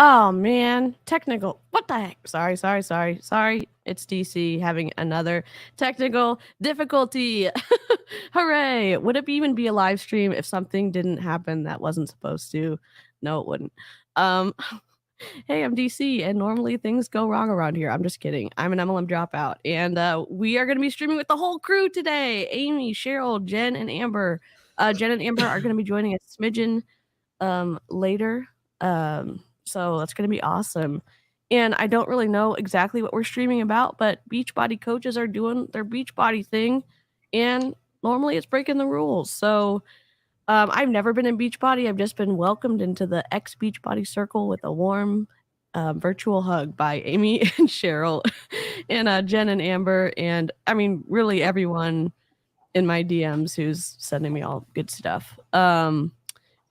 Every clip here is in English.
Oh man, technical. What the heck? Sorry. It's DC having another technical difficulty. Hooray. Would it even be a live stream if something didn't happen that wasn't supposed to? No, it wouldn't. Um, hey, I'm DC, and normally things go wrong around here. I'm just kidding. I'm an MLM dropout, and we are going to be streaming with the whole crew today. Amy, Cheryl, Jen, and Amber. Jen and Amber are going to be joining a smidgen later. So that's going to be awesome. And I don't really know exactly what we're streaming about, but Beachbody coaches are doing their Beachbody thing, and normally it's breaking the rules. So I've never been in Beachbody. I've just been welcomed into the ex Beachbody circle with a warm virtual hug by Amy and Cheryl and Jen and Amber. And I mean, really everyone in my DMs who's sending me all good stuff.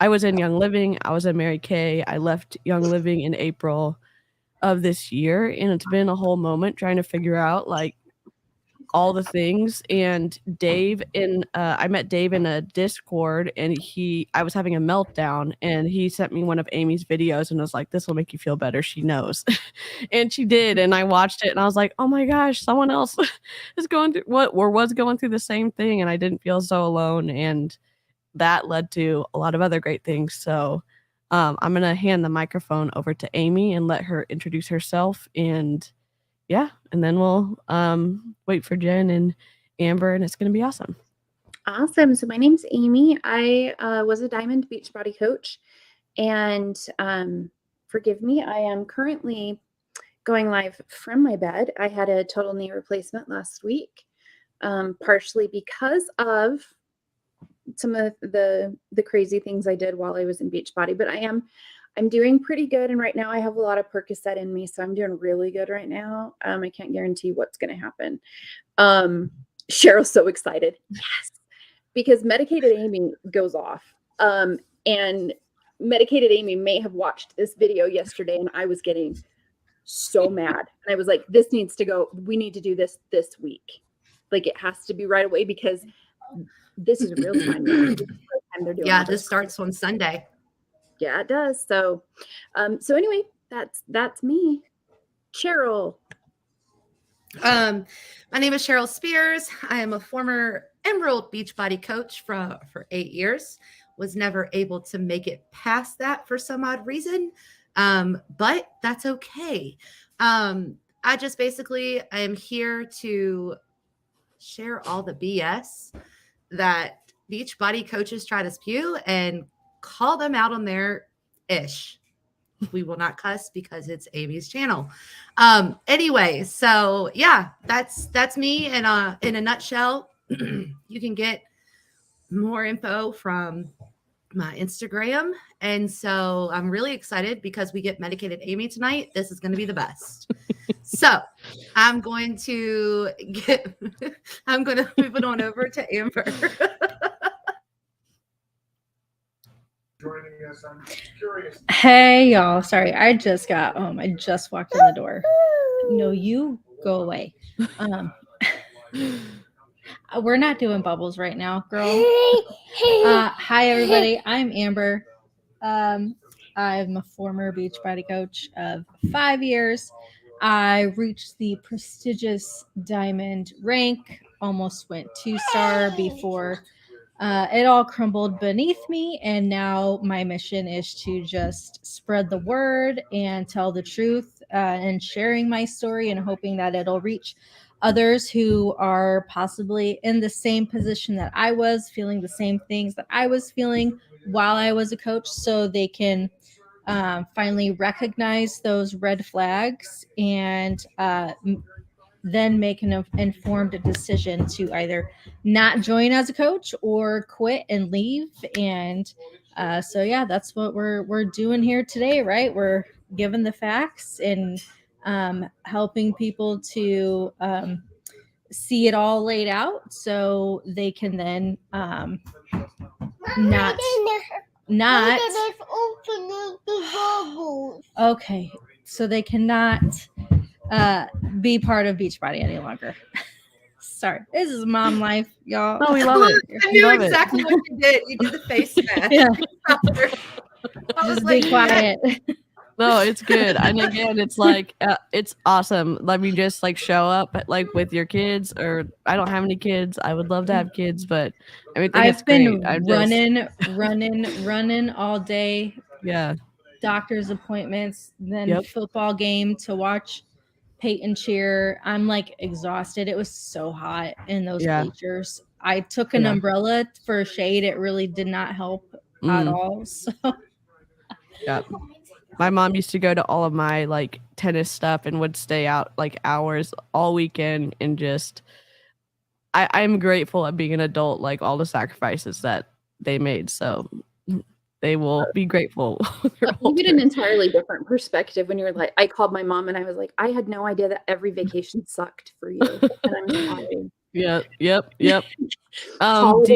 I was in Young Living. I was in Mary Kay. I left Young Living in April of this year, and it's been a whole moment trying to figure out like all the things. And Dave I met Dave in a Discord, and I was having a meltdown, and he sent me one of Amy's videos and was like, "This will make you feel better. She knows." And she did, and I watched it, and I was like, "Oh my gosh, someone else is going through was going through the same thing, and I didn't feel so alone." And that led to a lot of other great things. So I'm going to hand the microphone over to Amy and let her introduce herself. And yeah, and then we'll wait for Jen and Amber, and it's going to be awesome. Awesome. So my name's Amy. I was a Diamond Beachbody coach, and forgive me, I am currently going live from my bed. I had a total knee replacement last week, partially because of some of the crazy things I did while I was in Beachbody, but I'm doing pretty good. And right now I have a lot of Percocet in me, so I'm doing really good right now. I can't guarantee what's going to happen. Cheryl's so excited. Yes. Because Medicated Amy goes off. And Medicated Amy may have watched this video yesterday, and I was getting so mad. And I was like, this needs to go. We need to do this week. Like, it has to be right away, because this is real time. Yeah, this starts on Sunday. Yeah, it does. So anyway, that's me. Cheryl. My name is Cheryl Spears. I am a former Emerald Beachbody coach for 8 years. Was never able to make it past that for some odd reason, but that's okay. I just basically I am here to share all the BS that Beachbody coaches try to spew and call them out on their ish. We will not cuss because it's Amy's channel. Anyway, so yeah, that's me in a nutshell. You can get more info from my Instagram. And so I'm really excited because we get Medicated Amy tonight. This is going to be the best. So I'm going to move it on over to Amber. Joining us, I'm curious. Hey y'all, sorry, I just got home. I just walked in the door. No, you go away. We're not doing bubbles right now, girl. Hi everybody, I'm Amber. I'm a former Beachbody coach of 5 years. I reached the prestigious diamond rank, almost went 2-star before it all crumbled beneath me. And now my mission is to just spread the word and tell the truth and sharing my story and hoping that it'll reach others who are possibly in the same position that I was, feeling the same things that I was feeling while I was a coach, so they can finally recognize those red flags and then make an informed decision to either not join as a coach or quit and leave. And so yeah, that's what we're doing here today, right? We're giving the facts and helping people to see it all laid out so they can then not okay, so they cannot be part of Beachbody any longer. Sorry, this is mom life, y'all. Oh, we love it. I We knew love it. exactly what you did. You did the face mask. Yeah. I was Just like, be quiet. No, it's good. And again, it's like it's awesome. Let me just like show up like with your kids, or I don't have any kids. I would love to have kids, but everything is I've been great. I'm running all day, yeah. doctor's appointments, then Yep. football game to watch Peyton cheer. I'm like exhausted. It was so hot in those Yeah. bleachers. I took an Yeah. umbrella for shade. It really did not help at all. So Yeah. My mom used to go to all of my like tennis stuff and would stay out like hours all weekend and just I'm grateful at being an adult, like all the sacrifices that they made. So they will be grateful. when they're You get an older. entirely different perspective when you're like, I called my mom and I was like, I had no idea that every vacation sucked for you. And I'm sorry. Yep. Holidays, all the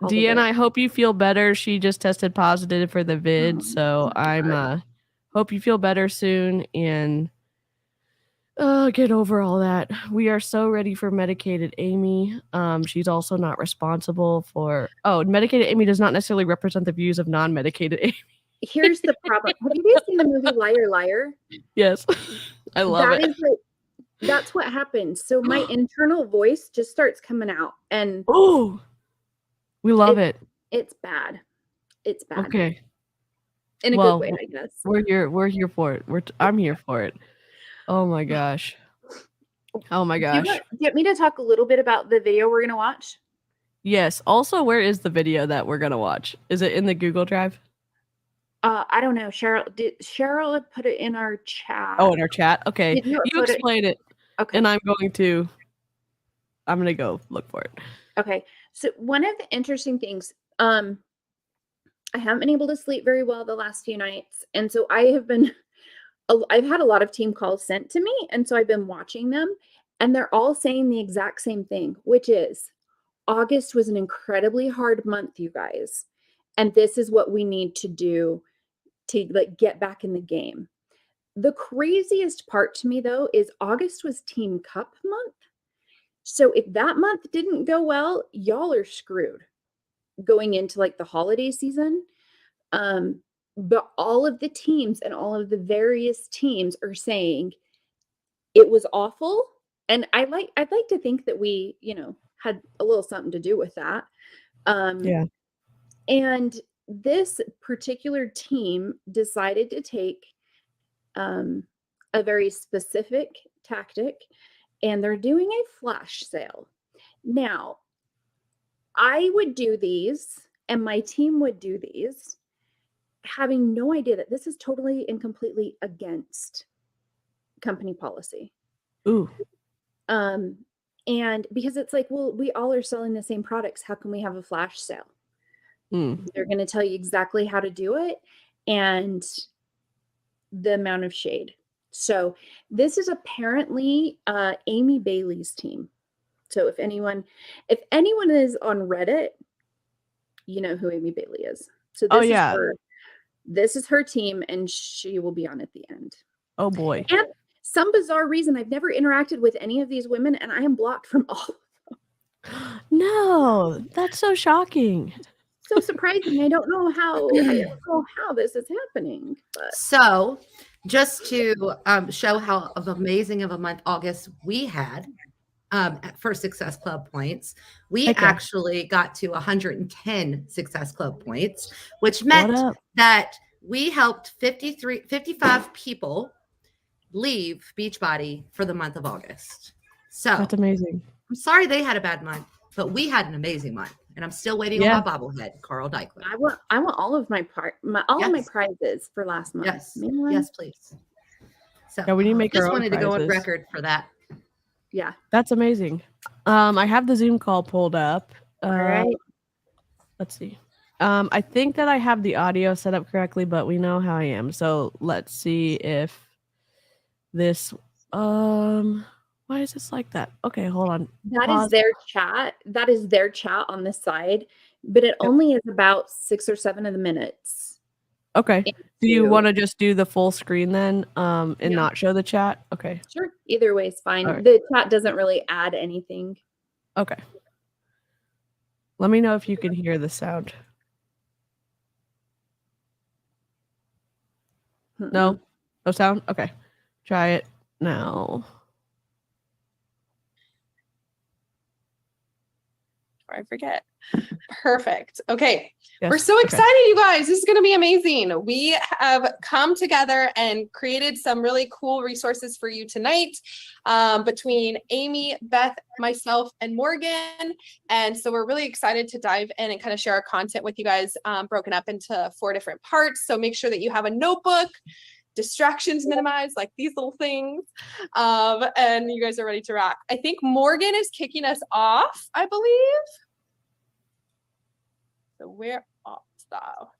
Deanna, best. I hope you feel better. She just tested positive for the vid, so I'm hope you feel better soon and get over all that. We are so ready for medicated Amy. She's also not responsible for medicated Amy does not necessarily represent the views of non-medicated Amy. Here's the problem. Have you guys seen the movie Liar Liar? Yes. I love That it. is like, that's what happens. So my internal voice just starts coming out and Oh, we love it. it's bad. It's bad. Okay. In a Well, good way, I guess. We're here for it. I'm here for it. Oh my gosh. Oh my Do you gosh. want me to talk a little bit about the video we're going to watch? Yes. Also, where is the video that we're gonna watch? Is it in the Google Drive? I don't know. Cheryl had put it in our chat. Oh, in our chat. Okay, Did you you upload it? explain it, Okay. and I'm gonna go look for it. Okay. So one of the interesting things, I haven't been able to sleep very well the last few nights. And so I've had a lot of team calls sent to me. And so I've been watching them and they're all saying the exact same thing, which is August was an incredibly hard month, you guys. And this is what we need to do to like get back in the game. The craziest part to me though, is August was Team Cup month. So if that month didn't go well, y'all are screwed going into like the holiday season. But all of the teams and all of the various teams are saying it was awful. And I'd like to think that we, had a little something to do with that. Yeah. And this particular team decided to take a very specific tactic, and they're doing a flash sale. Now, I would do these, and my team would do these, having no idea that this is totally and completely against company policy. Ooh. And because it's like, well, we all are selling the same products. How can we have a flash sale? They're going to tell you exactly how to do it and the amount of shade. So this is apparently Amy Bailey's team. So if anyone is on Reddit, you know who Amy Bailey is. So this is her team, and she will be on at the end. Oh boy. And some bizarre reason, I've never interacted with any of these women, and I am blocked from all. No, that's so shocking. so surprising. I don't know how this is happening. But So, just to show how amazing of a month August we had for Success Club points, we Okay. actually got to 110 Success Club points, which What meant up? that we helped 55 people leave Beachbody for the month of August. So, That's amazing. I'm sorry they had a bad month, but we had an amazing month, and I'm still waiting on my bobblehead, Carl Deichler. I want all of my of my Yes. prizes for last month. Yes, Man. yes, please. So Yeah, we need to make our just own wanted to go on prizes. record for that. Yeah. That's amazing. I have the Zoom call pulled up. All right. Let's see. I think that I have the audio set up correctly, but we know how I am. So let's see if this why is this like that? Okay, hold on. That Pause. is their chat. That is their chat on the side, but it only is about 6 or 7 of the minutes. Okay. Do you into- want to just do the full screen then and Yeah. not show the chat? Okay. Sure. Either way is fine. All right. The chat doesn't really add anything. Okay. Let me know if you can hear the sound. No? No sound? Okay. Try it now. Or I forget. Perfect. Okay. Yes. We're so okay. excited, you guys. This is going to be amazing. We have come together and created some really cool resources for you tonight between Amy, Beth, myself, and Morgan. And so we're really excited to dive in and kind of share our content with you guys broken up into 4 different parts. So make sure that you have a notebook, distractions minimized, like these little things, and you guys are ready to rock. I think Morgan is kicking us off, I believe. So we're off style.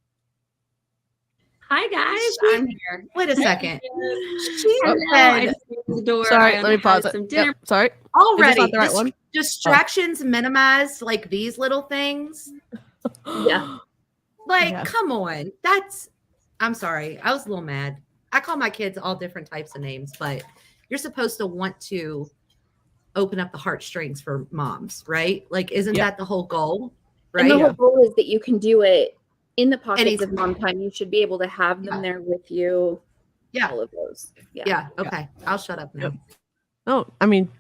Hi guys, I'm here. Wait a second. She Hello, I said just came to the door. Sorry, I let me pause had it. some dinner. Yep, sorry. already not the right one? distractions minimized, like these little things. Yeah. Like, Yeah. come on. I'm sorry. I was a little mad. I call my kids all different types of names, but you're supposed to want to open up the heartstrings for moms, right? Like, isn't Yeah. that the whole goal? Right? And the Yeah. whole goal is that you can do it in the pockets Anytime. of mom time. You should be able to have them Yeah. there with you. Yeah. All of those. Yeah. Yeah. Okay. I'll shut up now. Yep. Oh, I mean,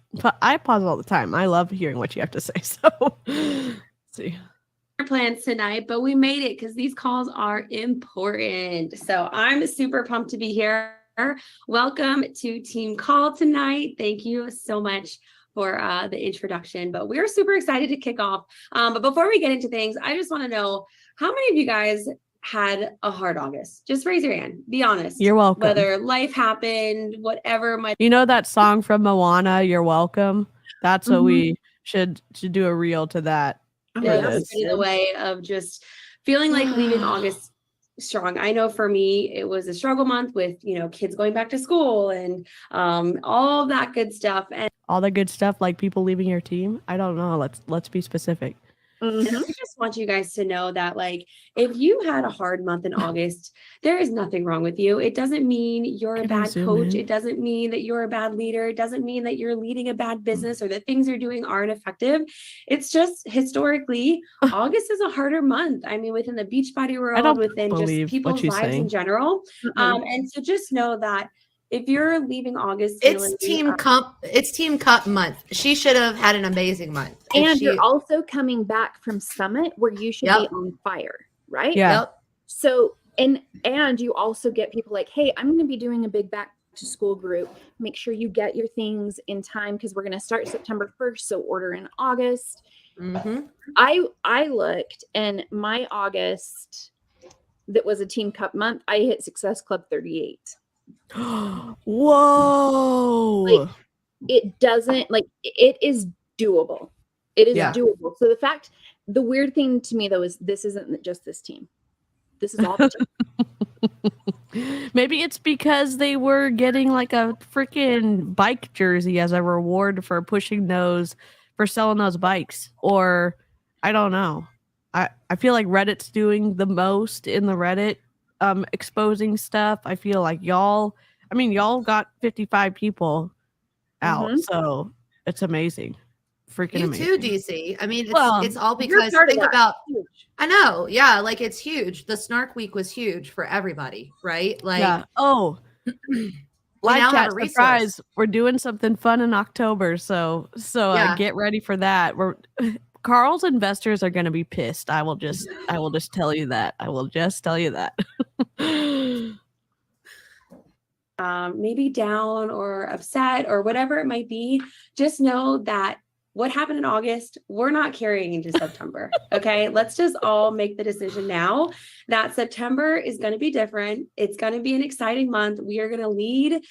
I pause all the time. I love hearing what you have to say. So, let's see. Plans tonight, but we made it because these calls are important. So I'm super pumped to be here. Welcome to Team Call tonight. Thank you so much for the introduction, but we're super excited to kick off. But before we get into things, I just want to know how many of you guys had a hard August? Just raise your hand. Be honest. You're welcome. Whether life happened, whatever might. You know that song from Moana, You're Welcome? That's what Mhm. we should do a reel to that. Oh, Yeah, Just this. get in the way of just feeling like leaving August strong. I know for me, it was a struggle month with, kids going back to school and all of that good stuff. And All the good stuff, like people leaving your team. I don't know. Let's be specific. Mhm. I just want you guys to know that, like, if you had a hard month in August, there is nothing wrong with you. It doesn't mean you're a Can I bad zoom coach. in? It doesn't mean that you're a bad leader. It doesn't mean that you're leading a bad business or that things you're doing aren't effective. It's just historically, August is a harder month. I mean, within the Beachbody world, don't within believe just what people's she's lives in saying. general. Mhm. And so just know that if you're leaving August, It's Team Cup month. She should have had an amazing month. If And she- you're also coming back from Summit where you should be Yep. on fire, right? Yeah. Yep. So, and you also get people like, hey, I'm going to be doing a big back to school group. Make sure you get your things in time because we're going to start September 1st. So order in August. Mhm. I looked, and my August that was a Team Cup month, I hit Success Club 38. Whoa. It doesn't, like, it is doable. It is Yeah. doable. So the weird thing to me though is this isn't just this team. This is all the team. Maybe it's because they were getting like a freaking bike jersey as a reward for selling those bikes. Or I don't know. I feel like Reddit's doing the most in the Reddit exposing stuff. I feel like y'all got 55 people out. Mhm. So it's amazing. freaking You amazing. too, DC. I mean, Well, it's all You're because part of think that. about. Huge. I know, yeah, like it's huge. The Snark Week was huge for everybody, right? Like, yeah. Oh, we live now have chat a resource. surprise. We're doing something fun in October, so Yeah. get ready for that. We're Carl's investors are going to be pissed. I will just tell you that. I will just tell you that. Maybe down or upset or whatever it might be, just know that what happened in August, we're not carrying into September. Okay. Let's just all make the decision now that September is going to be different. It's going to be an exciting month. We are going to lead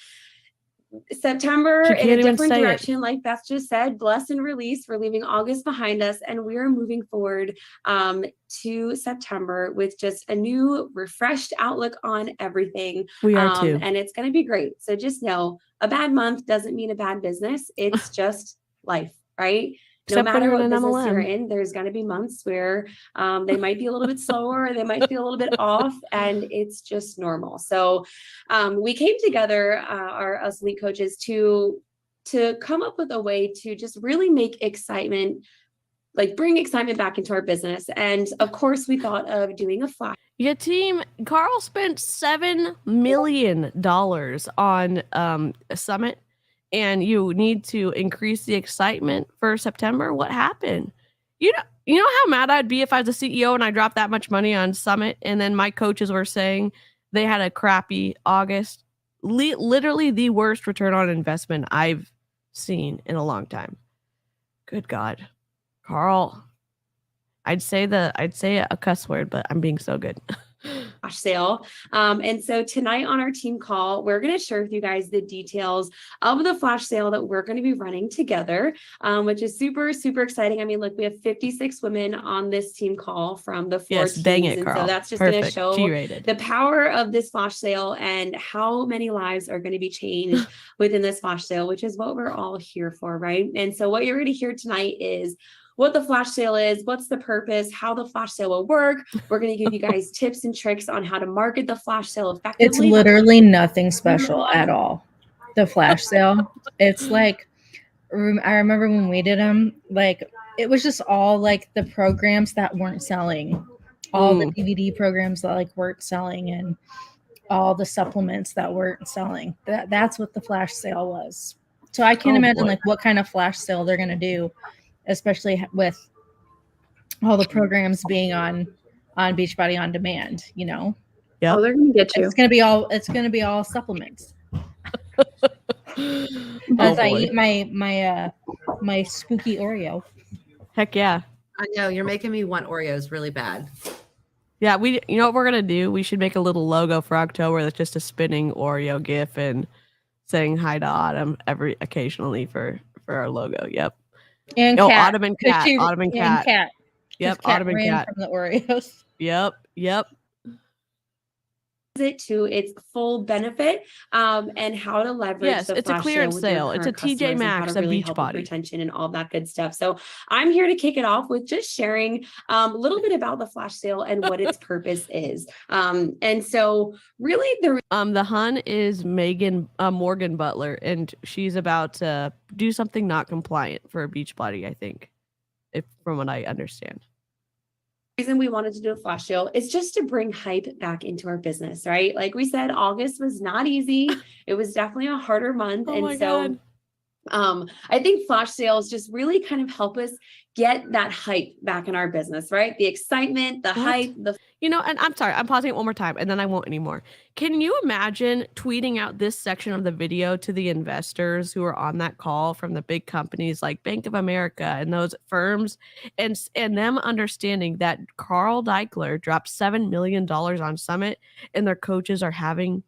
September She in can't a even different say it. direction. Like Beth just said, bless and release. We're leaving August behind us and we are moving forward to September with just a new refreshed outlook on everything. We are too. And it's going to be great. So just know a bad month doesn't mean a bad business. It's just life, right? Except No when matter you're what in an business you're MLM. in, there's going to be months where they might be a little bit slower, they might feel a little bit off, and it's just normal. So we came together, us elite coaches, to come up with a way to just really make excitement, like bring excitement back into our business. And of course, we thought of doing a flash. Your team, Carl spent $7 million on a summit, and you need to increase the excitement for September. What happened? You know how mad I'd be if I was a CEO and I dropped that much money on summit, and then my coaches were saying they had a crappy August. Literally the worst return on investment I've seen in a long time. Good God, Carl. I'd say a cuss word, but I'm being so good. Flash sale. And so tonight on our team call, we're going to share with you guys the details of the flash sale that we're going to be running together, which is super, super exciting. I mean, look, we have 56 women on this team call from the 4 Yes, teams. dang it, and Carl. so that's just going to Perfect. show G-rated. the power of this flash sale and how many lives are going to be changed within this flash sale, which is what we're all here for, right? And so what you're going to hear tonight is what the flash sale is, what's the purpose, how the flash sale will work. We're going to give you guys tips and tricks on how to market the flash sale effectively. It's literally nothing special at all. The flash sale. It's like, I remember when we did them, like it was just all like the programs that weren't selling, all the DVD programs that like weren't selling, and all the supplements that weren't selling. That's what the flash sale was. So I can't imagine like what kind of flash sale they're gonna do, especially with all the programs being on Beachbody On Demand. You know, Yep. Oh, they're gonna get you. it's gonna be all supplements. As I eat my spooky Oreo. Heck yeah. I know you're making me want Oreos really bad. Yeah, you know what we're gonna do? We should make a little logo for October that's just a spinning Oreo GIF and saying hi to Autumn occasionally for our logo. Yep. And Oh, cat. Autumn and cat. Autumn and cat. Cat. Yep. Cat Autumn and ran cat. from the Oreos. It to its full benefit and how to leverage Yes, the it's a flash clearance with your sale. It's a current TJ customers and how Maxx to of really help with Beachbody. retention and all that good stuff. So I'm here to kick it off with just sharing a little bit about the flash sale and what its purpose is. And so really The Hun is Morgan Butler, and she's about to do something not compliant for Beachbody, I think, from what I understand. reason we wanted to do a flash sale is just to bring hype back into our business, right? Like we said, August was not easy. It was definitely a harder month. Oh and my so God. I think flash sales just really kind of help us get that hype back in our business, right? The excitement, the hype, and I'm sorry, I'm pausing it one more time and then I won't anymore. Can you imagine tweeting out this section of the video to the investors who are on that call from the big companies like Bank of America and those firms, and them understanding that Carl Deichler dropped $7 million on Summit and their coaches are having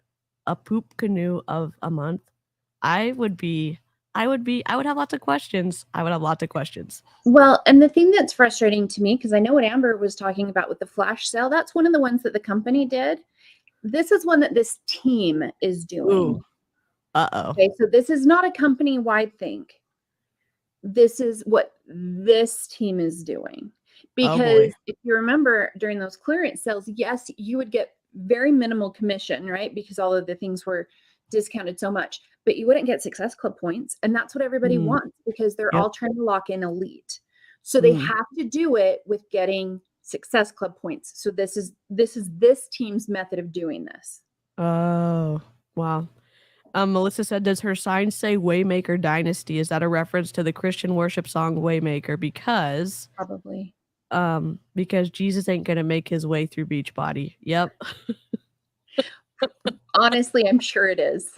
a poop canoe of a month? I would have lots of questions. Well, and the thing that's frustrating to me, because I know what Amber was talking about with the flash sale, that's one of the ones that the company did. This is one that this team is doing. Ooh. Uh-oh. Okay, so this is not a company-wide thing. This is what this team is doing. Because if you remember during those clearance sales, yes, you would get very minimal commission, right? Because all of the things were discounted so much, but you wouldn't get Success Club points. And that's what everybody wants because they're all trying to lock in elite. So they have to do it with getting Success Club points. So this is this team's method of doing this. Oh, wow. Melissa said, does her sign say Waymaker Dynasty? Is that a reference to the Christian worship song Waymaker? Because Probably. because Jesus ain't gonna make his way through Beachbody. Yep. Honestly, I'm sure it is.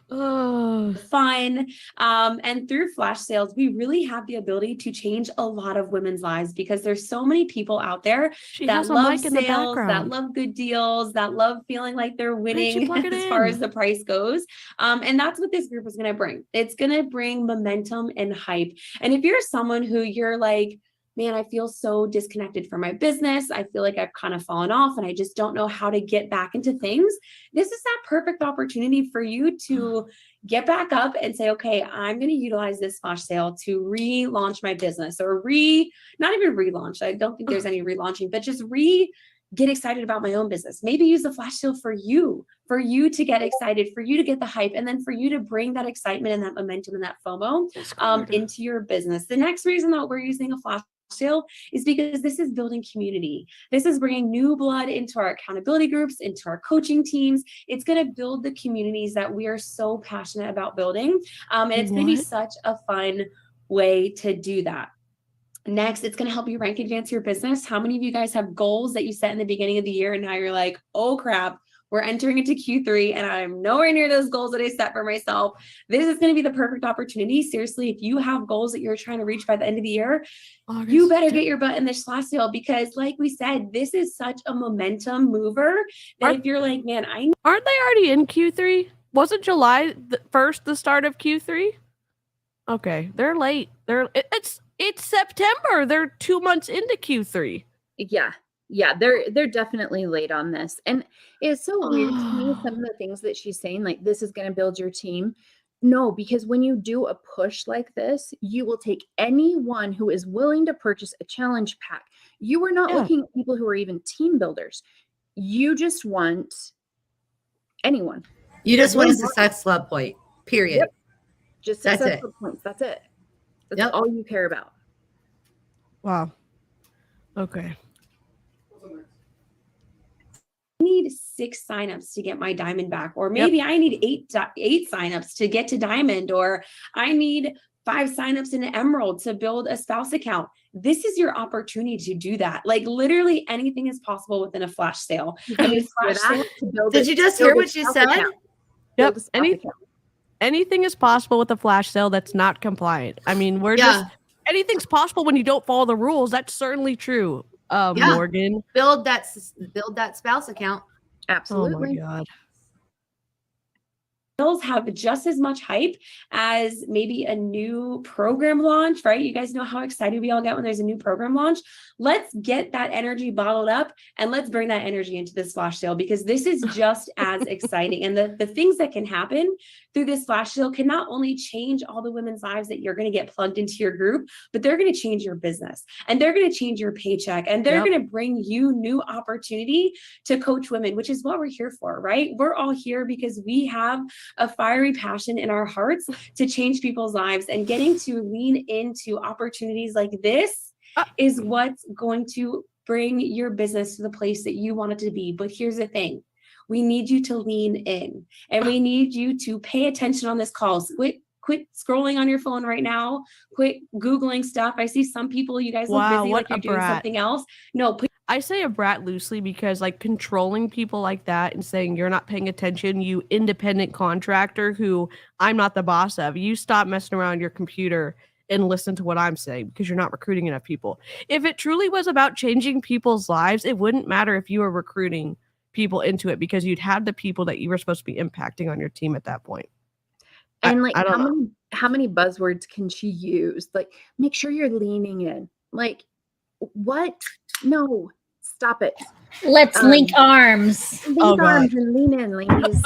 Oh, fun. And through flash sales, we really have the ability to change a lot of women's lives because there's so many people out there she that has a love mic in the sales, that background. love good deals, that love feeling like they're Why didn't you winning plug it as far in? as the price goes. And that's what this group is going to bring. It's going to bring momentum and hype. And if you're someone who you're like, man, I feel so disconnected from my business. I feel like I've kind of fallen off and I just don't know how to get back into things. This is that perfect opportunity for you to get back up and say, okay, I'm going to utilize this flash sale to relaunch my business or not even relaunch. I don't think there's any relaunching, but just get excited about my own business. Maybe use the flash sale for you to get excited, for you to get the hype, and then for you to bring that excitement and that momentum and that FOMO into your business. The next reason that we're using a flash sale is because this is building community. This is bringing new blood into our accountability groups, into our coaching teams. It's going to build the communities that we are so passionate about building. And it's going to be such a fun way to do that. Next, it's going to help you rank advance your business. How many of you guys have goals that you set in the beginning of the year and now you're like, oh crap, we're entering into Q3 and I'm nowhere near those goals that I set for myself. This is going to be the perfect opportunity. Seriously, if you have goals that you're trying to reach by the end of the year, you better get your butt in this flash sale because like we said, this is such a momentum mover that if you're like, man, aren't they already in Q3? Wasn't July 1st the start of Q3? Okay, they're late. It's September. They're 2 months into Q3. Yeah, they're definitely late on this. And it's so weird to me, some of the things that she's saying, like this is going to build your team. No, because when you do a push like this, you will take anyone who is willing to purchase a challenge pack. You are not looking at people who are even team builders. You just want anyone. You just want a Success Club point, period. Yep. Just Success Club points. That's it. That's all you care about. Wow. Okay. I need 6 signups to get my diamond back, or maybe I need 8 signups to get to diamond, or I need 5 signups in emerald to build a spouse account. This is your opportunity to do that. Like literally anything is possible within a flash sale. I mean, flash sale. Did you just hear what you said? Yep. Anything is possible with a flash sale that's not compliant. I mean, anything's possible when you don't follow the rules. That's certainly true. Morgan, build that spouse account. Absolutely. Oh my God. Have just as much hype as maybe a new program launch, right? You guys know how excited we all get when there's a new program launch. Let's get that energy bottled up and let's bring that energy into this flash sale because this is just as exciting. And the things that can happen through this flash sale can not only change all the women's lives that you're going to get plugged into your group, but they're going to change your business and they're going to change your paycheck and they're going to bring you new opportunity to coach women, which is what we're here for, right? We're all here because we have a fiery passion in our hearts to change people's lives, and getting to lean into opportunities like this is what's going to bring your business to the place that you want it to be. But here's the thing. We need you to lean in and we need you to pay attention on this call. Quit scrolling on your phone right now. Quit Googling stuff. I see some people, you guys look busy like you're doing something else. No, I say a brat loosely because like controlling people like that and saying you're not paying attention, you independent contractor who I'm not the boss of, you stop messing around your computer and listen to what I'm saying because you're not recruiting enough people. If it truly was about changing people's lives, it wouldn't matter if you were recruiting people into it because you'd have the people that you were supposed to be impacting on your team at that point. And like how many buzzwords can she use? Like, make sure you're leaning in. Like, what? No, stop it. Let's link arms. Link arms and lean in, ladies.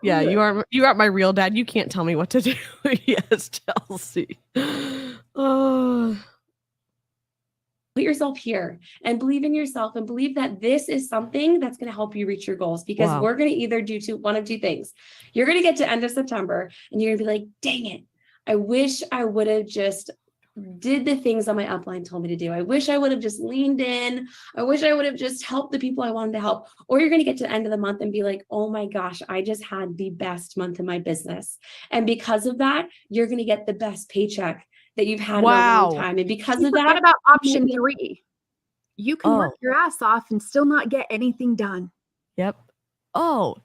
Yeah, you are my real dad. You can't tell me what to do. Yes, Chelsea. Oh. put yourself here and believe in yourself and believe that this is something that's going to help you reach your goals, because Wow. we're going to either do one of two things. You're going to get to end of September and you're going to be like, dang it, I wish I would have just did the things that my upline told me to do. I wish I would have just leaned in. I wish I would have just helped the people I wanted to help. Or you're going to get to the end of the month and be like, oh my gosh, I just had the best month in my business. And because of that, you're going to get the best paycheck that you've had in a long time. And because of that, what about option 3? You can work Oh. your ass off and still not get anything done. Yep. Oh,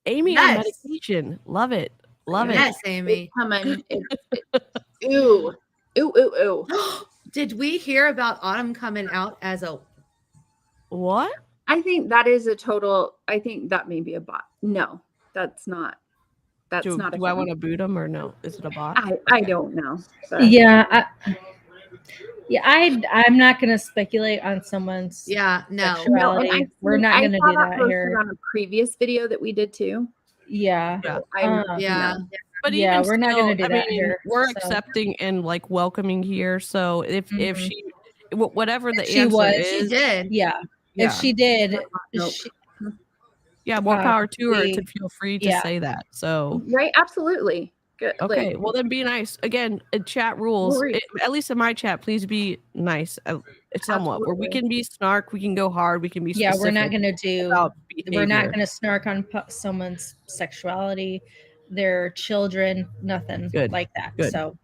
Amy on Yes. medication. Love it. Love Yes, it. Amy. Coming. Ooh. Ooh, ooh, ooh. Did we hear about Autumn coming out as a What? I think that is a total, I think that may be a bot. No, that's not. That's Do not a I thing. want to boot him or no? Is it a bot? I don't know. But I'm not going to speculate on someone's Yeah, no. sexuality. We're not going to do that here. On a previous video that we did too. Yeah. Yeah. Yeah. No. But Yeah, even we're not gonna still, do that here, We're so. accepting and like welcoming here. So if Mhm. she, whatever the She answer was. She is, did. Yeah. yeah, If she did, Nope. yeah, more power to her to we- feel free to yeah. say that. So Right? Absolutely. Good. okay, well then be nice. Again, chat rules. Right. At least in my chat, please be nice. Somewhat where we Absolutely. can be snark, we can go hard, we can be yeah, specific. we're not going to do. about We're not behavior. going to snark on someone's sexuality, their children, nothing Good. like that. Good. So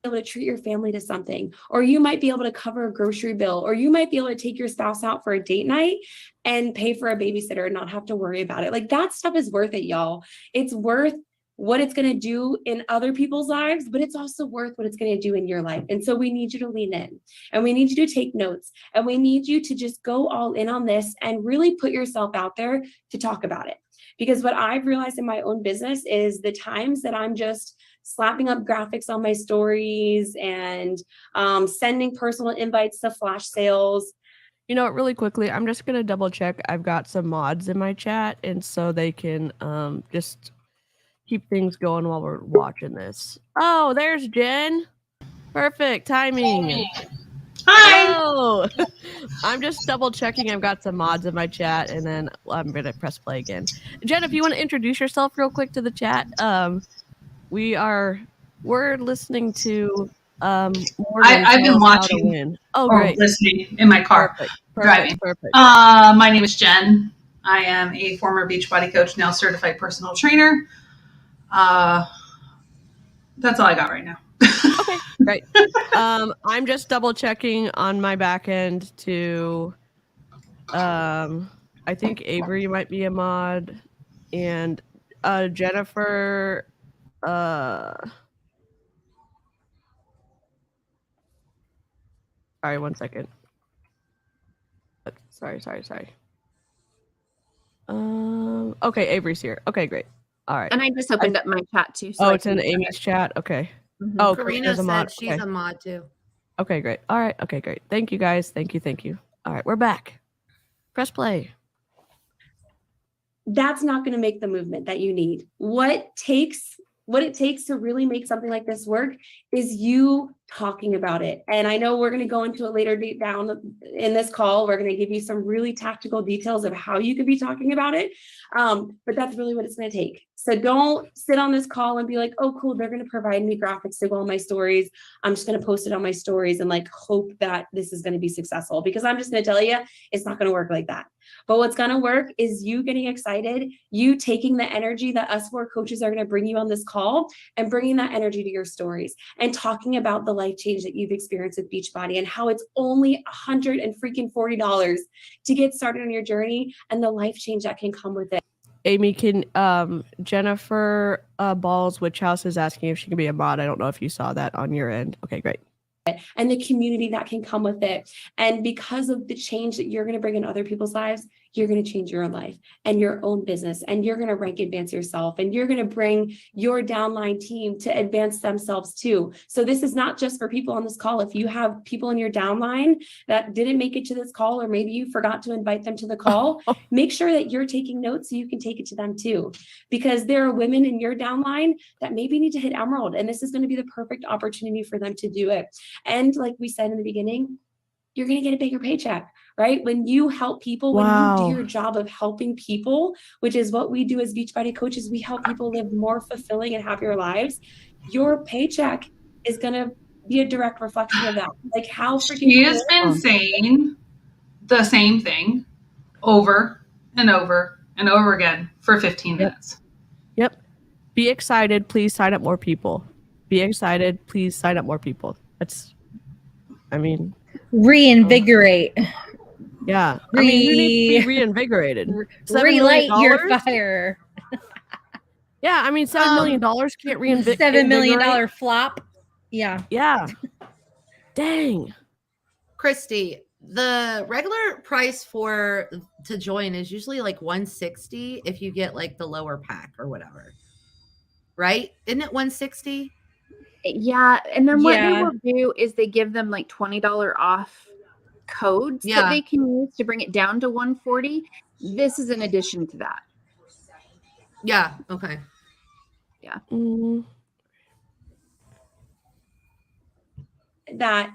able to treat your family to something, or you might be able to cover a grocery bill, or you might be able to take your spouse out for a date night and pay for a babysitter and not have to worry about it. Like that stuff is worth it, y'all. It's worth what it's going to do in other people's lives, but it's also worth what it's going to do in your life. And so we need you to lean in, and we need you to take notes, and we need you to just go all in on this and really put yourself out there to talk about it. Because what I've realized in my own business is the times that I'm just slapping up graphics on my stories and sending personal invites to flash sales. You know, really quickly, I'm just gonna double check. I've got some mods in my chat, and so they can just keep things going while we're watching this. Oh, there's Jen. Perfect timing. Hi. Oh, I'm just double checking. I've got some mods in my chat, and then I'm gonna press play again. Jen, if you want to introduce yourself real quick to the chat, we're listening to I've been watching Oh, or great. listening in my car driving. Perfect. My name is Jen. I am a former Beachbody coach, now certified personal trainer. That's all I got right now. Okay, great. I'm just double checking on my back end to I think Avery might be a mod, and Jennifer sorry, 1 second. Sorry. Okay, Avery's here. Okay, great. All right. And I just opened up my chat too. So Oh, I it's in can- Amy's chat. Okay. Mhm. Oh, Karina Karina's a said mod. she's Okay. a mod too. Okay, great. All right. Okay, great. Thank you, guys. Thank you. All right, we're back. Press play. That's not going to make the movement that you need. What it takes to really make something like this work is you talking about it. And I know we're going to go into it later down in this call. We're going to give you some really tactical details of how you could be talking about it. But that's really what it's going to take. So don't sit on this call and be like, oh, cool, they're going to provide me graphics to go on my stories. I'm just going to post it on my stories and like hope that this is going to be successful, because I'm just going to tell you, it's not going to work like that. But what's going to work is you getting excited, you taking the energy that us four coaches are going to bring you on this call and bringing that energy to your stories and talking about the life change that you've experienced with Beachbody and how it's only $140 to get started on your journey and the life change that can come with it. Amy, can Jennifer Balls Witch House is asking if she can be a mod. I don't know if you saw that on your end. Okay, great. And the community that can come with it. And because of the change that you're going to bring in other people's lives, you're going to change your life and your own business, and you're going to rank advance yourself, and you're going to bring your downline team to advance themselves too. So this is not just for people on this call. If you have people in your downline that didn't make it to this call, or maybe you forgot to invite them to the call, make sure that you're taking notes so you can take it to them too, because there are women in your downline that maybe need to hit Emerald, and this is going to be the perfect opportunity for them to do it. And like we said in the beginning, you're going to get a bigger paycheck, right? When you help people, when you do your job of helping people, which is what we do as Beachbody coaches, we help people live more fulfilling and happier lives. Your paycheck is going to be a direct reflection of that. Like how freaking She has been saying the same thing over and over and over again for 15 minutes. Yep. Be excited. Please sign up more people. Be excited. Please sign up more people. Reinvigorate. Yeah. I mean, who needs to be reinvigorated? Relight your fire. Yeah. I mean, $7 million can't reinvigorate. $7 million flop. Yeah. Yeah. Dang. Christy, the regular price to join is usually like $160 if you get like the lower pack or whatever. Right? Isn't it $160? Yeah. And then what they will do is they give them like $20 off codes that they can use to bring it down to $140. This is in addition to that. Yeah. Okay. Yeah. That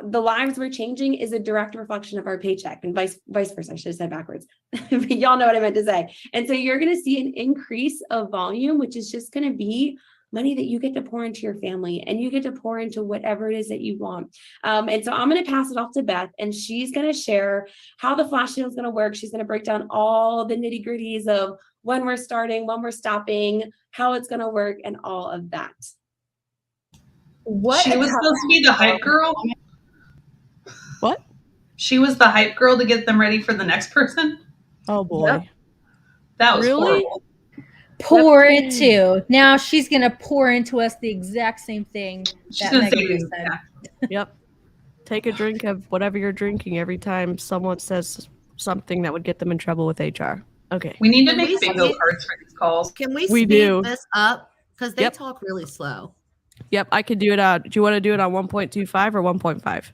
the lives we're changing is a direct reflection of our paycheck, and vice versa. I should have said backwards, but y'all know what I meant to say. And so you're going to see an increase of volume, which is just going to be money that you get to pour into your family, and you get to pour into whatever it is that you want. And so I'm going to pass it off to Beth, and she's going to share how the flash sale is going to work. She's going to break down all the nitty gritties of when we're starting, when we're stopping, how it's going to work, and all of that. She was supposed to be the hype girl. What? She was the hype girl to get them ready for the next person. Oh boy. Yep. That was horrible. Pour into. Now she's going to pour into us the exact same thing She's that gonna Megan say, just said. Yep. Take a drink of whatever you're drinking every time someone says something that would get them in trouble with HR. Okay. We need to Can make we bingo speed- cards for these calls. Can we We speed do. this up? Because they Yep. talk really slow. Yep, I could do it out. Do you want to do it on 1.25 or 1.5?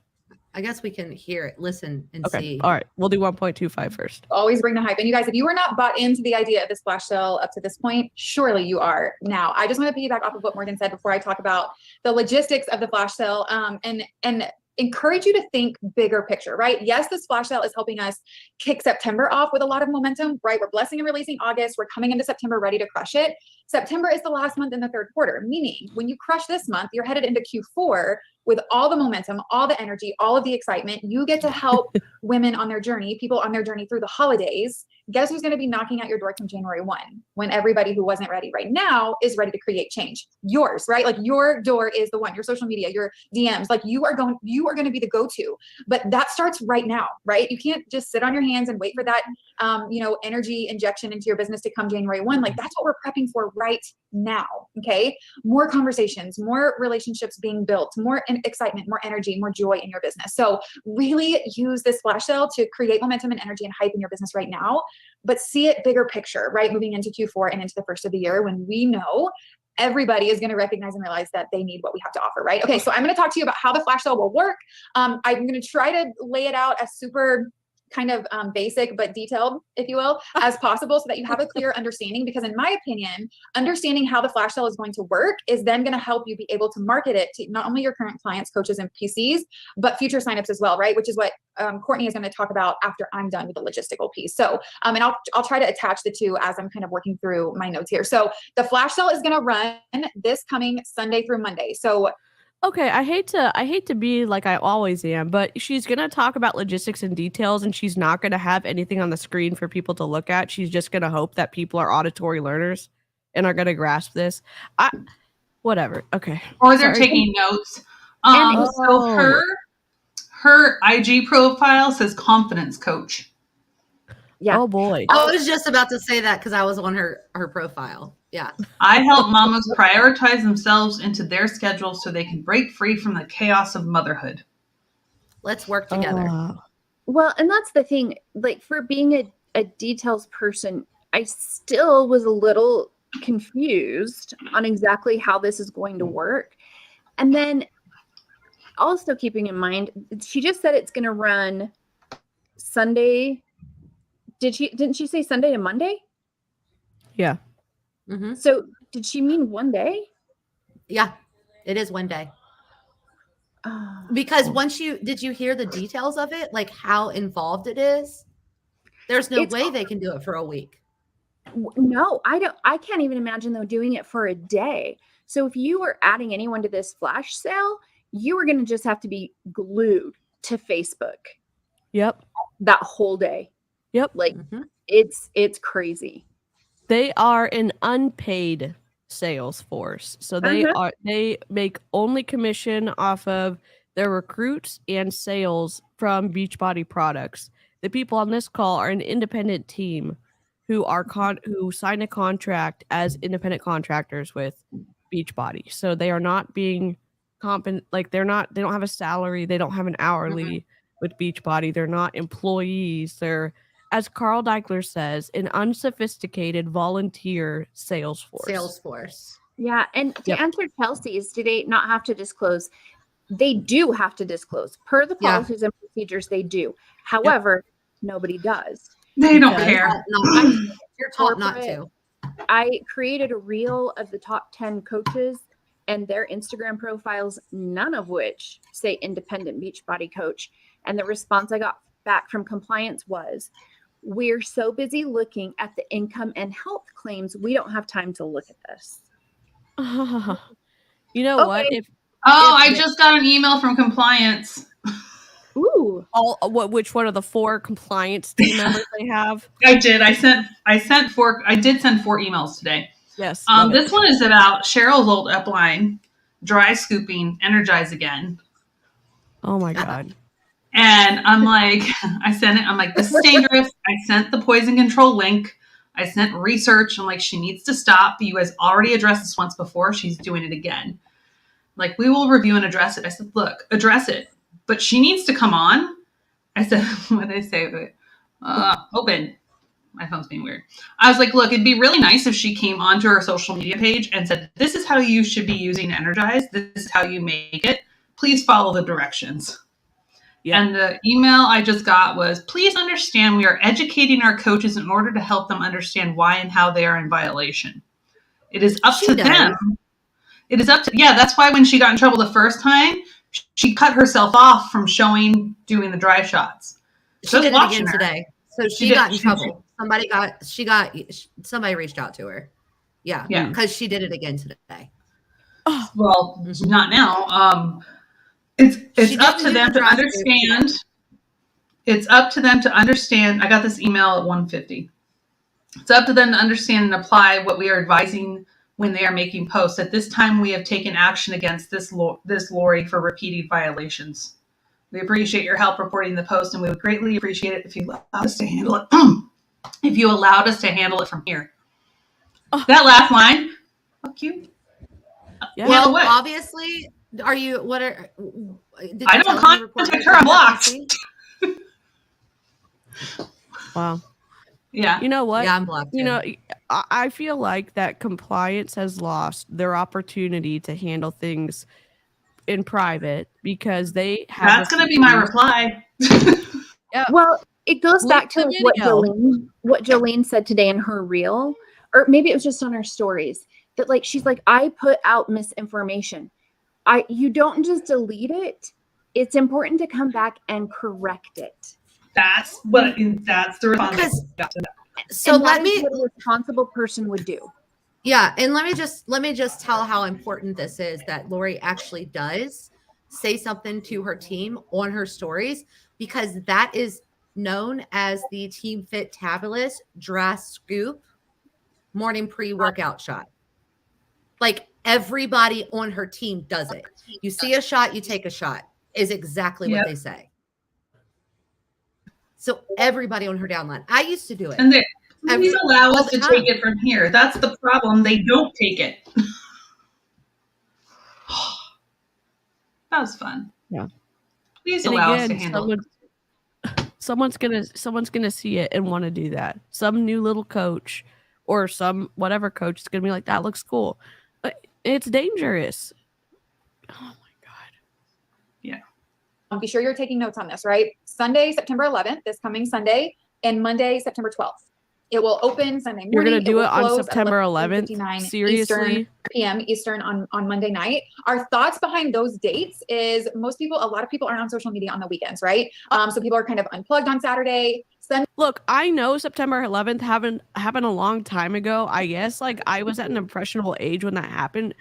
I guess we can hear it, listen, and Okay. see. All right. We'll do 1.25 first. Always bring the hype. And you guys, if you were not bought into the idea of this flash sale up to this point, surely you are now. I just want to piggyback off of what Morgan said before I talk about the logistics of the flash sale, and encourage you to think bigger picture, right? Yes, this flash sale is helping us kick September off with a lot of momentum, right? We're blessing and releasing August. We're coming into September ready to crush it. September is the last month in the third quarter, meaning when you crush this month, you're headed into Q4 with all the momentum, all the energy, all of the excitement. You get to help women on their journey, people on their journey through the holidays. Guess who's going to be knocking at your door come January 1, when everybody who wasn't ready right now is ready to create change? Yours, right? Like your door is the one, your social media, your DMs, like you are going to be the go-to, but that starts right now, right? You can't just sit on your hands and wait for that, energy injection into your business to come January 1. Like that's what we're prepping for right now. Okay. More conversations, more relationships being built, more excitement, more energy, more joy in your business. So really use this flash sale to create momentum and energy and hype in your business right now, but see it bigger picture, right? Moving into Q4 and into the first of the year, when we know everybody is going to recognize and realize that they need what we have to offer, right? Okay. So I'm going to talk to you about how the flash sale will work. I'm going to try to lay it out as super kind of basic but detailed, if you will, as possible, so that you have a clear understanding. Because in my opinion, understanding how the flash sale is going to work is then going to help you be able to market it to not only your current clients, coaches, and PCs, but future signups as well, right? Which is what Courtney is going to talk about after I'm done with the logistical piece. So, and I'll try to attach the two as I'm kind of working through my notes here. So the flash sale is going to run this coming Sunday through Monday. So Okay, I hate to be like I always am, but she's gonna talk about logistics and details, and she's not gonna have anything on the screen for people to look at. She's just gonna hope that people are auditory learners and are gonna grasp this. Whatever. Okay. Or they're Sorry. taking notes. And- So her IG profile says confidence coach. Yeah. Oh boy. I was just about to say that because I was on her profile. Yeah. I help mamas prioritize themselves into their schedule so they can break free from the chaos of motherhood. Let's work together. Well, and that's the thing, like for being a details person, I still was a little confused on exactly how this is going to work. And then also keeping in mind, she just said it's going to run Sunday. Didn't she say Sunday to Monday? Yeah. Mm-hmm. So did she mean one day? Yeah, it is one day. Oh. Because did you hear the details of it? Like how involved it is? There's no way they can do it for a week. No, I can't even imagine though doing it for a day. So if you were adding anyone to this flash sale, you were going to just have to be glued to Facebook Yep. that whole day. Yep. Like Mm-hmm. it's crazy. They are an unpaid sales force. So they make only commission off of their recruits and sales from Beachbody products. The people on this call are an independent team who are who sign a contract as independent contractors with Beachbody. So they are not being they don't have a salary, they don't have an hourly with Beachbody. They're not employees. They're, as Carl Deichler says, an unsophisticated volunteer sales force. Salesforce. Yeah, and to answer Chelsea's, do they not have to disclose? They do have to disclose per the policies and procedures. They do. However, nobody does. They don't care. You're taught not to. I created a reel of the top 10 coaches and their Instagram profiles, none of which say independent Beachbody coach. And the response I got back from compliance was, we're so busy looking at the income and health claims, we don't have time to look at this. You know what? I just got an email from compliance. Ooh. Which one of the 4 compliance team members they have? I did. I did send 4 emails today. Yes. This one is about Cheryl's old upline, dry scooping, energize again. Oh my God. And I'm like, I sent it. I'm like, this is dangerous. I sent the poison control link. I sent research. I'm like, she needs to stop. You guys already addressed this once before. She's doing it again. Like, we will review and address it. I said, look, address it. But she needs to come on. I said, what did I say? Open. My phone's being weird. I was like, look, it'd be really nice if she came onto her social media page and said, this is how you should be using Energize. This is how you make it. Please follow the directions. Yeah. And the email I just got was, please understand we are educating our coaches in order to help them understand why and how they are in violation. It is up to them. It is up to, that's why when she got in trouble the first time, she cut herself off from doing the dry shots. She did it again today. So she got in trouble. Somebody reached out to her. Yeah. Because she did it again today. Well, not now. It's up to them to understand. It's up to them to understand. I got this email at 1:50. It's up to them to understand and apply what we are advising when they are making posts. At this time, we have taken action against this lorry for repeated violations. We appreciate your help reporting the post, and we would greatly appreciate it if you allowed us to handle it. If you allowed us to handle it from here. That last line, fuck you. Yeah. Well, obviously, I don't contact her. I'm blocked. Wow. Yeah. You know what? Yeah, I'm blocked. You know, I feel like that compliance has lost their opportunity to handle things in private because they have. That's going to be my reply. Yeah. Well, it goes back to what Jolene said today in her reel, or maybe it was just on her stories, that like she's like, I put out misinformation. You don't just delete it. It's important to come back and correct it. That's the response. So what a responsible person would do. Yeah, and let me just tell how important this is that Lori actually does say something to her team on her stories, because that is known as the Team Fit Tabulous Dry Scoop morning pre-workout shot. Like, everybody on her team does it. You see a shot, you take a shot, is exactly what they say. So everybody on her downline. I used to do it. And please allow us to take it from here. That's the problem. They don't take it. That was fun. Yeah. Please allow us to handle it. someone's gonna see it and want to do that. Some new little coach or some whatever coach is gonna be like, that looks cool. But it's dangerous. Oh my god. Be sure you're taking notes on this, right? Sunday, September 11th, this coming Sunday, and Monday, September 12th. It will open Sunday morning. You're gonna do it on close at September 11th? 11:59 Seriously? PM Eastern on Monday night. Our thoughts behind those dates is a lot of people aren't on social media on the weekends, right? So people are kind of unplugged on Saturday. Sunday. Look, I know September 11th happened a long time ago. I guess like I was at an impressionable age when that happened.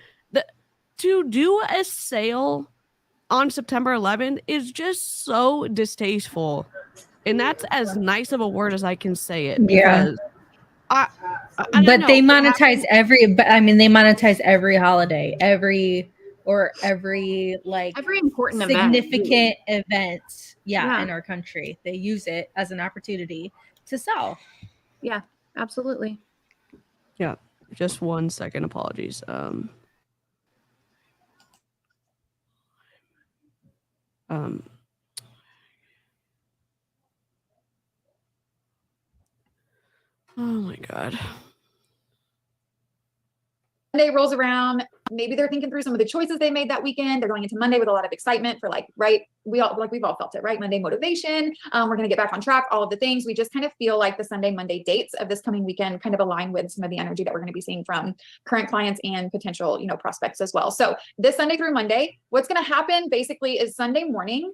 To do a sale on September 11th is just so distasteful. And that's as nice of a word as I can say it. Yeah. Because I don't But know, they it monetize they monetize every holiday, every like Every important event. significant event, Yeah. in our country. They use it as an opportunity to sell. Yeah, absolutely. Yeah, just 1 second. Apologies. Oh my god. Monday rolls around. Maybe they're thinking through some of the choices they made that weekend. They're going into Monday with a lot of excitement for we've all felt it, right? Monday motivation. We're going to get back on track, all of the things. We just kind of feel like the Sunday, Monday dates of this coming weekend kind of align with some of the energy that we're going to be seeing from current clients and potential, prospects as well. So this Sunday through Monday, what's going to happen basically is Sunday morning,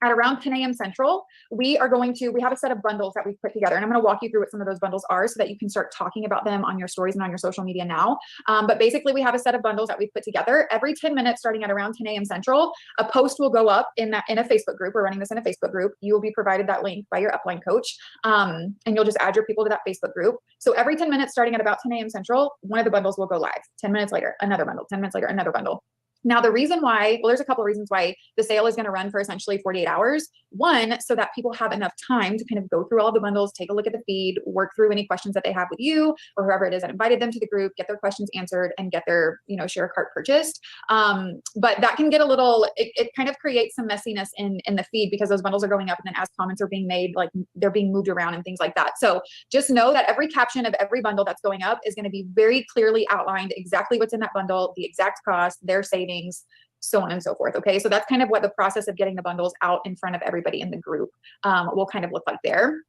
at around 10 a.m. Central, we have a set of bundles that we've put together. And I'm going to walk you through what some of those bundles are so that you can start talking about them on your stories and on your social media now. But basically we have a set of bundles that we've put together. Every 10 minutes, starting at around 10 a.m. Central, a post will go up in a Facebook group. We're running this in a Facebook group. You will be provided that link by your upline coach. And you'll just add your people to that Facebook group. So every 10 minutes, starting at about 10 a.m. Central, one of the bundles will go live. 10 minutes later, another bundle. 10 minutes later, another bundle. Now, the reason why, there's a couple of reasons why the sale is going to run for essentially 48 hours. One, so that people have enough time to kind of go through all the bundles, take a look at the feed, work through any questions that they have with you or whoever it is that invited them to the group, get their questions answered and get their, share cart purchased. But that can get it kind of creates some messiness in the feed because those bundles are going up and then as comments are being made, like they're being moved around and things like that. So just know that every caption of every bundle that's going up is going to be very clearly outlined exactly what's in that bundle, the exact cost, their savings, so on and so forth. Okay. So that's kind of what the process of getting the bundles out in front of everybody in the group will kind of look like there.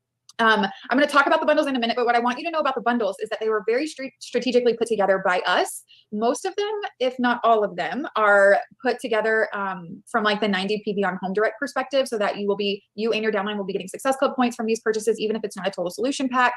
I'm going to talk about the bundles in a minute, but what I want you to know about the bundles is that they were very strategically put together by us. Most of them, if not all of them, are put together from like the 90 PV on Home Direct perspective, so that you and your downline will be getting Success Club points from these purchases, even if it's not a total solution pack,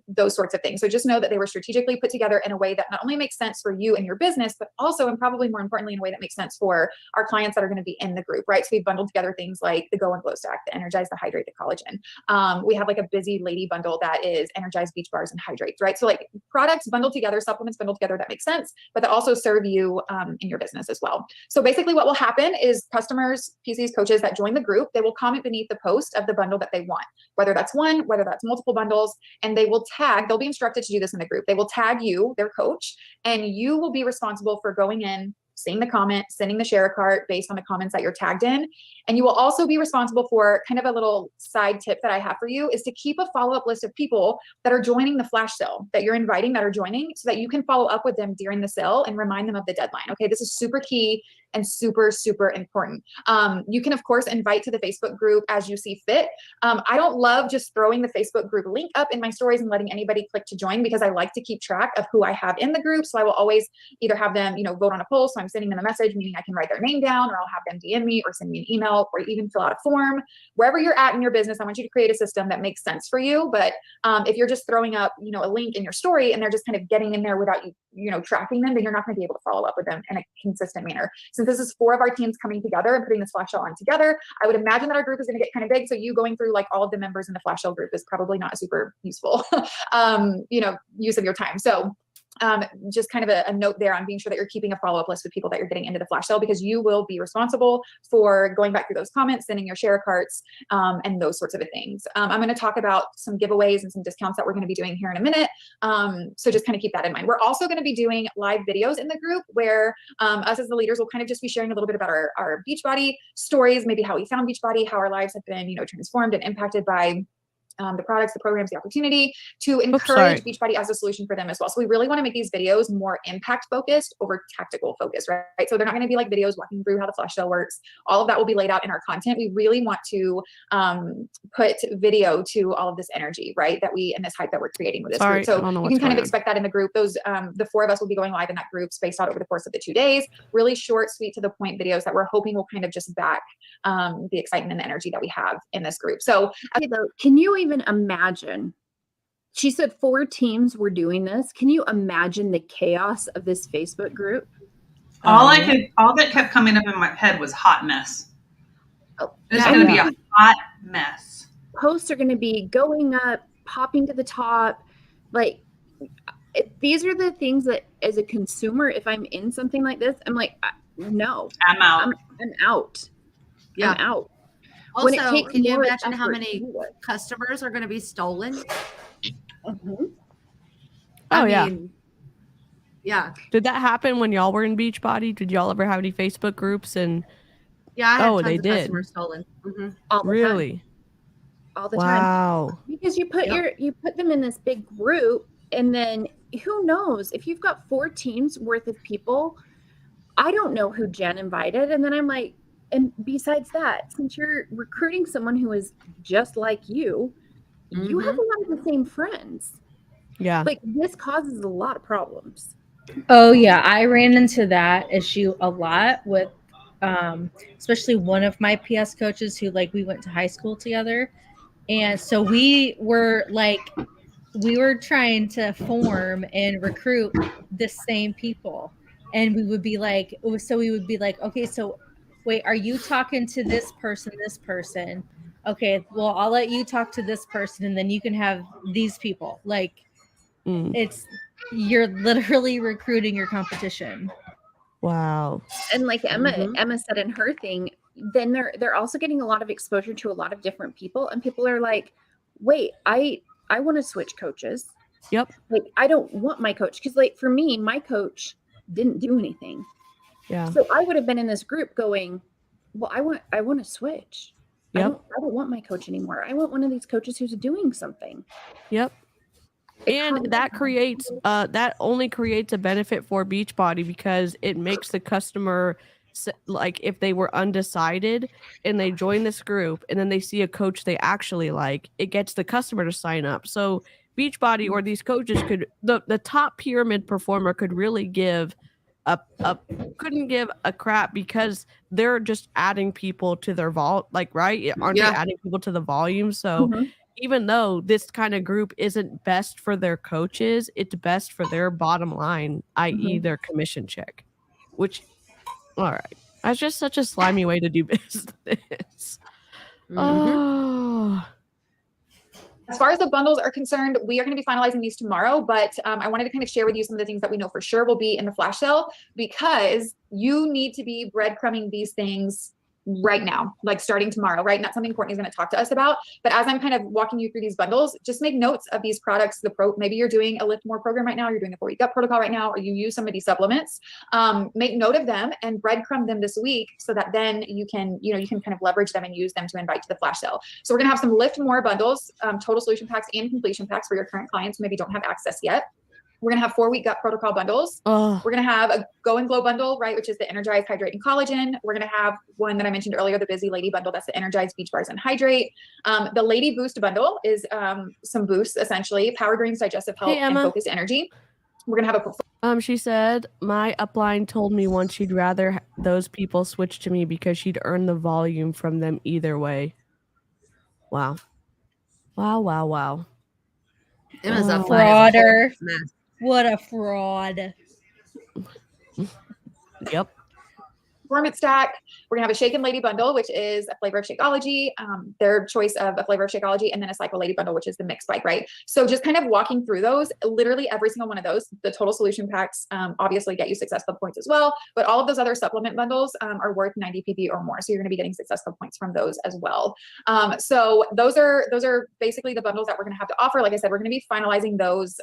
those sorts of things. So just know that they were strategically put together in a way that not only makes sense for you and your business, but also, and probably more importantly, in a way that makes sense for our clients that are going to be in the group, right? So we bundled together things like the Go and Glow Stack, the Energize, the Hydrate, the Collagen. We have like a busy lady bundle that is Energize Beach Bars and Hydrates, right? So like products bundled together, supplements bundled together that make sense, but that also serve you in your business as well. So basically what will happen is customers, PCs, coaches that join the group, they will comment beneath the post of the bundle that they want, whether that's one, whether that's multiple bundles, and they'll be instructed to do this in the group. They will tag you, their coach, and you will be responsible for going in, seeing the comment, sending the share cart based on the comments that you're tagged in. And you will also be responsible for kind of a little side tip that I have for you is to keep a follow-up list of people that are joining the flash sale that you're inviting that are joining so that you can follow up with them during the sale and remind them of the deadline. Okay, this is super key and super, super important. You can, of course, invite to the Facebook group as you see fit. I don't love just throwing the Facebook group link up in my stories and letting anybody click to join because I like to keep track of who I have in the group. So I will always either have them, vote on a poll. So I'm sending them a message, meaning I can write their name down, or I'll have them DM me or send me an email or even fill out a form. Wherever you're at in your business, I want you to create a system that makes sense for you. But if you're just throwing up, a link in your story and they're just kind of getting in there without you, tracking them, then you're not going to be able to follow up with them in a consistent manner. Since this is 4 of our teams coming together and putting this flash sale on together, I would imagine that our group is going to get kind of big. So you going through like all of the members in the flash sale group is probably not a super useful, use of your time. So just kind of a note there on being sure that you're keeping a follow-up list with people that you're getting into the flash sale, because you will be responsible for going back through those comments, sending your share carts, and those sorts of things. I'm going to talk about some giveaways and some discounts that we're going to be doing here in a minute. So just kind of keep that in mind. We're also going to be doing live videos in the group where us as the leaders will kind of just be sharing a little bit about our Beachbody stories, maybe how we found Beachbody, how our lives have been, transformed and impacted by the products, the programs, the opportunity to encourage Beachbody as a solution for them as well. So we really want to make these videos more impact focused over tactical focused, right? So they're not going to be like videos walking through how the flash sale works. All of that will be laid out in our content. We really want to put video to all of this energy, right? That we, and this hype that we're creating with this group. So you can kind of expect that in the group. Those, the 4 of us will be going live in that group spaced out over the course of the 2 days, really short, sweet to the point videos that we're hoping will kind of just back the excitement and the energy that we have in this group. So can you even imagine? She said 4 teams were doing this. Can you imagine the chaos of this Facebook group? All that kept coming up in my head was hot mess. It's going to be a hot mess. Posts are going to be going up, popping to the top. Like, these are the things that as a consumer, if I'm in something like this, I'm like, no, I'm out. I'm out. Yeah. I'm out. Also, can you imagine how many customers are going to be stolen? I mean, yeah. Did that happen when y'all were in Beachbody? Did y'all ever have any Facebook groups? And yeah, I had tons of customers stolen. All the really? time. All the time. Wow. Because you put them in this big group, and then who knows if you've got 4 teams worth of people. I don't know who Jen invited, and then I'm like, and besides that, since you're recruiting someone who is just like you, you have a lot of the same friends. Yeah. Like, this causes a lot of problems. Oh yeah, I ran into that issue a lot with especially one of my PS coaches who, like, we went to high school together. And so we were trying to form and recruit the same people. And we would be like, okay, so wait, are you talking to this person? Okay, well, I'll let you talk to this person, and then you can have these people. Like, you're literally recruiting your competition. Wow. And like Emma said in her thing, then they're also getting a lot of exposure to a lot of different people, and people are like, wait, I want to switch coaches. Yep. Like, I don't want my coach, because, like, for me, my coach didn't do anything. Yeah. So I would have been in this group going, well, I want to switch. Yep. I don't want my coach anymore. I want one of these coaches who's doing something. Yep. And that creates that only creates a benefit for Beachbody, because it makes the customer, like, if they were undecided and they join this group and then they see a coach they actually like, it gets the customer to sign up. So Beachbody or these coaches could, the top pyramid performer could really couldn't give a crap, because they're just adding people to their vault, like, right? Aren't they adding people to the volume? So even though this kind of group isn't best for their coaches, it's best for their bottom line, i.e. their commission check, which, all right. That's just such a slimy way to do business. Oh. As far as the bundles are concerned, we are going to be finalizing these tomorrow, but I wanted to kind of share with you some of the things that we know for sure will be in the flash sale, because you need to be breadcrumbing these things right now, like starting tomorrow, right? Not something Courtney's going to talk to us about, but as I'm kind of walking you through these bundles, just make notes of these products. Maybe you're doing a Lift More program right now, you're doing a 4-week gut protocol right now, or you use some of these supplements. Make note of them and breadcrumb them this week, so that then you can kind of leverage them and use them to invite to the flash sale. So we're going to have some Lift More bundles, total solution packs and completion packs for your current clients who maybe don't have access yet. We're going to have 4-week gut protocol bundles. We're going to have a Go and Glow bundle, right, which is the Energize, Hydrate, and Collagen. We're going to have one that I mentioned earlier, the Busy Lady bundle. That's the Energize, Beach Bars, and Hydrate. The Lady Boost bundle is some boosts, essentially, Power Greens, Digestive Health, and Focused Energy. We're going to have a... She said, my upline told me once she'd rather those people switch to me because she'd earn the volume from them either way. Wow. Wow. It was a frauder. What a fraud. Yep. performance stack. We're gonna have a Shake and Lady bundle, which is a flavor of Shakeology, their choice of a flavor of Shakeology, and then a Cycle Lady bundle, which is the mixed bike, right? So just kind of walking through those, literally every single one of those, the total solution packs obviously get you Success Club points as well, but all of those other supplement bundles are worth 90 PB or more. So you're gonna be getting Success Club points from those as well. So those are basically the bundles that we're gonna have to offer. Like I said, we're gonna be finalizing those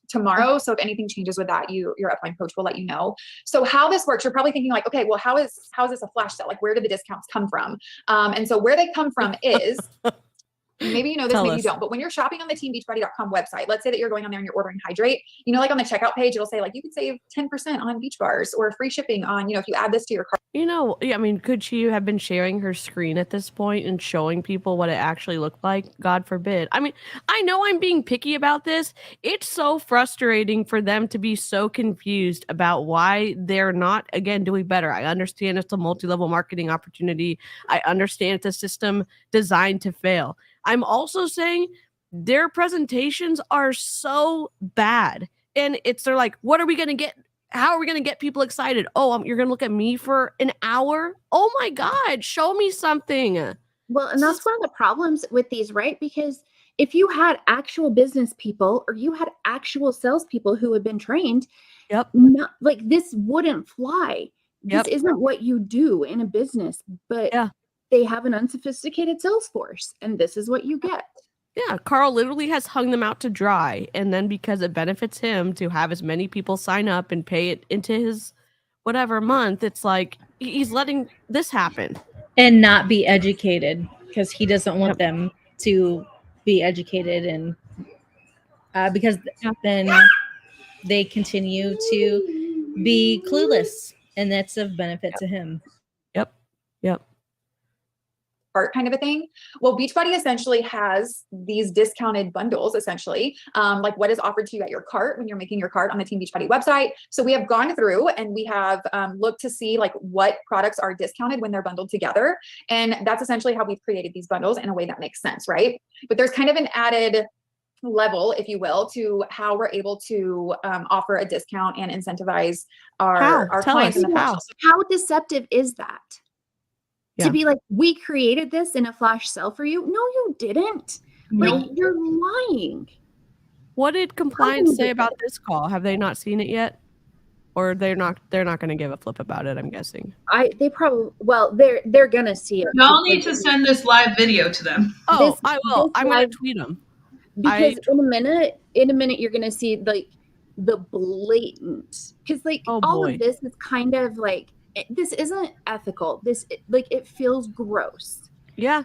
tomorrow. So if anything changes with that, your upline coach will let you know. So how this works, you're probably thinking like, okay, well, how is this a flash sale? Like, where do the discounts come from? And so where they come from is, maybe you know this, Tell maybe you us. don't, but when you're shopping on the teambeachbody.com website, let's say that you're going on there and you're ordering Hydrate, you know, like on the checkout page, it'll say like, you can save 10% on beach bars or free shipping on, you know, if you add this to your cart. You know, yeah, I mean, could she have been sharing her screen at this point and showing people what it actually looked like? God forbid. I mean, I know I'm being picky about this. It's so frustrating for them to be so confused about why they're not, again, doing better. I understand it's a multi-level marketing opportunity. I understand it's a system designed to fail. I'm also saying their presentations are so bad. And they're like, what are we going to get? How are we going to get people excited? Oh, you're going to look at me for an hour? Oh my God, show me something. Well, and that's one of the problems with these, right? Because if you had actual business people or you had actual salespeople who had been trained, Yep. not, like this wouldn't fly. This Yep. isn't what you do in a business, but Yeah. they have an unsophisticated sales force, and this is what you get. Yeah, Carl literally has hung them out to dry. And then because it benefits him to have as many people sign up and pay it into his whatever month, it's like he's letting this happen. And not be educated because he doesn't want them to be educated, and because then they continue to be clueless, and that's of benefit to him. Yep. Cart kind of a thing. Well, Beachbody essentially has these discounted bundles, essentially, like what is offered to you at your cart when you're making your cart on the Team Beachbody website. So we have gone through and we have looked to see like what products are discounted when they're bundled together. And that's essentially how we've created these bundles in a way that makes sense, right? But there's kind of an added level, if you will, to how we're able to offer a discount and incentivize our clients in the how. How deceptive is that? Yeah. To be like, we created this in a flash sale for you. No, you didn't. No. Like, you're lying. What did compliance say about this call? Have they not seen it yet? Or they're not going to give a flip about it, I'm guessing. They probably, well, they're going to see it. Y'all need to send this live video to them. Oh, I will. I'm going to tweet them. Because in a minute, you're going to see like the blatant, because like all of this is kind of like, this isn't ethical. It feels gross. Yeah.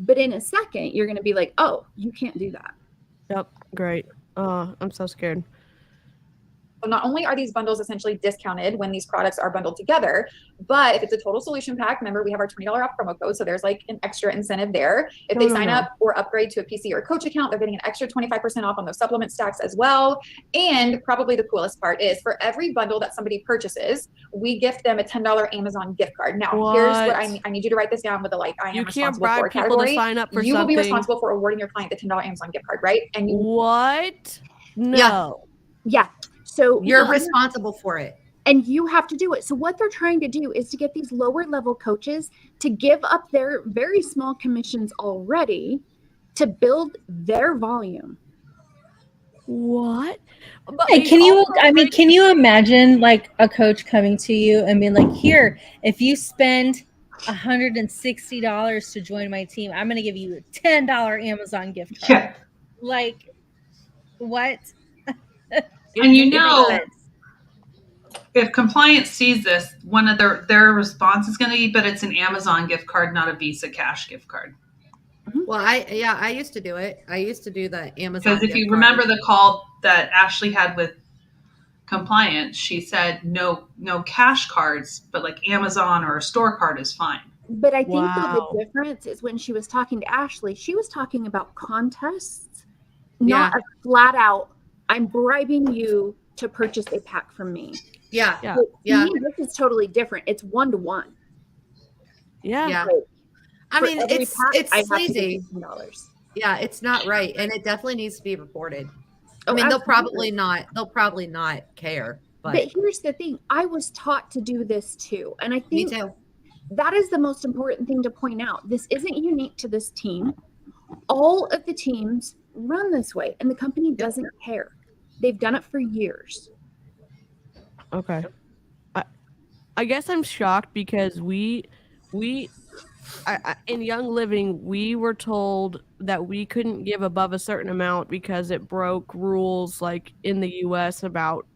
But in a second, you're going to be like, oh, you can't do that. Yep. Great. I'm so scared. So not only are these bundles essentially discounted when these products are bundled together, but if it's a total solution pack, remember we have our $20 off promo code. So there's like an extra incentive there. If they sign up or upgrade to a PC or coach account, they're getting an extra 25% off on those supplement stacks as well. And probably the coolest part is for every bundle that somebody purchases, we gift them a $10 Amazon gift card. Now, here's what I need you to write this down with the like, I am responsible for category. To sign up for you something. will be responsible for awarding your client the $10 Amazon gift card, right? And you what? No. Yeah. So you're responsible for it. And you have to do it. So what they're trying to do is to get these lower level coaches to give up their very small commissions already to build their volume. What? Hey, can you imagine like a coach coming to you and being like, here, if you spend $160 to join my team, I'm going to give you a $10 Amazon gift card. Yeah. Like, what? And you know, if compliance sees this, one of their response is going to be, but it's an Amazon gift card, not a Visa cash gift card. Well, I used to do it. I used to do the Amazon. Because if you remember the call that Ashley had with compliance, she said no cash cards, but like Amazon or a store card is fine. But I think that the difference is when she was talking to Ashley, she was talking about contests, not a flat out, I'm bribing you to purchase a pack from me. Yeah. To me, this is totally different. It's 1-to-1. Yeah. Like, I mean, it's sleazy. Yeah, it's not right, and it definitely needs to be reported. I Oh, mean, absolutely. they'll probably not care. But here's the thing, I was taught to do this too. And I Me think too. that is the most important thing to point out. This isn't unique to this team. All of the teams run this way, and the company doesn't care. They've done it for years. Okay. I guess I'm shocked because in Young Living, we were told that we couldn't give above a certain amount because it broke rules like in the US about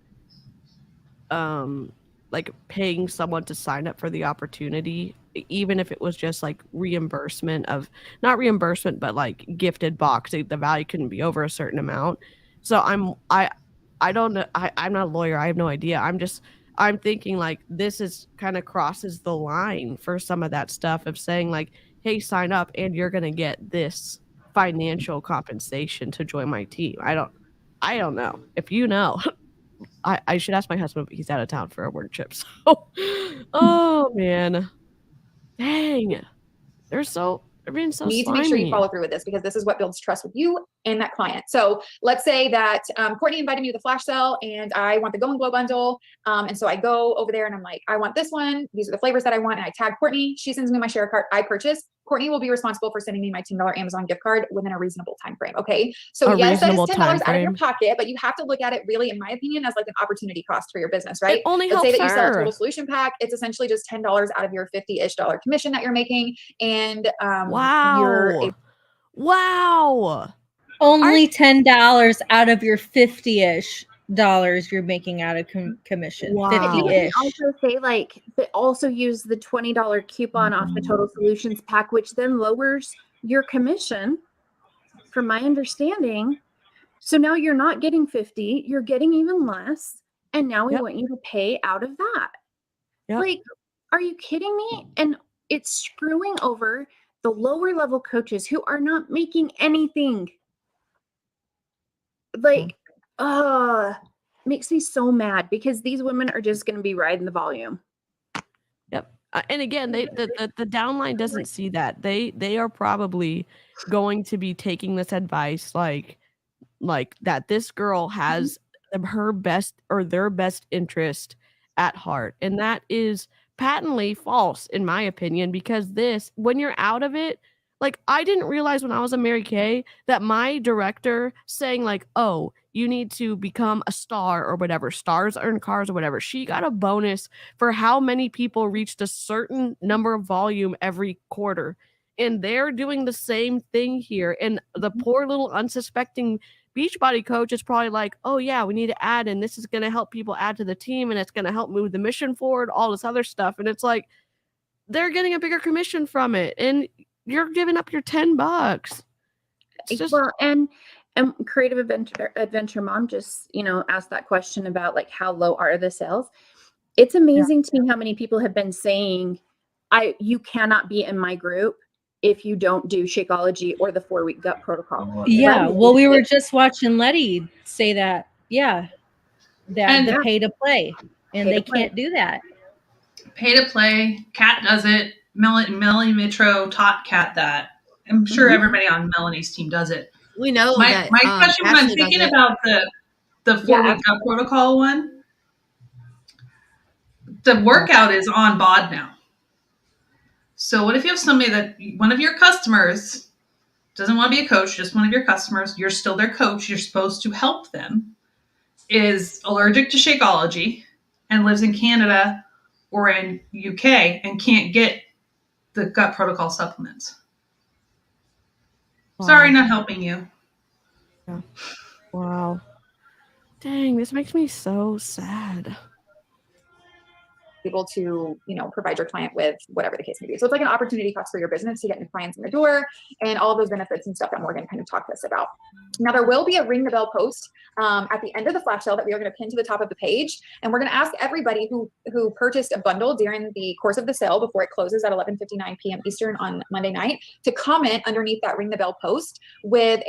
like paying someone to sign up for the opportunity, even if it was just like reimbursement of not reimbursement, but like gifted box. The value couldn't be over a certain amount. So I don't know. I'm not a lawyer. I have no idea. I'm thinking like this is kind of crosses the line for some of that stuff of saying like, hey, sign up and you're gonna get this financial compensation to join my team. I don't know. If you know, I should ask my husband, but he's out of town for a work trip. So, oh man, dang, they're being so Need to make sure you slimy. follow through with this because this is what builds trust with you and that client. So let's say that Courtney invited me to the flash sale and I want the Go and Glow bundle. And so I go over there and I'm like, I want this one. These are the flavors that I want. And I tag Courtney. She sends me my share cart. I purchase. Courtney will be responsible for sending me my $10 Amazon gift card within a reasonable time frame. Okay. So A yes, that is reasonable $10 time out of your frame. pocket, but you have to look at it really, in my opinion, as like an opportunity cost for your business, right? It only Let's say helps that you sell a her. total solution pack. It's essentially just $10 out of your $50-ish commission that you're making. And you're Wow. Only $10 out of your $50-ish you're making out of commission. Wow. But didn't we 50-ish. also say like, but also use the $20 coupon off the Total Solutions pack, which then lowers your commission, from my understanding. So now you're not getting 50, you're getting even less. And now we Yep. want you to pay out of that. Yep. Like, are you kidding me? And it's screwing over the lower level coaches who are not making anything. Like, makes me so mad because these women are just going to be riding the volume. Yep. And again, the downline doesn't see that. They are probably going to be taking this advice like that this girl has her best or their best interest at heart. And that is patently false in my opinion, because when you're out of it, like I didn't realize when I was a Mary Kay that my director saying like, oh, you need to become a star or whatever, stars earn cars or whatever. She got a bonus for how many people reached a certain number of volume every quarter. And they're doing the same thing here. And the poor little unsuspecting Beachbody coach is probably like, oh yeah, we need to add, and this is going to help people add to the team, and it's going to help move the mission forward, all this other stuff. And it's like, they're getting a bigger commission from it, and you're giving up your $10. It's just, Well, and Creative Adventure Mom just, asked that question about like how low are the sales. It's amazing to me how many people have been saying, you cannot be in my group if you don't do Shakeology or the 4-week gut protocol. Yeah. Well, we were just watching Letty say that. Yeah. That the pay to play. And they can't do that. Pay to play. Kat does it. Melanie Mitro taught Kat that. I'm sure everybody on Melanie's team does it. We know My that. question when I'm Ashley does thinking it. about the 4-week gut protocol one, the workout is on BOD now. So what if you have somebody that one of your customers doesn't want to be a coach, just one of your customers, you're still their coach, you're supposed to help them, is allergic to Shakeology and lives in Canada or in UK and can't get the gut protocol supplements. Sorry, not helping you. Yeah. Wow. Dang, this makes me so sad. Able to, provide your client with whatever the case may be. So it's like an opportunity cost for your business to get new clients in the door and all of those benefits and stuff that Morgan kind of talked to us about. Now there will be a ring the bell post at the end of the flash sale that we are going to pin to the top of the page. And we're going to ask everybody who purchased a bundle during the course of the sale before it closes at 11:59 p.m. Eastern on Monday night to comment underneath that ring the bell post with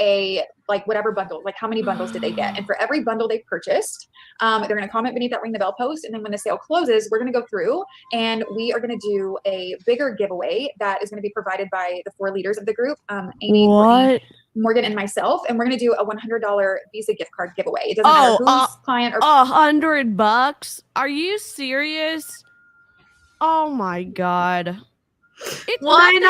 whatever bundle, like how many bundles did they get? And for every bundle they purchased, they're going to comment beneath that ring the bell post. And then when the sale closes, we're going to go through and we are going to do a bigger giveaway that is going to be provided by the 4 leaders of the group. Amy, What? Morgan and myself, and we're going to do a $100 Visa gift card giveaway. It doesn't matter who's client or $100? Are you serious? Oh my God. It's nothing.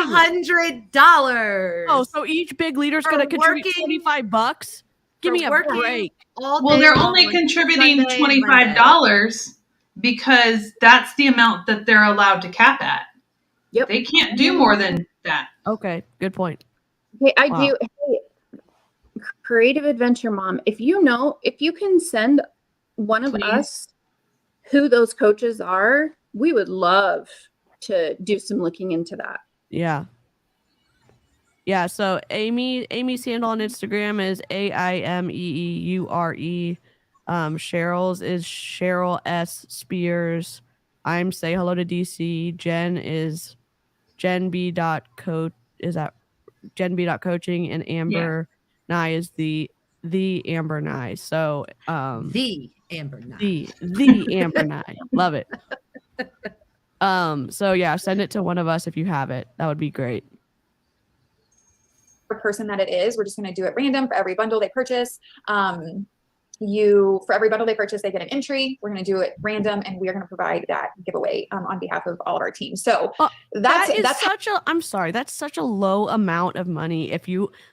$100. Oh, so each big leader's going to contribute $25? Give me a break. Well, they're only contributing $25 because that's the amount that they're allowed to cap at. Yep. They can't do more than that. Okay, good point. Okay, I do. Hey, Creative Adventure Mom, if you can send one of us who those coaches are, we would love to do some looking into that. Yeah. Yeah, so Amy's handle on Instagram is AIMEEURE. Cheryl's is Cheryl S. Spears. I'm Say Hello to DC. Jen is jenb.coach. Is that jenb.coaching? And Amber Nye is the Amber Nye. So the Amber Nye. The Amber Nye. Love it. So yeah, send it to one of us if you have it. That would be great. Person that it is, we're just going to do it random for every bundle they purchase. For every bundle they purchase, they get an entry. We're going to do it random, and we are going to provide that giveaway on behalf of all of our team. So that's such a low amount of money. If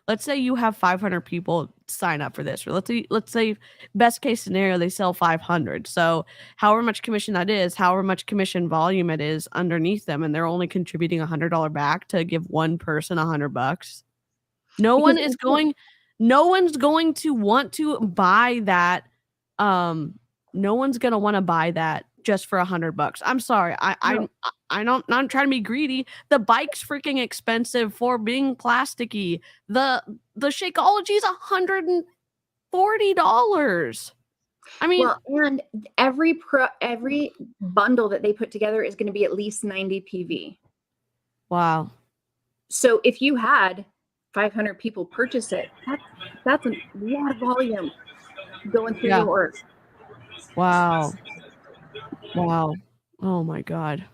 let's say you have 500 people sign up for this, or let's say best case scenario, they sell 500. So however much commission that is, however much commission volume it is underneath them, and they're only contributing $100 back to give one person $100. No one's going to want to buy that. No one's going to want to buy that just for $100. I'm sorry. I'm not trying to be greedy. The bike's freaking expensive for being plasticky. The Shakeology is $140. I mean, and every bundle that they put together is going to be at least 90 PV. Wow. So if you had 500 people purchase it, that's a lot of volume going through yours. Wow. Oh my God.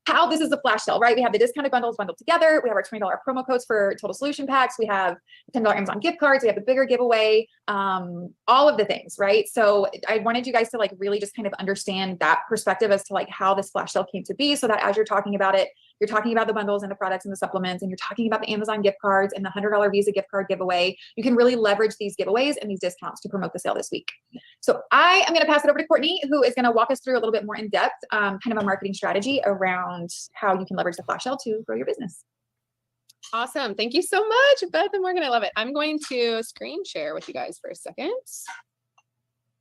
How this is a flash sale, right? We have the discounted bundles bundled together. We have our $20 promo codes for total solution packs. We have $10 Amazon gift cards. We have a bigger giveaway, all of the things, right? So I wanted you guys to really just kind of understand that perspective as to how this flash sale came to be, so that as you're talking about it, you're talking about the bundles and the products and the supplements, and you're talking about the Amazon gift cards and the $100 Visa gift card giveaway. You can really leverage these giveaways and these discounts to promote the sale this week. So I am going to pass it over to Courtney, who is going to walk us through a little bit more in depth, kind of a marketing strategy around how you can leverage the flash sale to grow your business. Awesome. Thank you so much, Beth and Morgan. I love it. I'm going to screen share with you guys for a second.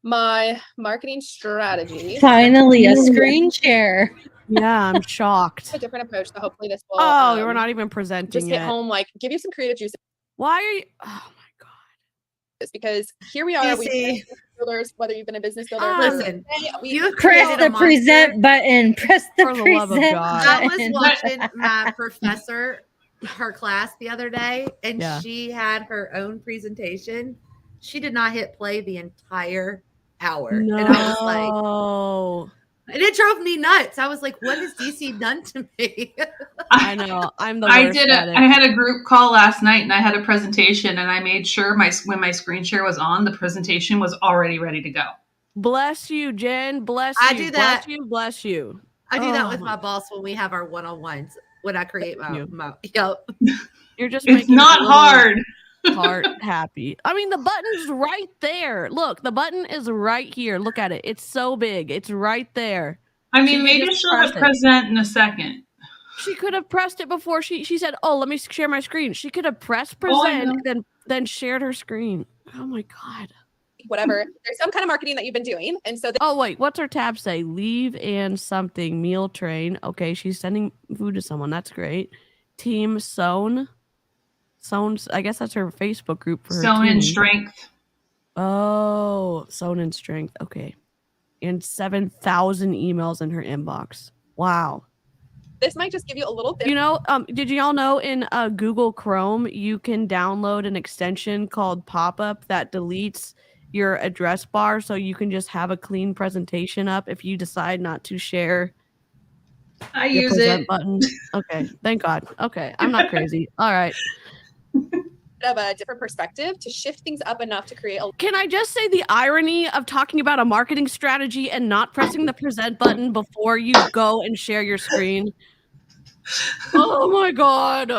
My marketing strategy. Finally, a screen share. Yeah, I'm shocked. A different approach. So hopefully this will. We're not even presenting just yet. Hit home, give you some creative juice. Why are you? Oh my God. It's because here we are. We builders, whether you've been a business builder. Listen, you press the present button. Press the present button. I was watching my professor, her class the other day, and she had her own presentation. She did not hit play the entire hour. No. And I was like, and it drove me nuts. I was like, what has DC done to me? I know. I'm the worst at it. I had a group call last night, and I had a presentation, and I made sure when my screen share was on, the presentation was already ready to go. Bless you, Jen. Bless you. I do that. Bless you. I do that with my boss when we have our one-on-ones. When I create my You're just it's not hard. Heart happy. I mean, the button's right there. Look, the button is right here. Look at it. It's so big. It's right there. I mean, maybe she'll hit present in a second. She could have pressed it before she said, "Oh, let me share my screen." She could have pressed present and then shared her screen. Oh my God. Whatever. There's some kind of marketing that you've been doing, and so. Oh wait, what's her tab say? Leave and something meal train. Okay, she's sending food to someone. That's great. Team Sewn. I guess that's her Facebook group for her Sewn in team. Strength. Oh, Sewn in Strength. Okay. And 7,000 emails in her inbox. Wow. This might just give you a little bit. Did you all know in Google Chrome, you can download an extension called Pop-Up that deletes your address bar, so you can just have a clean presentation up if you decide not to share I Your use present it. button. Okay, thank God. Okay, I'm not crazy. All right. Of a different perspective to shift things up enough to create a Can I just say the irony of talking about a marketing strategy and not pressing the present button before you go and share your screen? Oh my God.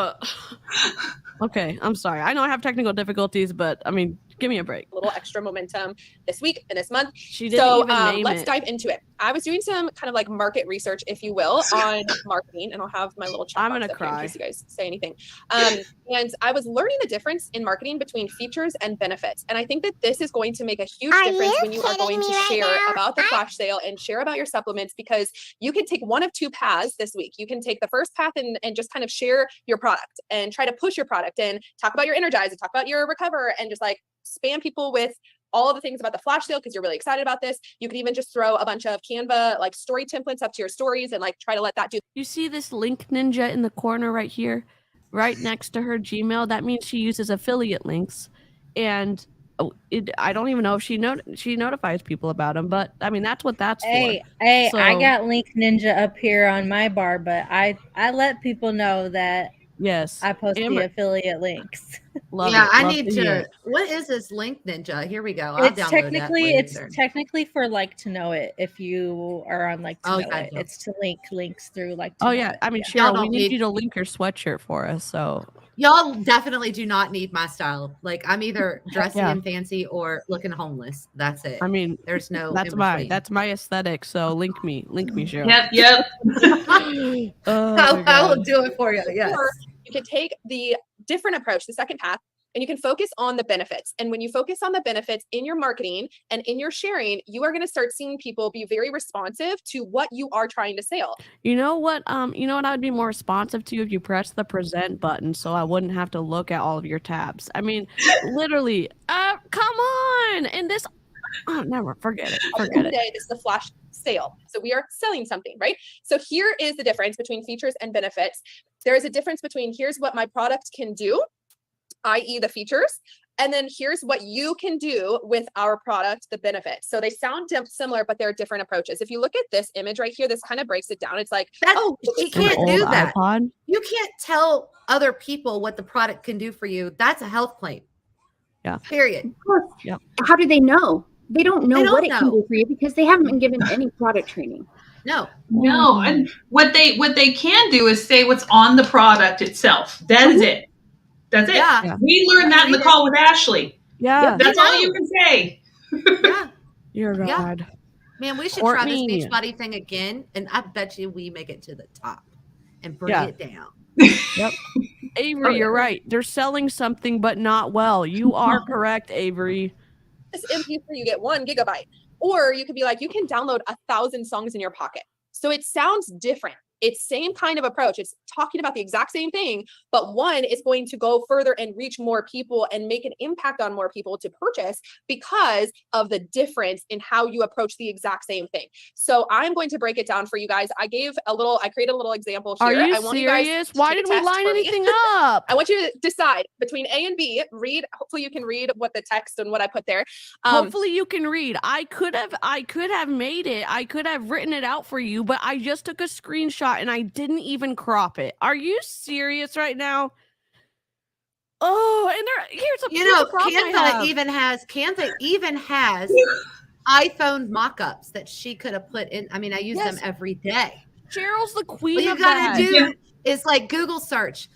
Okay, I'm sorry. I know I have technical difficulties, but I mean, give me a break. little extra momentum this week and this month. She didn't So even name let's it. dive into it. I was doing some kind of like market research, if you will, on marketing, and I'll have my little chat I'm box gonna up here in cry. case you guys say anything. And I was learning the difference in marketing between features and benefits. And I think that this is going to make a huge difference when you are going to share about the flash sale and share about your supplements, because you can take one of two paths this week. You can take the first path and just kind of share your product and try to push your product and talk about your energize and talk about your recover and just like spam people with all of the things about the flash sale because you're really excited about this. You can even just throw a bunch of Canva like story templates up to your stories and like try to let that do. You see this link ninja in the corner right here, right next to her Gmail? That means she uses affiliate links, and I don't even know if she notifies people about them. But I mean, that's what that's Hey, for. I So- got Link Ninja up here on my bar, but I let people know that Yes, I post the Amber, affiliate links. love Yeah, it. I Love need hear to. it. What is this Link Ninja? Here we go. I'll It's download technically that technically for like to know it. If you are on like to Oh, know yeah, it, yeah. it's to link links through like. To Oh know yeah, it. I mean, Y'all Cheryl, we don't need need- you to link your sweatshirt for us. So Y'all definitely do not need my style. Like I'm either dressy Yeah. and fancy or looking homeless. That's it. I mean, There's no that's in my between. aesthetic. So link me, Cheryl. Yep. Oh my I will God. do it for you. Yes. Or you can take the different approach, the second path, and you can focus on the benefits. And when you focus on the benefits in your marketing and in your sharing, you are going to start seeing people be very responsive to what you are trying to sell. You know what? I would be more responsive to if you press the present button, so I wouldn't have to look at all of your tabs. I mean, literally. Come on! And this. Oh, never forget it. At the end of the day, this is a flash sale. So we are selling something, right? So here is the difference between features and benefits. There is a difference between here's what my product can do, i.e. the features, and then here's what you can do with our product, the benefits. So they sound similar, but they're different approaches. If you look at this image right here, this kind of breaks it down. It's like, Oh, she An can't old do that. iPod. You can't tell other people what the product can do for you. That's a health claim. Yeah. Period. Of course. Yep. How do they know? They don't know They don't what it can know. do for you because they haven't been given any product training. No. No, and what they can do is say what's on the product itself. That is it. That's it. Yeah. Yeah. We learned that in the call with Ashley. Yeah. That's We all know. you can say. Yeah. Dear Yeah. God. Man, we should try this Courtney. Beachbody thing again, and I bet you we make it to the top and bring Yeah. it down. Avery, Oh, yeah. you're right. They're selling something, but not well. You are correct, Avery. this MP3, you get 1 gigabyte. Or you could be like, you can download 1,000 songs in your pocket. So it sounds different. It's same kind of approach. It's talking about the exact same thing, but one is going to go further and reach more people and make an impact on more people to purchase because of the difference in how you approach the exact same thing. So I'm going to break it down for you guys. I created a little example here. Are you I want you guys serious? to Why take a didn't we test line for me. anything up? I want you to decide between A and B. Hopefully you can read what the text and what I put there. Hopefully you can read. I could have made it. I could have written it out for you, but I just took a screenshot and I didn't even crop it. Are you serious right now? Oh, and here's a problem I have. Canva even has iPhone mock-ups that she could have put in. I mean, I use them every day. Cheryl's the queen What you of gotta that. do is like Google search,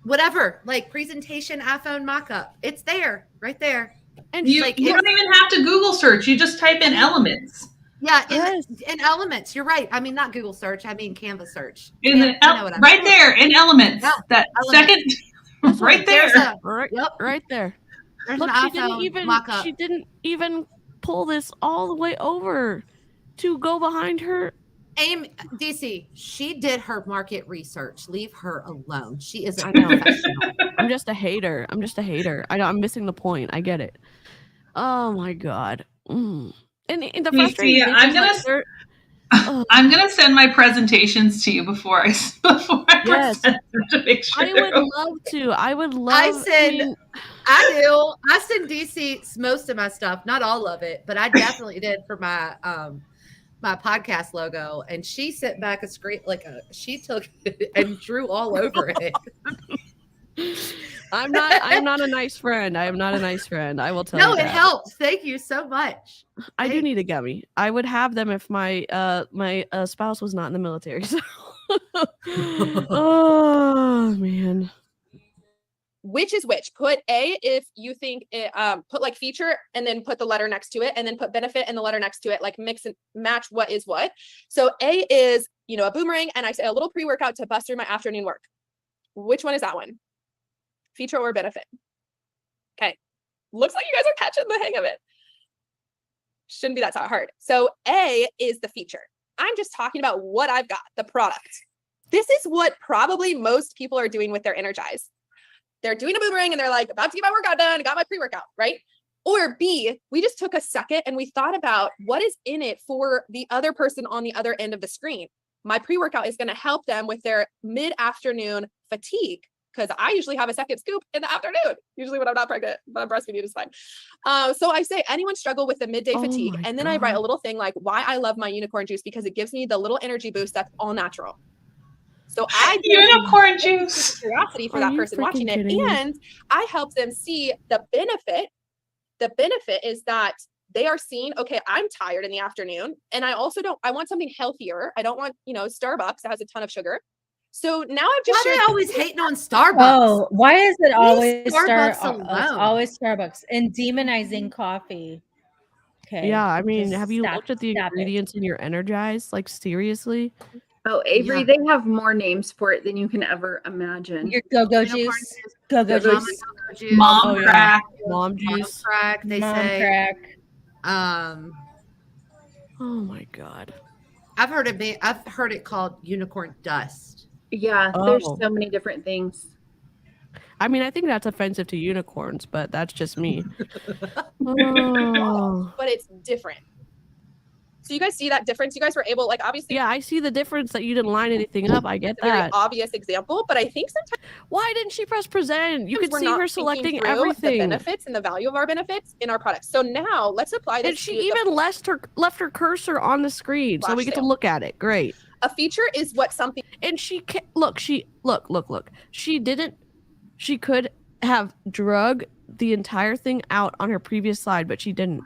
whatever, like presentation iPhone mock-up. It's there, right there. And You, like, you don't even have to Google search. You just type in elements. Yeah, Yes. in Elements. You're right. I mean, not Google search. I mean Canva search. In the, You know what I right mean. there in elements. Yeah, That Elements. second, right there. There's a Right, Yep. right there. there's Look, an iPhone mock-up. she didn't even pull this all the way over to go behind her. DC, she did her market research. Leave her alone. She is a I know. professional. I'm just a hater. I'm missing the point. I get it. Oh my God. And the DC, frustrating thing is like, I'm gonna send my presentations to you before I Yes. present them to make sure. I would love to. I would love. I do. I send DC most of my stuff, not all of it, but I definitely did for my my podcast logo, and she sent back a screen she took it and drew all over it. I'm not a nice friend. I am not a nice friend. I will tell you No, that. it helped. Thank you so much. I do need a gummy. I would have them if my spouse was not in the military. So. Oh man. Which is which? Put A if you think it, put like feature and then put the letter next to it, and then put benefit and the letter next to it, like mix and match what is what. So A is, a boomerang, and I say a little pre-workout to bust through my afternoon work. Which one is that one? Feature or benefit? Okay. Looks like you guys are catching the hang of it. Shouldn't be that hard. So A is the feature. I'm just talking about what I've got, the product. This is what probably most people are doing with their Energize. They're doing a boomerang and they're like, about to get my workout done, got my pre-workout, right? Or B, we just took a second and we thought about what is in it for the other person on the other end of the screen. My pre-workout is going to help them with their mid-afternoon fatigue, because I usually have a second scoop in the afternoon, usually when I'm not pregnant, but I'm breastfeeding is fine. So I say, anyone struggle with the midday fatigue? And then I write a little thing like why I love my unicorn juice, because it gives me the little energy boost that's all natural. So I unicorn juice curiosity for that person watching it. And I help them see the benefit. The benefit is that they are seeing, okay, I'm tired in the afternoon. And I also I want something healthier. I don't want, Starbucks that has a ton of sugar. So now I've just Why are they always hating on Starbucks? Oh, why is it always Starbucks it's alone? always Starbucks and demonizing coffee? Okay. Yeah, I mean, just have you stop- looked at the stop it. ingredients in your Energize? Like, seriously? Oh, Avery, Yeah. they have more names for it than you can ever imagine. Your go-go Unicorn juice, go-go Go-Go juice, Juice, Mom Oh, yeah. crack. Mom juice. crack, they mom say. crack. Oh my god. I've heard it called unicorn dust. Yeah, there's Oh. so many different things. I mean, I think that's offensive to unicorns, but that's just me. Oh. but it's different. So you guys see that difference? You guys were able, obviously, Yeah, I see the difference that you didn't line anything up. I get it's a very that. obvious example, but I think sometimes Why didn't she press present? You could we're see not her thinking selecting through everything. the benefits and the value of our benefits in our products. So now let's apply this. And she even left her cursor on the screen, so we get to look at it. Great. A feature is what something. And she look. She could have drug the entire thing out on her previous slide, but she didn't.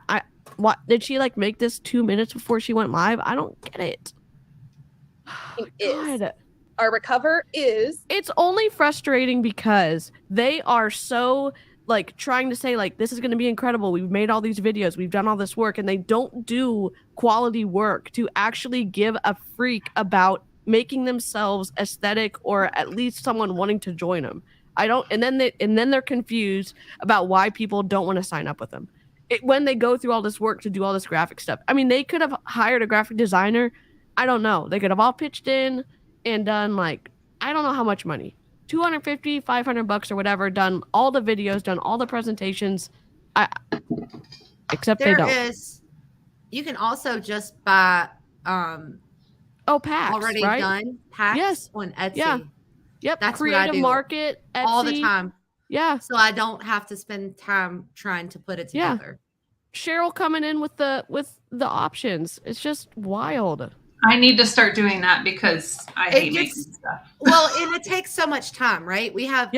What did she make this 2 minutes before she went live? I don't get it. Is our recover is. It's only frustrating because they are so trying to say this is going to be incredible. We've made all these videos, we've done all this work, and they don't do quality work to actually give a freak about making themselves aesthetic or at least someone wanting to join them. And then they're confused about why people don't want to sign up with them. When they go through all this work to do all this graphic stuff. I mean, they could have hired a graphic designer. I don't know. They could have all pitched in and done I don't know how much money. $250, $500 or whatever, done all the videos, done all the presentations. Except they don't. You can also just buy packs, already right? done packs on Etsy. Yeah. Yep. That's Creative what I do Market, Etsy. all the time. Yeah. So I don't have to spend time trying to put it together. Cheryl coming in with the options. It's just wild. I need to start doing that because I hate making stuff. Well, and it takes so much time, right? We have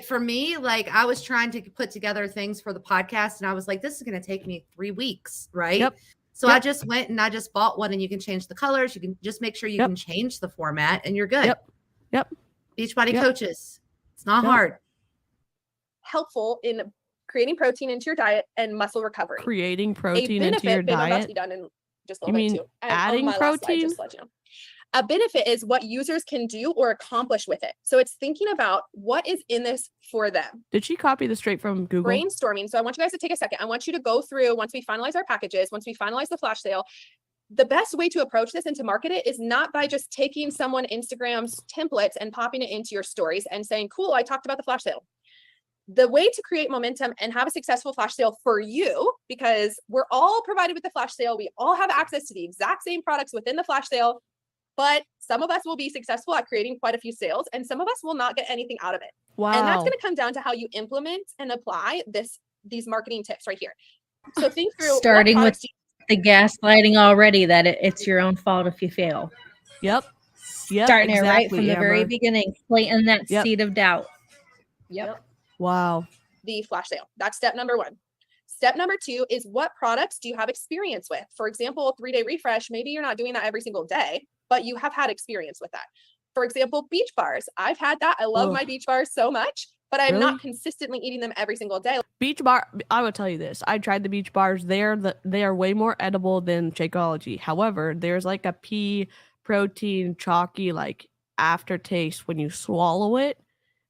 for me, I was trying to put together things for the podcast and I was like, this is going to take me 3 weeks, right? Yep. So I just went and I just bought one, and you can change the colors. You can just make sure you can change the format and you're good. Yep. Beachbody coaches. It's not hard. Helpful in creating protein into your diet and muscle recovery. Creating protein into your diet. Be done in just a You little mean bit too. adding protein? Just to let you know. A benefit is what users can do or accomplish with it. So it's thinking about what is in this for them. Did she copy this straight from Google? Brainstorming. So I want you guys to take a second. I want you to go through, once we finalize our packages, once we finalize the flash sale, the best way to approach this and to market it is not by just taking someone Instagram's templates and popping it into your stories and saying, cool, I talked about the flash sale. The way to create momentum and have a successful flash sale for you, because we're all provided with the flash sale, we all have access to the exact same products within the flash sale, but some of us will be successful at creating quite a few sales and some of us will not get anything out of it. Wow. And that's going to come down to how you implement and apply these marketing tips right here. So think through starting with the gaslighting already that it's your own fault if you fail. Yep. Yep. Starting it right exactly, from the very Amber. beginning, planting that Yep. seed of doubt. Yep. Wow. The flash sale. That's step number 1. Step number 2 is what products do you have experience with? For example, 3-day refresh, maybe you're not doing that every single day, but you have had experience with that. For example, beach bars. I've had that. I love my beach bars so much, but I'm not consistently eating them every single day. Beach bar, I will tell you this. I tried the beach bars. They are way more edible than Shakeology. However, there's like a pea protein chalky like aftertaste when you swallow it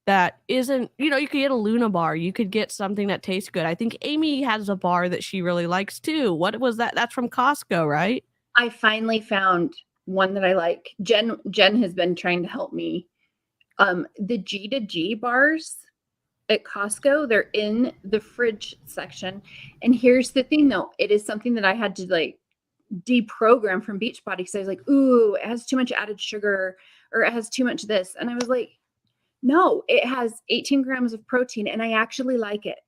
that isn't, you could get a Luna bar. You could get something that tastes good. I think Amy has a bar that she really likes too. What was that? That's from Costco, right? I finally found one that I like. Jen has been trying to help me. The G2G bars at Costco, they're in the fridge section. And here's the thing though, it is something that I had to like deprogram from Beachbody because I was like, ooh, it has too much added sugar or it has too much this. And I was like, no, it has 18 grams of protein and I actually like it.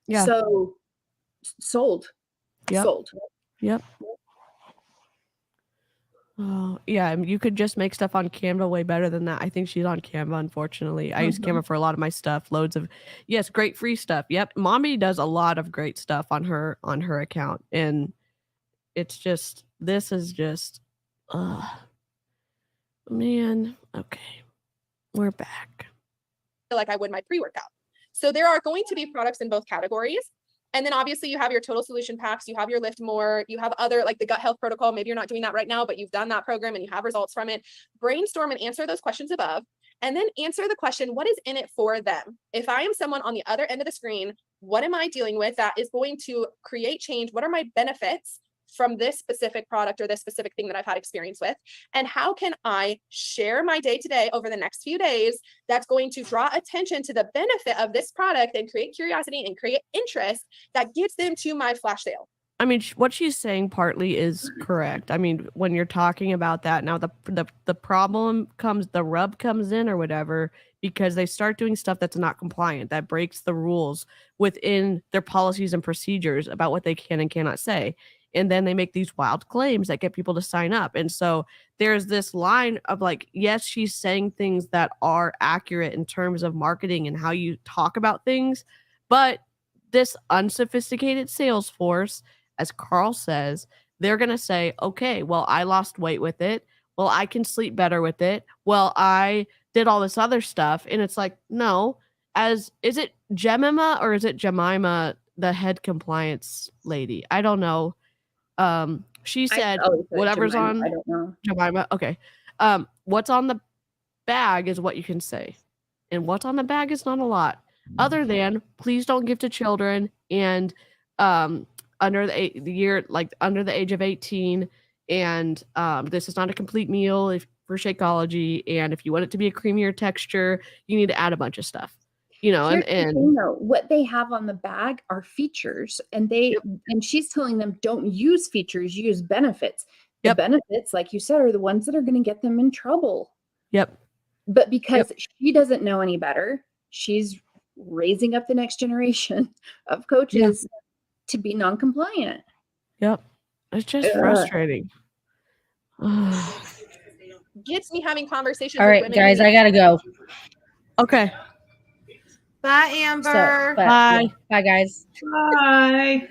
Yeah. So sold. Yep. Sold. Yep. Oh, yeah. You could just make stuff on Canva way better than that. I think she's on Canva, unfortunately. I use Canva for a lot of my stuff. Loads of, yes, great free stuff. Yep. Mommy does a lot of great stuff on her account. And it's just, this is just, man. Okay. We're back. Like I would my pre-workout. So there are going to be products in both categories. And then obviously you have your total solution packs, you have your lift more, you have other like the gut health protocol. Maybe you're not doing that right now, but you've done that program and you have results from it. Brainstorm and answer those questions above, and then answer the question, what is in it for them? If I am someone on the other end of the screen, what am I dealing with that is going to create change? What are my benefits from this specific product or this specific thing that I've had experience with? And how can I share my day to day over the next few days that's going to draw attention to the benefit of this product and create curiosity and create interest that gets them to my flash sale? I mean, what she's saying partly is correct. I mean, when you're talking about that now, the problem comes, the rub comes in or whatever, because they start doing stuff that's not compliant, that breaks the rules within their policies and procedures about what they can and cannot say. And then they make these wild claims that get people to sign up. And so there's this line of like, yes, she's saying things that are accurate in terms of marketing and how you talk about things. But this unsophisticated sales force, as Carl says, they're going to say, okay, well, I lost weight with it. Well, I can sleep better with it. Well, I did all this other stuff. And it's like, no, is it Jemima or is it Jemima, the head compliance lady? I don't know. She said whatever's Jemima, on I don't know. Jemima. Okay. What's on the bag is what you can say. And what's on the bag is not a lot. Other than please don't give to children and under the age of 18. And this is not a complete meal for Shakeology. And if you want it to be a creamier texture, you need to add a bunch of stuff. Here's the thing, though, what they have on the bag are features, and and she's telling them don't use features, use benefits. The benefits, like you said, are the ones that are going to get them in trouble. Yep. But because she doesn't know any better, she's raising up the next generation of coaches to be non-compliant. Yep. It's just frustrating. Gets me having conversations. All right, guys, I gotta go. Okay. Bye, Amber. Bye. Bye, guys. Bye.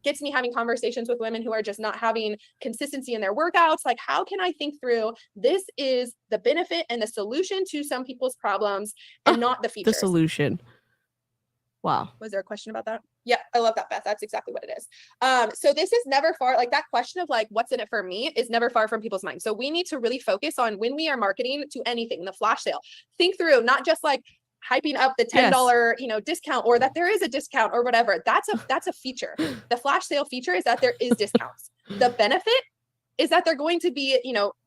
Gets me having conversations with women who are just not having consistency in their workouts. Like, how can I think through this is the benefit and the solution to some people's problems and not the features? The solution. Wow. Was there a question about that? Yeah, I love that, Beth. That's exactly what it is. So this is never far, like that question of like, what's in it for me is never far from people's minds. So we need to really focus on when we are marketing to anything, the flash sale, think through, not just like hyping up the $10, discount or that there is a discount or whatever. That's a feature. The flash sale feature is that there is discounts. The benefit is that they're going to be,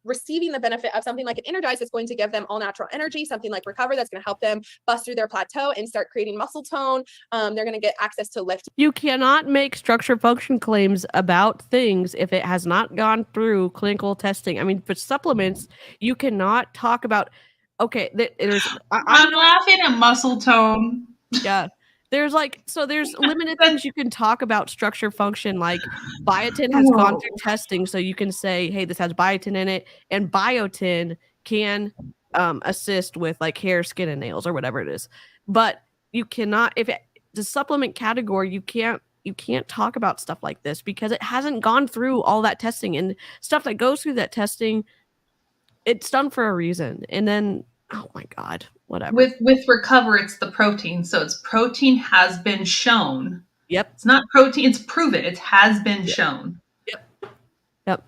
receiving the benefit of something like an Energize that's going to give them all natural energy, something like Recover that's going to help them bust through their plateau and start creating muscle tone. They're going to get access to lift. You cannot make structure function claims about things if it has not gone through clinical testing. I mean, for supplements, you cannot talk about, okay, I'm laughing at muscle tone. Yeah. There's limited things you can talk about structure function. Like biotin has gone through testing, so you can say, hey, this has biotin in it, and biotin can assist with like hair, skin, and nails or whatever it is. But you cannot, the supplement category, you can't talk about stuff like this because it hasn't gone through all that testing, and stuff that goes through that testing, it's done for a reason. And then, oh my God, whatever. With Recover, it's the protein. So it's protein has been shown. Yep. It's not protein, it's proven. It has been shown. Yep.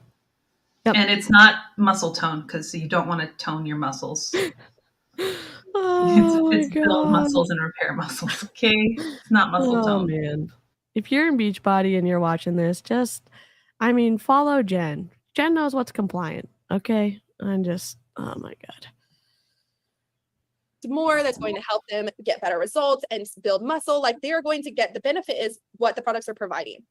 And it's not muscle tone because you don't want to tone your muscles. Oh it's build muscles and repair muscles. Okay. It's not muscle tone. Man. If you're in Beachbody and you're watching this, follow Jen. Jen knows what's compliant. Okay. Oh my God. More that's going to help them get better results and build muscle. Like they are going to get, the benefit is what the products are providing.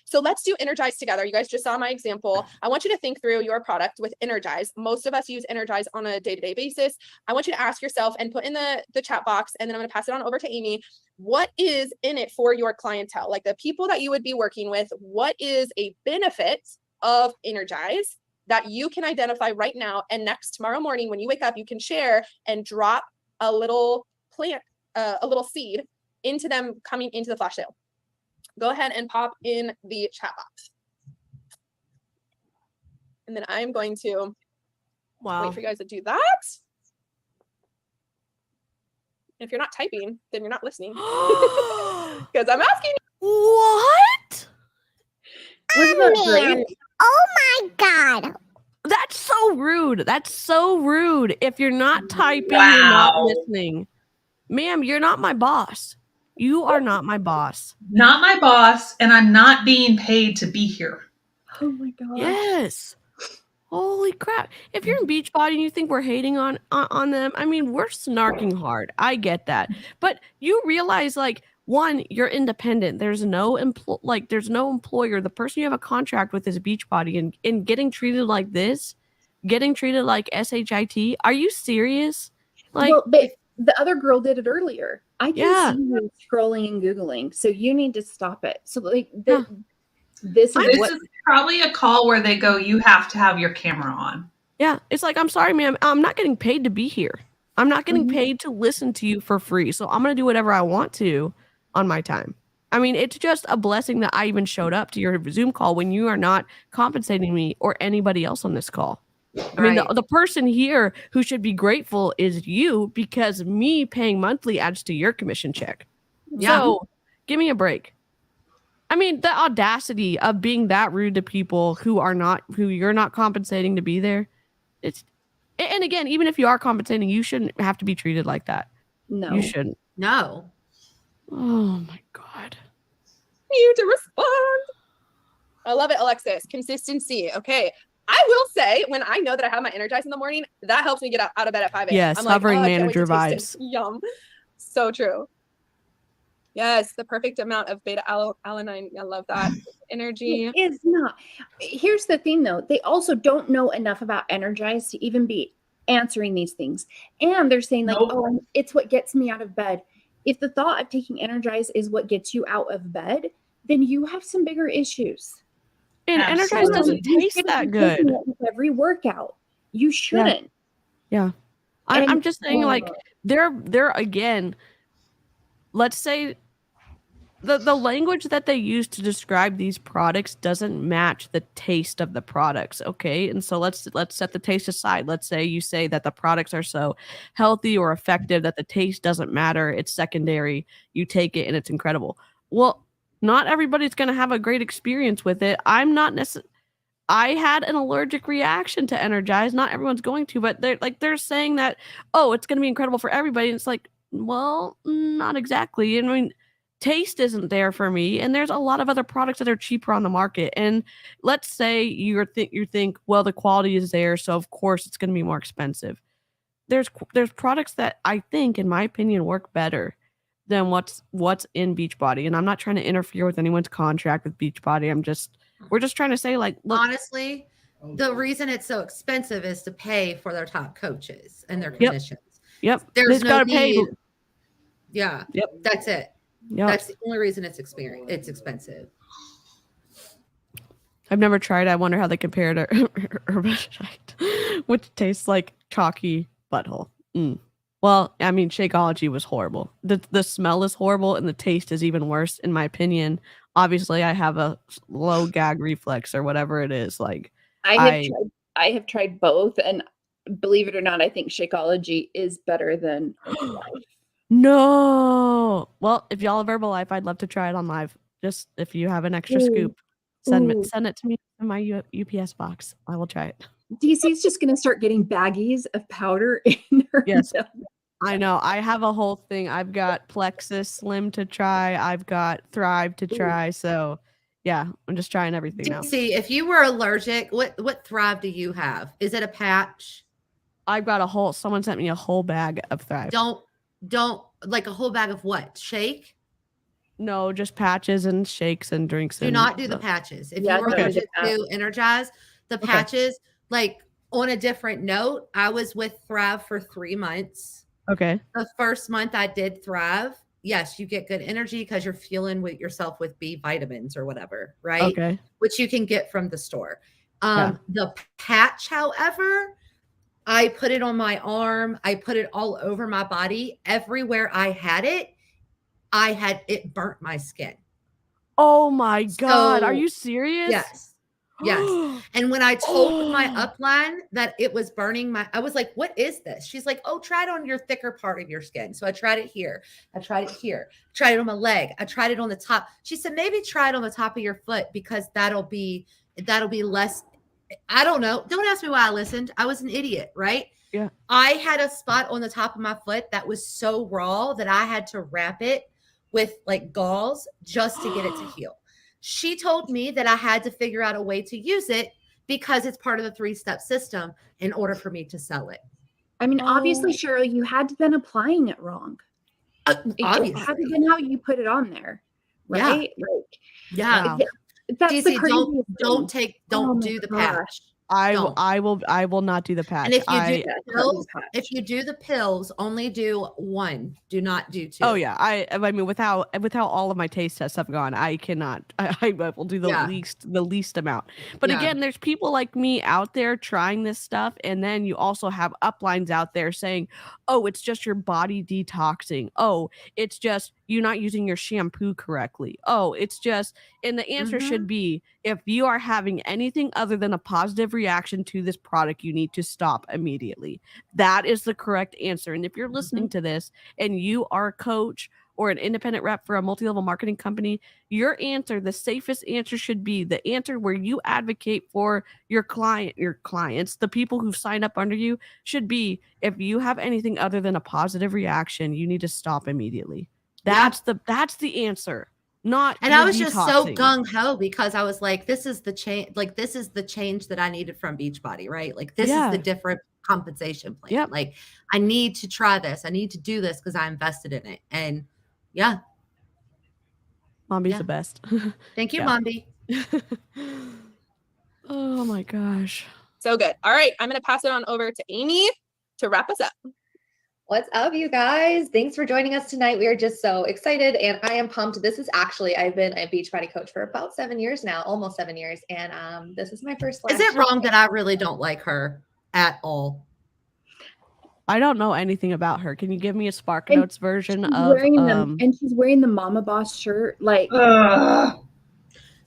So let's do Energize together. You guys just saw my example. I want you to think through your product with Energize. Most of us use Energize on a day-to-day basis. I want you to ask yourself and put in the chat box, and then I'm going to pass it on over to Amy. What is in it for your clientele? Like the people that you would be working with, what is a benefit of Energize that you can identify right now? And tomorrow morning, when you wake up, you can share and drop a little plant, a little seed into them coming into the flash sale. Go ahead and pop in the chat box. And then I'm going to wait for you guys to do that. If you're not typing, then you're not listening. Because I'm asking you. What? Wasn't that great? Oh my God. That's so rude. That's so rude. If you're not typing, you're not listening. Ma'am, you're not my boss. You are not my boss. Not my boss, and I'm not being paid to be here. Oh my God. Yes. Holy crap. If you're in Beachbody and you think we're hating on them, we're snarking hard. I get that. But you realize, like, one, you're independent. There's no employer. The person you have a contract with is Beachbody, and getting treated like this, getting treated like SHIT. Are you serious? Like, well, but the other girl did it earlier. I can see you scrolling and Googling, so you need to stop it. So like this is probably a call where they go, you have to have your camera on. Yeah. It's like, I'm sorry, ma'am. I'm not getting paid to be here. I'm not getting paid to listen to you for free. So I'm going to do whatever I want to on my time. It's just a blessing that I even showed up to your Zoom call when you are not compensating me or anybody else on this call. The person here who should be grateful is you, because me paying monthly adds to your commission check. Yeah. So give me a break. The audacity of being that rude to people who you're not compensating to be there. And again, even if you are compensating, you shouldn't have to be treated like that. No, you shouldn't. No. Oh my God. You to respond. I love it, Alexis. Consistency. Okay. I will say, when I know that I have my Energize in the morning, that helps me get out of bed at 5 a.m. Yes, I'm hovering like, manager vibes. Yum. So true. Yes, the perfect amount of beta alanine. I love that. Energy. It is not. Here's the thing, though. They also don't know enough about Energize to even be answering these things. And they're saying, like, oh, it's what gets me out of bed. If the thought of taking Energize is what gets you out of bed, then you have some bigger issues. And Energize doesn't taste that good. With every workout, you shouldn't. Yeah. I'm just saying, like, they're again, let's say the language that they use to describe these products doesn't match the taste of the products. Okay. And so let's set the taste aside. Let's say you say that the products are so healthy or effective that the taste doesn't matter. It's secondary. You take it and it's incredible. Well, not everybody's going to have a great experience with it. I had an allergic reaction to Energize. Not everyone's going to, but they're saying that, oh, it's going to be incredible for everybody. And it's like, well, not exactly. Taste isn't there for me. And there's a lot of other products that are cheaper on the market. And let's say you think, well, the quality is there, so of course it's going to be more expensive. There's products that I think, in my opinion, work better than what's in Beachbody. And I'm not trying to interfere with anyone's contract with Beachbody. We're just trying to say, like, look, honestly, the reason it's so expensive is to pay for their top coaches and their commissions. Yep. There's no need. Yeah. Yep. That's it. Yep. That's the only reason it's expensive. I've never tried. I wonder how they compare to herbicide, which tastes like chalky butthole. Well, I mean, Shakeology was horrible. The smell is horrible, and the taste is even worse, in my opinion. Obviously, I have a low gag reflex or whatever it is. Like, I have tried both, and believe it or not, I think Shakeology is better than Herbalife. no. Well, if y'all have Herbalife, I'd love to try it on live. Just if you have an extra scoop, send it to me in my UPS box. I will try it. DC's just gonna start getting baggies of powder in her. Yes. I know. I have a whole thing. I've got Plexus Slim to try. I've got Thrive to try. So, yeah, I'm just trying everything now. DC, if you were allergic, what Thrive do you have? Is it a patch? I've got someone sent me a whole bag of Thrive. Don't like a whole bag of what? Shake? No, just patches and shakes and drinks. Do not do the patches. If Yeah, you are don't do allergic that. to Energize, the patches, like on a different note, I was with Thrive for 3 months. Okay. The first month I did Thrive. Yes, you get good energy because you're fueling with yourself with B vitamins or whatever, right? Okay. Which you can get from the store. The patch, however, I put it on my arm. I put it all over my body. Everywhere I had it burnt my skin. Oh my God. Are So, you serious? Yes. Yes. And when I told my upline that it was burning I was like, what is this? She's like, oh, try it on your thicker part of your skin. So I tried it here. I tried it here. Tried it on my leg. I tried it on the top. She said, maybe try it on the top of your foot because that'll be less. I don't know. Don't ask me why I listened. I was an idiot, right? Yeah. I had a spot on the top of my foot that was so raw that I had to wrap it with like gauze just to get it to heal. She told me that I had to figure out a way to use it because it's part of the 3-step system in order for me to sell it. I mean, obviously, Shirley, you had been applying it wrong. Obviously. It had to been how you put it on there, right? Yeah. That's DC, the craziest don't do the patch. I will not do the patch. And if you do the pills, only do 1. Do not do 2. Oh yeah. I mean without all of my taste tests have gone, I cannot. I will do the least amount. But again, there's people like me out there trying this stuff, and then you also have uplines out there saying, "Oh, it's just your body detoxing. Oh, it's just you not using your shampoo correctly. Oh, it's just." And the answer should be, if you are having anything other than a positive reaction to this product, you need to stop immediately. That is the correct answer. And if you're listening to this and you are a coach or an independent rep for a multi-level marketing company, your answer, the safest answer should be the answer where you advocate for your clients, the people who sign up under you, should be, if you have anything other than a positive reaction, you need to stop immediately. That's the answer. And I was just so gung-ho because I was like, this is the change, that I needed from Beachbody, right? Like this is the different compensation plan. Yep. Like I need to try this. I need to do this because I invested in it. And Mombi's the best. Thank you, Mombi. Oh my gosh. So good. All right. I'm going to pass it on over to Amy to wrap us up. What's up, you guys? Thanks for joining us tonight. We are just so excited, and I am pumped. I've been a Beachbody coach for about 7 years now, almost 7 years, and this is my first Is it wrong that I really don't like her at all? I don't know anything about her. Can you give me a Spark Notes version of and she's wearing the Mama Boss shirt, like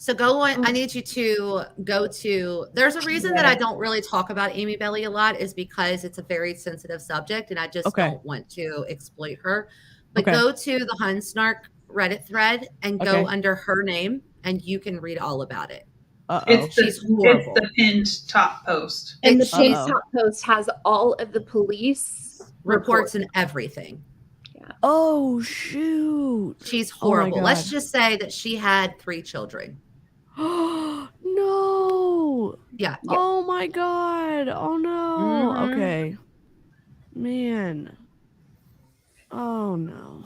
So go on. I need you to go to, there's a reason that I don't really talk about Amy Belly a lot is because it's a very sensitive subject and I just don't want to exploit her. But go to the Hunsnark Reddit thread and go under her name and you can read all about it. It's the pinned top post. And the pinned top post has all of the police reports and everything. Yeah. Oh, shoot. She's horrible. Let's just say that she had 3 children. No. Yeah. Oh my God. Oh no. Okay. Man. Oh no.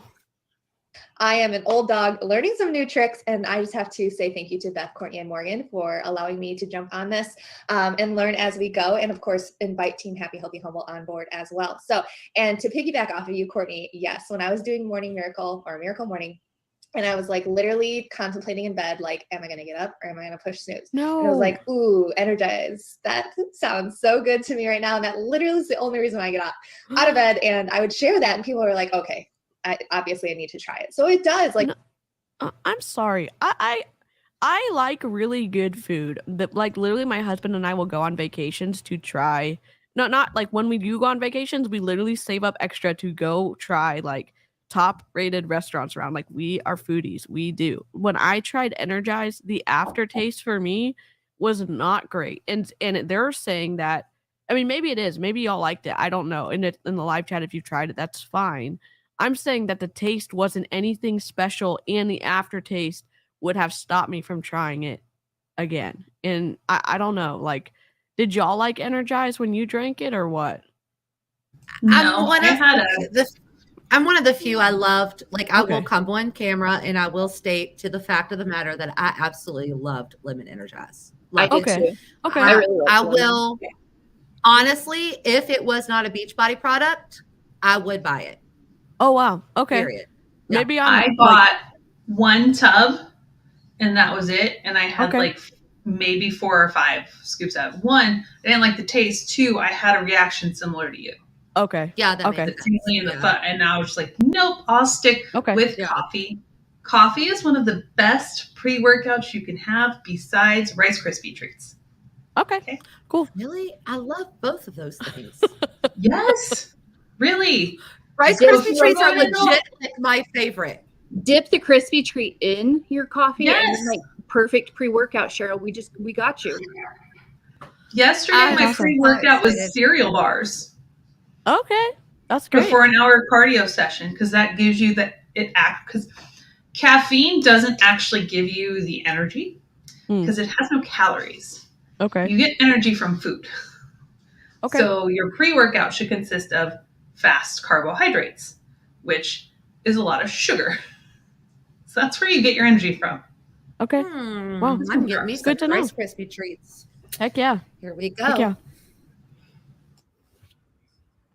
I am an old dog learning some new tricks, and I just have to say thank you to Beth, Courtney, and Morgan for allowing me to jump on this and learn as we go. And of course, invite Team Happy, Healthy, Humble on board as well. So, and to piggyback off of you, Courtney, yes, when I was doing Morning Miracle or Miracle Morning, And I was like literally contemplating in bed, like, am I going to get up or am I going to push snooze? No. And I was like, ooh, energize. That sounds so good to me right now. And that literally is the only reason why I get up out of bed. And I would share that and people were like, okay, obviously I need to try it. So it does like, I'm sorry. I like really good food. Like literally my husband and I will go on vacations to try. Not like when we do go on vacations, we literally save up extra to go try like top rated restaurants around. Like we are foodies. We do. When I tried Energize, the aftertaste for me was not great. And they're saying that, I mean, maybe it is. Maybe y'all liked it. I don't know. In the live chat, if you've tried it, that's fine. I'm saying that the taste wasn't anything special and the aftertaste would have stopped me from trying it again. And I don't know, like, did y'all like Energize when you drank it or what? No, I'm one of the few I loved. Like, I will Okay. come on camera and I will state to the fact of the matter that I absolutely loved lemon Energize. I Loved did it. Okay. too. Okay. I really I liked lemon. will honestly, if it was not a Beachbody product, I would buy it. Oh wow. Okay. Period. Yeah. Maybe I'm I bought one tub and that was it. And I had Okay. like maybe 4 or 5 scoops out. One, I didn't like the taste. 2, I had a reaction similar to you. okay. Yeah, that Okay. The makes tingling in the Yeah. foot. And I was just like, nope, I'll stick Okay. with Yeah. coffee. Coffee is one of the best pre-workouts you can have besides Rice Krispie treats. Okay. Cool. Really? I love both of those things. Yes, really. Rice Dip Krispie your treats are own- legit like my favorite. Dip the crispy treat in your coffee and Yes. then, like perfect pre-workout, Cheryl. We got you. Yesterday, I'm my awesome. pre-workout was excited. cereal bars Okay. That's great. before an hour cardio session because that gives you because caffeine doesn't actually give you the energy because it has no calories. Okay. You get energy from food. Okay. So your pre-workout should consist of fast carbohydrates, which is a lot of sugar. So that's where you get your energy from. Okay. Wow. I'm getting me some Good to know. Rice Krispie treats. Heck yeah. Here we go. Heck yeah.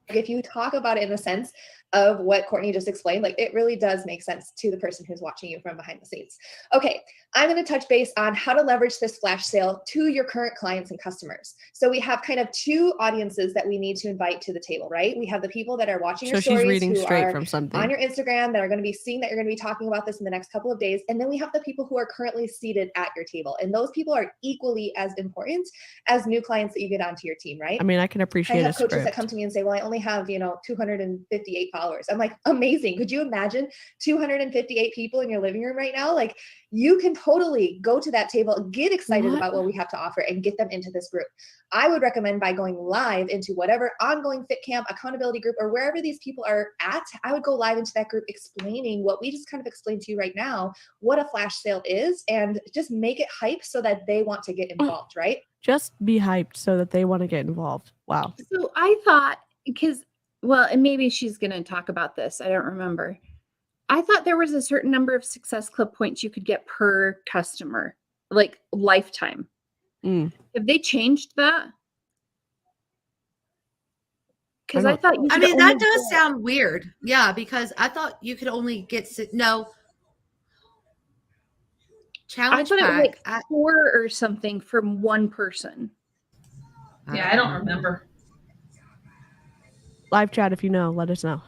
if you talk about it in the sense of what Courtney just explained, like it really does make sense to the person who's watching you from behind the scenes. Okay, I'm going to touch base on how to leverage this flash sale to your current clients and customers. So we have kind of 2 audiences that we need to invite to the table, right? We have the people that are watching your So she's stories reading who straight are from something. on your Instagram that are going to be seeing that you're going to be talking about this in the next couple of days. And then we have the people who are currently seated at your table. And those people are equally as important as new clients that you get onto your team, right? I mean, I can I appreciate a have coaches that script. come to me and say, well, I only have, 258 followers. I'm like, amazing. Could you imagine 258 people in your living room right now? Like you can totally go to that table, get excited about what we have to offer and get them into this group. I would recommend by going live into whatever ongoing fit camp, accountability group, or wherever these people are at, I would go live into that group explaining what we just kind of explained to you right now, what a flash sale is, and just make it hype so that they want to get involved, right? Just be hyped so that they want to get involved. Wow. So I thought, and maybe she's going to talk about this. I don't remember. I thought there was a certain number of Success Club points you could get per customer, like lifetime. Mm. Have they changed that? Because I don't- thought you I could mean, that only does get- sound weird. Yeah, because I thought you could only get no I challenge thought it was pack. like 4 or something from one person. Yeah, I don't remember. Live chat if you know, let us know.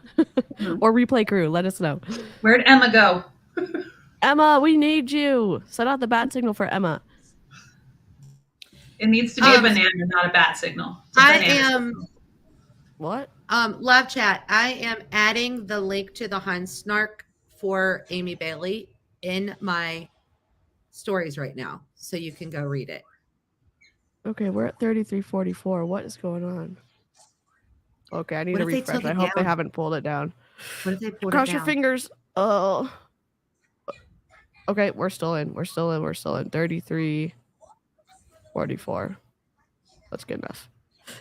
Or replay crew, let us know. Where'd Emma go? Emma, we need you. Send out the bat signal for Emma. It needs to be a banana, not a bat signal. It's a I banana am signal. What? live chat. I am adding the link to the Hun Snark for Amy Bailey in my stories right now, so you can go read it. Okay, we're at 33:44. What is going on? Okay, I need What to if they refresh. took I it hope they down? haven't pulled it down. What if they pulled Cross it your down? fingers. Oh. Okay, we're still in. 33:44. That's good enough.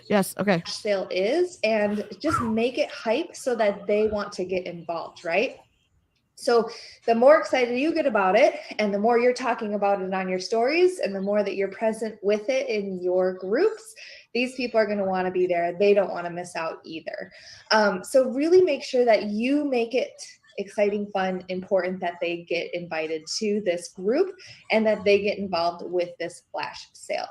Yes, okay. Sale is, and just make it hype so that they want to get involved, right? So the more excited you get about it and the more you're talking about it on your stories and the more that you're present with it in your groups, these people are going to want to be there. They don't want to miss out either. So really make sure that you make it exciting, fun, important that they get invited to this group and that they get involved with this flash sale.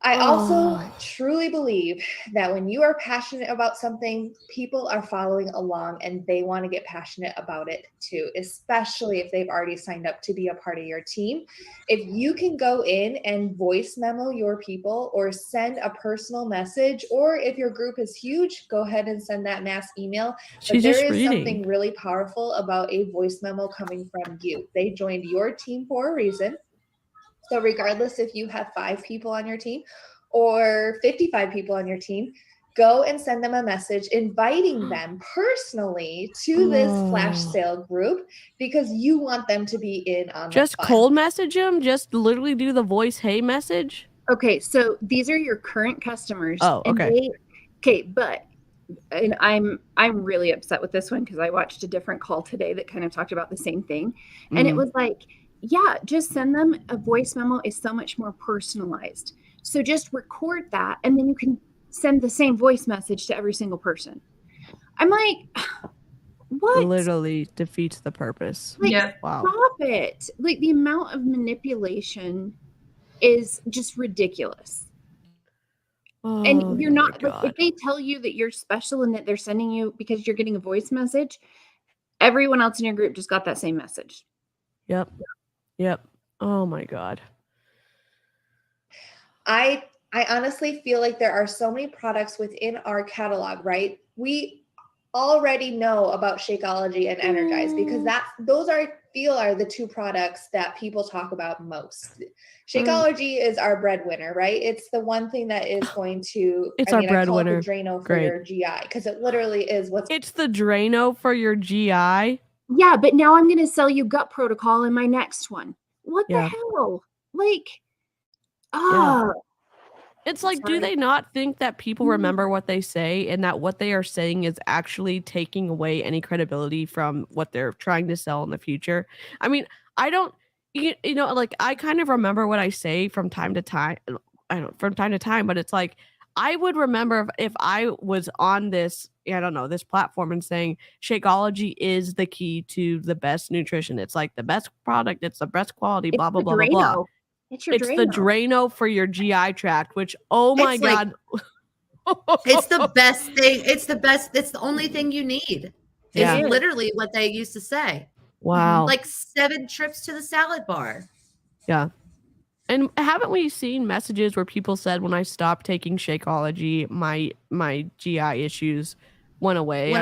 I also truly believe that when you are passionate about something, people are following along and they want to get passionate about it too, especially if they've already signed up to be a part of your team. If you can go in and voice memo your people or send a personal message, or if your group is huge, go ahead and send that mass email. But there is something really powerful about a voice memo coming from you. They joined your team for a reason. So regardless if you have 5 people on your team or 55 people on your team, go and send them a message inviting them personally to this flash sale group because you want them to be in on the Just fun. cold message them? Just literally do the voice hey message? Okay, so these are your current customers. Oh, okay. And I'm really upset with this one because I watched a different call today that kind of talked about the same thing. And it was like, yeah, just send them a voice memo is so much more personalized. So just record that and then you can send the same voice message to every single person. I'm like, what? Literally defeats the purpose. Like, Wow. Stop it. Like the amount of manipulation is just ridiculous. And you're not, like, if they tell you that you're special and that they're sending you because you're getting a voice message, everyone else in your group just got that same message. Yep. Oh my God. I honestly feel like there are so many products within our catalog, right? We already know about Shakeology and Energize because those are the 2 products that people talk about most. Shakeology is our breadwinner, right? It's the one thing that is going to It's our breadwinner. I call it the Drano for your GI because it literally is It's the Drano for your GI. Yeah, but now I'm going to sell you Gut Protocol in my next one. What the hell? Like, It's like, do they not think that people remember what they say and that what they are saying is actually taking away any credibility from what they're trying to sell in the future? I mean, I don't, you know, like I kind of remember what I say from time to time. But it's like, I would remember if I was on this, this platform and saying Shakeology is the key to the best nutrition. It's like the best product. It's the best quality, blah, blah, blah, blah, blah. It's the Drano for your GI tract, which, oh my God. It's the best thing. It's the best. It's the only thing you need. Yeah. It's literally what they used to say. Wow. Like 7 trips to the salad bar. Yeah. And haven't we seen messages where people said when I stopped taking Shakeology, my GI issues went away?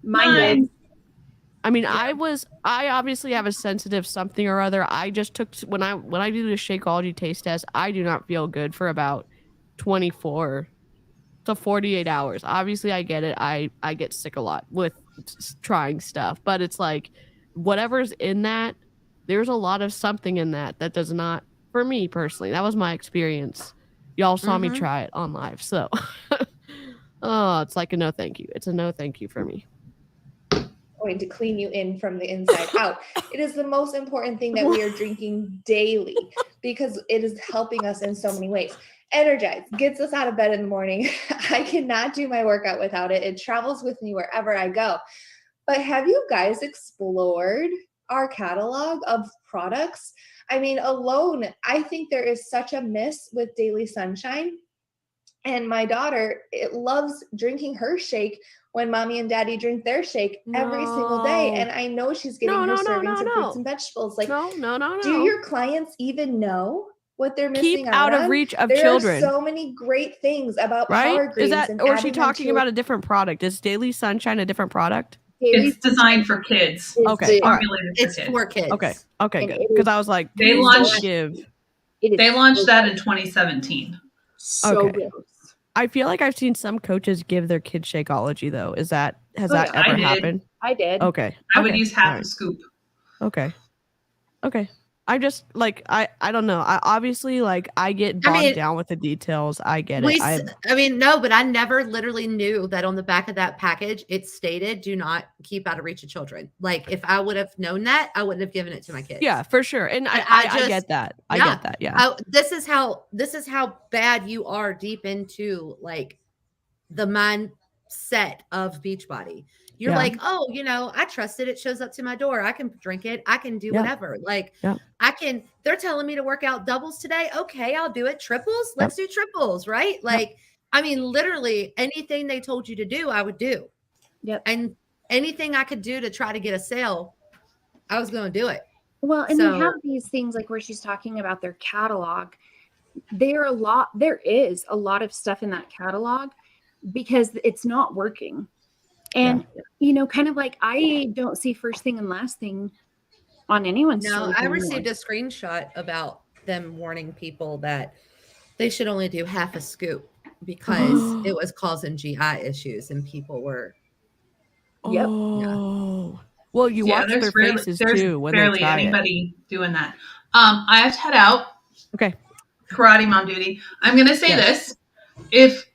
Mine did. I mean, I obviously have a sensitive something or other. I just took, when I do the Shakeology taste test, I do not feel good for about 24 to 48 hours. Obviously, I get it. I get sick a lot with trying stuff, but it's like whatever's in that, there's a lot of something in that does not, for me personally, that was my experience. Y'all saw me try it on live. So, it's like a no thank you. It's a no thank you for me. Going to clean you in from the inside out. It is the most important thing that we are drinking daily because it is helping us in so many ways. Energize gets us out of bed in the morning. I cannot do my workout without it. It travels with me wherever I go. But have you guys explored our catalog of products? I mean, alone, I think there is such a miss with Daily Sunshine. And my daughter, it loves drinking her shake when mommy and daddy drink their shake every single day. And I know she's getting her servings of fruits and vegetables. Like, do your clients even know what they're missing out on? of reach of there children. There are so many great things about right? Power Greens. Is that, or is she talking about a different product? Is Daily Sunshine a different product? It's designed for kids. Okay, all right. It's for kids. Okay, good. Because I was like, they launched that in 2017. So gross. I feel like I've seen some coaches give their kids Shakeology though. Has that ever happened? I did. Okay. I would use half a scoop. Okay. I just like I don't know. I obviously I get bogged down with the details. I get it. No, but I never literally knew that on the back of that package it stated do not keep out of reach of children. Like if I would have known that, I wouldn't have given it to my kids. Yeah, for sure. And I get that. I get that. Yeah. This is how bad you are deep into like the mindset of Beachbody. You're Yeah. like, oh, I trust it. It shows up to my door. I can drink it. I can do Yep. whatever. Like, Yep. they're telling me to work out doubles today. Okay, I'll do it. Triples. Yep. Let's do triples, right? Like, I mean, literally anything they told you to do, I would do. Yep. And anything I could do to try to get a sale, I was going to do it. Well, and So- they have these things like where she's talking about their catalog. There is a lot of stuff in that catalog because it's not working. And, kind of like I don't see first thing and last thing on anyone's No, stories I anymore. received a screenshot about them warning people that they should only do half a scoop because it was causing GI issues and people were. Yep. Oh. Well, you Yeah, watch there's their rarely- faces there's too when they barely try it. anybody doing that. I have to head out. Okay. Karate mom duty. I'm gonna say this: if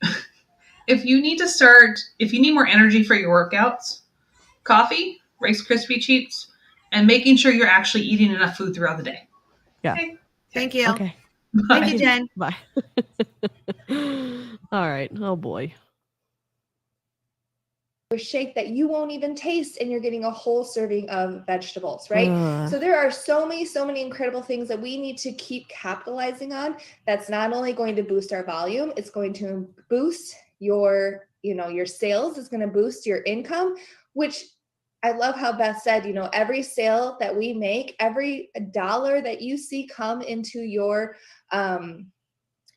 you need more energy for your workouts, coffee, Rice Krispie treats, and making sure you're actually eating enough food throughout the day. Yeah. Okay. Thank you. Okay. Thank you, Jen. Bye. All right. Oh boy. Shake that you won't even taste, and you're getting a whole serving of vegetables, right? So there are so many incredible things that we need to keep capitalizing on. That's not only going to boost our volume, it's going to boost your sales, it's going to boost your income, which I love how Beth said, every sale that we make, every dollar that you see come into your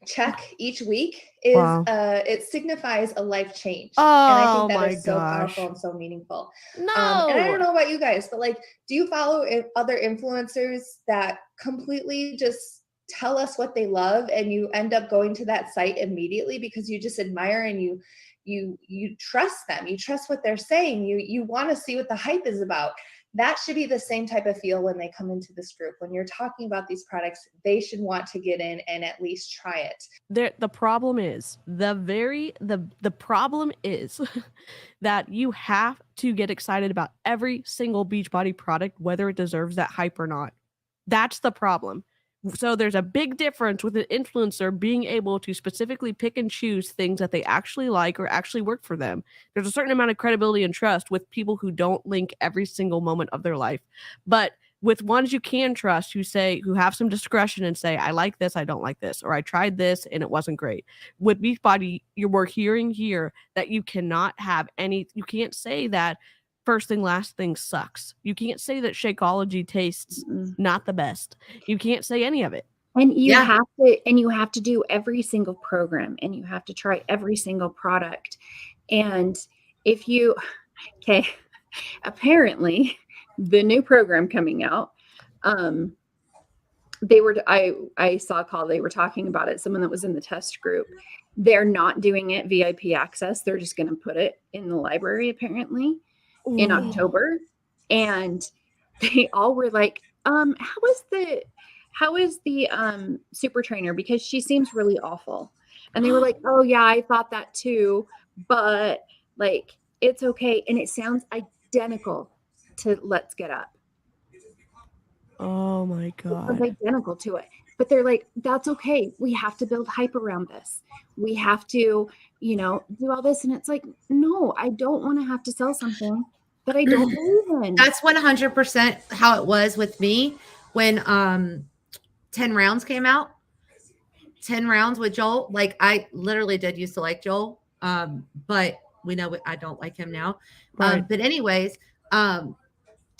check each week is it signifies a life change. And I think that is so powerful and so meaningful. No. And I don't know about you guys, but like, do you follow other influencers that completely just tell us what they love and you end up going to that site immediately because you just admire and you trust them, you trust what they're saying, you want to see what the hype is about? That should be the same type of feel when they come into this group. When you're talking about these products, they should want to get in and at least try it. The problem is the problem is that you have to get excited about every single Beachbody product, whether it deserves that hype or not. That's the problem. So there's a big difference with an influencer being able to specifically pick and choose things that they actually like or actually work for them. There's a certain amount of credibility and trust with people who don't link every single moment of their life. But with ones you can trust, who have some discretion and say, I like this, I don't like this, or I tried this and it wasn't great. With Beachbody, we're hearing here that you cannot have you can't say that first thing, last thing sucks. You can't say that Shakeology tastes not the best. You can't say any of it. And you have to do every single program and you have to try every single product. And apparently the new program coming out, I saw a call, they were talking about it, someone that was in the test group. They're not doing it VIP access. They're just going to put it in the library apparently in October. And they all were like, how is the super trainer? Because she seems really awful. And they were like, oh yeah, I thought that too, but like, it's okay. And it sounds identical to Let's Get Up. Oh my God. It's identical to it. But they're like, that's okay. We have to build hype around this. We have to, do all this. And it's like, no, I don't want to have to sell something that I don't believe in. That's 100% how it was with me when 10 rounds came out. 10 rounds with Joel. Like, I literally did used to like Joel. But we know I don't like him now. Right. But anyways, 10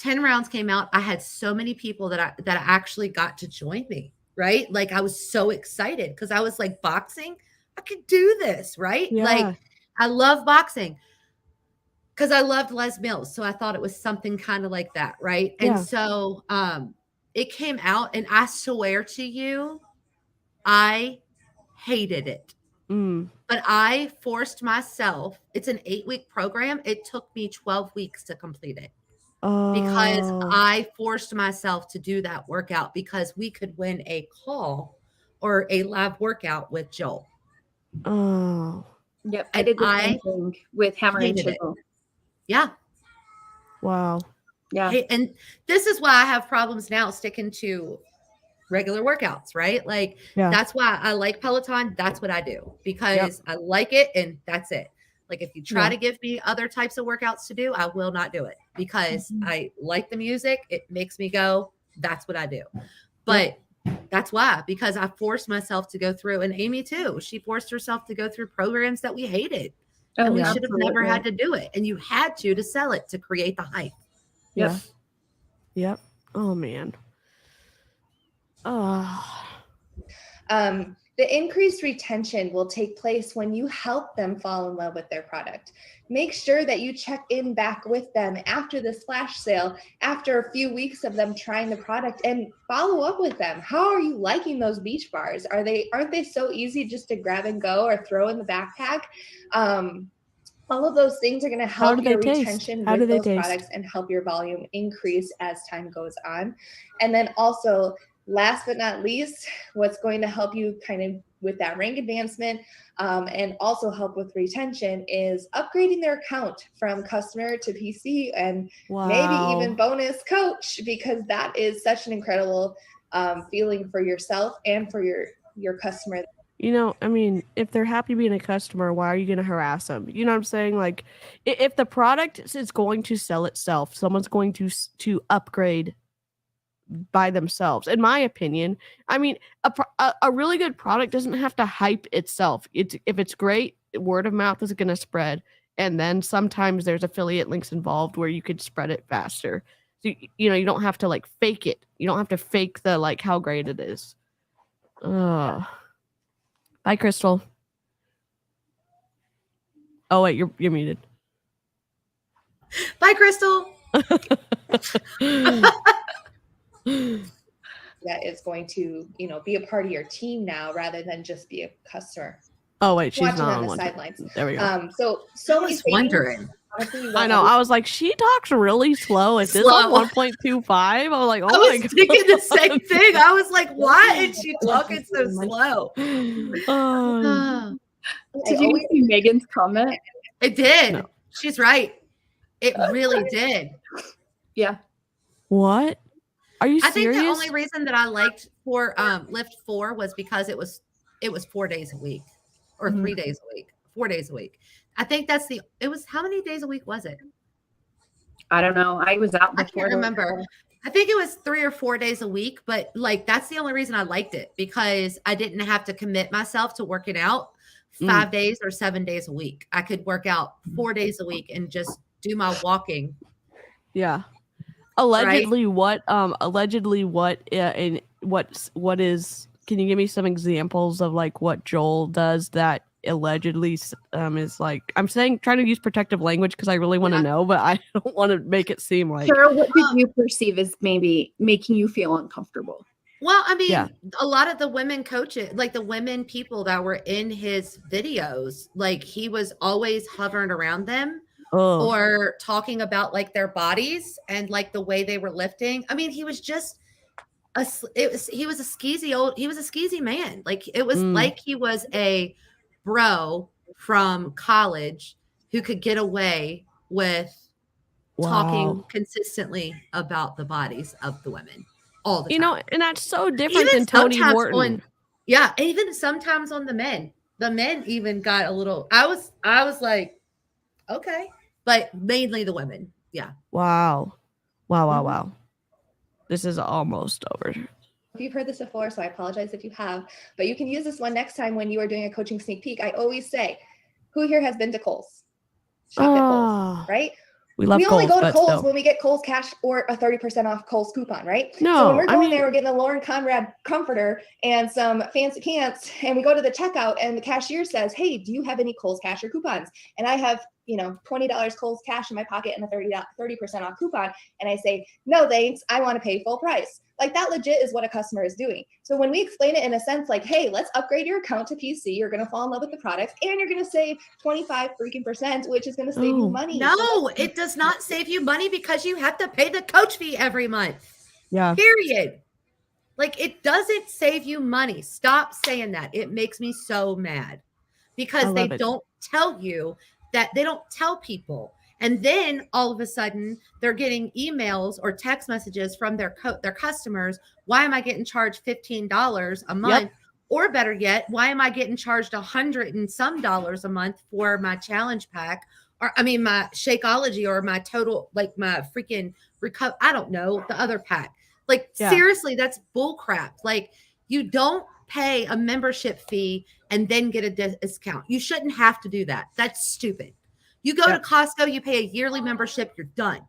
rounds came out. I had so many people that actually got to join me, right? Like, I was so excited because I was like, boxing, I could do this, right? Yeah. Like, I love boxing because I loved Les Mills. So I thought it was something kind of like that, right? Yeah. And so it came out, and I swear to you, I hated it. But I forced myself. It's an 8-week program. It took me 12 weeks to complete it. Because I forced myself to do that workout because we could win a call or a live workout with Joel. Oh. Yep. I did the same thing with Hammer and Chisel. Yeah. Wow. Yeah. And this is why I have problems now sticking to regular workouts, right? Like, that's why I like Peloton. That's what I do because I like it and that's it. Like if you try to give me other types of workouts to do, I will not do it because I like the music. It makes me go, that's what I do. But that's why, because I forced myself to go through, and Amy too, she forced herself to go through programs that we hated. And we should have never had to do it. And you had to sell it to create the hype. Yep. Oh man. The increased retention will take place when you help them fall in love with their product. Make sure that you check in back with them after the flash sale, after a few weeks of them trying the product, and follow up with them. How are you liking those beach bars? Aren't they so easy just to grab and go or throw in the backpack? All of those things are going to help your retention with those products and help your volume increase as time goes on. And then also, last but not least, what's going to help you kind of with that rank advancement and also help with retention is upgrading their account from customer to PC and maybe even bonus coach, because that is such an incredible feeling for yourself and for your customer. You know, I mean, if they're happy being a customer, why are you going to harass them? You know what I'm saying? Like, if the product is going to sell itself, someone's going to upgrade by themselves. In my opinion, I mean, a really good product doesn't have to hype itself. If it's great, word of mouth is going to spread. And then sometimes there's affiliate links involved where you could spread it faster. So, you know, you don't have to like fake it. You don't have to fake the like how great it is. Bye, Crystal. Oh wait, you're muted. Bye, Crystal. That is going to, you know, be a part of your team now rather than just be a customer. Oh wait, she's watching not on the one. sidelines. There we go. So many wondering. I know. I was like, she talks really slow. Is this on 1.25? I was like, oh my god. Thinking the same thing. I was like, why is she talking so slow? Did you see Megan's comment? It did. No. She's right. It really did. Yeah. What? Are you I serious? think the only reason that I liked for Lift 4 was because it was 4 days a week or 3 days a week, 4 days a week. I think it was how many days a week was it? I don't know. I was out before. I can't remember. I think it was 3 or 4 days a week, but like that's the only reason I liked it, because I didn't have to commit myself to working out 5 days or 7 days a week. I could work out 4 days a week and just do my walking. Yeah. Allegedly, what is, can you give me some examples of like what Joel does that allegedly is like, I'm trying to use protective language because I really want to know, but I don't want to make it seem like. Cheryl, what did you perceive as maybe making you feel uncomfortable? Well, I mean, a lot of the women coaches, like the women people that were in his videos, like he was always hovering around them. Or talking about like their bodies and like the way they were lifting. I mean, he was just he was a skeezy man. Like it was like he was a bro from college who could get away with talking consistently about the bodies of the women all the time. You know, and that's so different than Tony Morton. Even sometimes on the men even got a little, I was like, okay. But mainly the women. Yeah. Wow. This is almost over. If you've heard this before, so I apologize if you have, but you can use this one next time when you are doing a coaching sneak peek. I always say, who here has been to Kohl's? Shop at Kohl's, right? We only go to Kohl's when we get Kohl's cash or a 30% off Kohl's coupon, right? No, so when we're going there, we're getting a Lauren Conrad comforter and some fancy pants, and we go to the checkout and the cashier says, hey, do you have any Kohl's cash or coupons? And I have, $20 Kohl's cash in my pocket and a 30% off coupon. And I say, no, thanks. I want to pay full price. Like that legit is what a customer is doing. So when we explain it in a sense like, hey, let's upgrade your account to PC, you're going to fall in love with the products and you're going to save 25%, which is going to save you money. No, it does not save you money because you have to pay the coach fee every month. Yeah. Period. Like it doesn't save you money. Stop saying that. It makes me so mad because they don't tell you that, they don't tell people. And then all of a sudden they're getting emails or text messages from their customers. Why am I getting charged $15 a month Or better yet, why am I getting charged $100 and some a month for my challenge pack? Or I mean, my Shakeology or my total, like my freaking recover. I don't know, the other pack. Like, seriously, that's bull crap. Like, you don't pay a membership fee and then get a discount. You shouldn't have to do that. That's stupid. You go to Costco, you pay a yearly membership, you're done.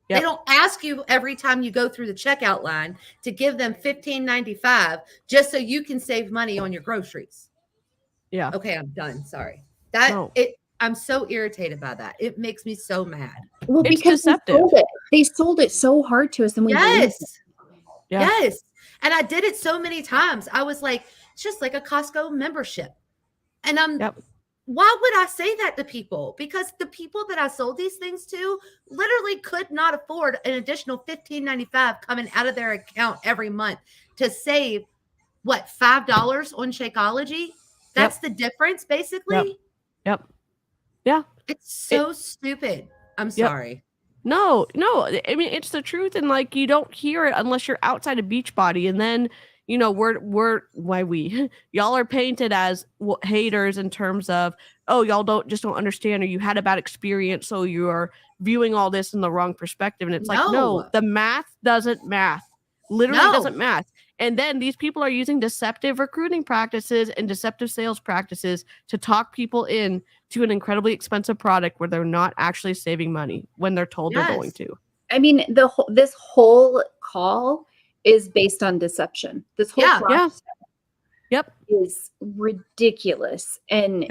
They don't ask you every time you go through the checkout line to give them $15.95 just so you can save money on your groceries. Yeah. Okay, I'm done. Sorry. I'm so irritated by that. It makes me so mad. Well, It's because deceptive. they sold it so hard to us, and we believed it. Yes. And I did it so many times. I was like, it's just like a Costco membership. And why would I say that to people? Because the people that I sold these things to literally could not afford an additional $15.95 coming out of their account every month to save what, $5 on Shakeology? That's the difference, basically. Yep. Yeah. It's so stupid. I'm sorry. No. I mean, it's the truth, and like you don't hear it unless you're outside of Beachbody, and then y'all are painted as haters in terms of, oh, y'all don't understand, or you had a bad experience, so you're viewing all this in the wrong perspective. And it's like, no, the math doesn't math. Literally doesn't math. And then these people are using deceptive recruiting practices and deceptive sales practices to talk people in to an incredibly expensive product where they're not actually saving money when they're told they're going to. I mean, this whole call is based on deception. This whole process is ridiculous. And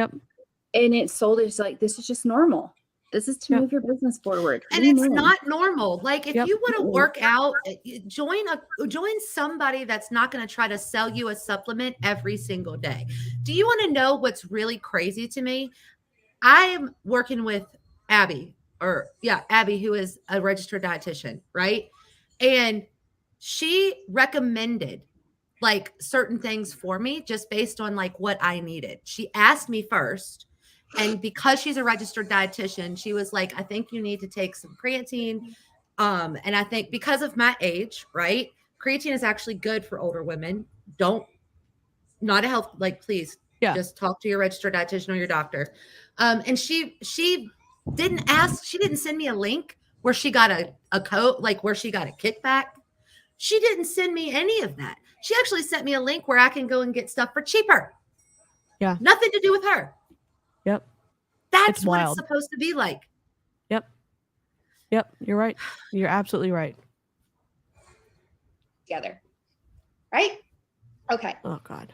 it's sold as like, this is just normal. This is to move your business forward. And it's not normal. Like, if you want to work out, join somebody that's not going to try to sell you a supplement every single day. Do you want to know what's really crazy to me? I am working with Abby, who is a registered dietitian, right? And she recommended like certain things for me just based on like what I needed. She asked me first. And because she's a registered dietitian, she was like, I think you need to take some creatine. And I think because of my age, right? Creatine is actually good for older women. Not a health, like, please just talk to your registered dietitian or your doctor. And she didn't send me a link where she got a code, like where she got a kickback. She didn't send me any of that. She actually sent me a link where I can go and get stuff for cheaper. Yeah. Nothing to do with her. Yep. That's what it's supposed to be like. Yep. You're right. You're absolutely right. Together. Right? Okay. Oh, God.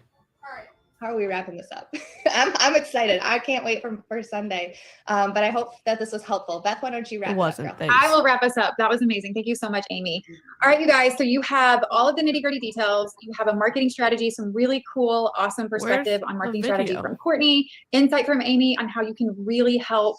How are we wrapping this up? I'm excited. I can't wait for Sunday. But I hope that this was helpful. Beth, why don't you wrap it up? I will wrap us up. That was amazing. Thank you so much, Amy. All right, you guys. So you have all of the nitty-gritty details. You have a marketing strategy, some really cool, awesome perspective on marketing strategy from Courtney, insight from Amy on how you can really help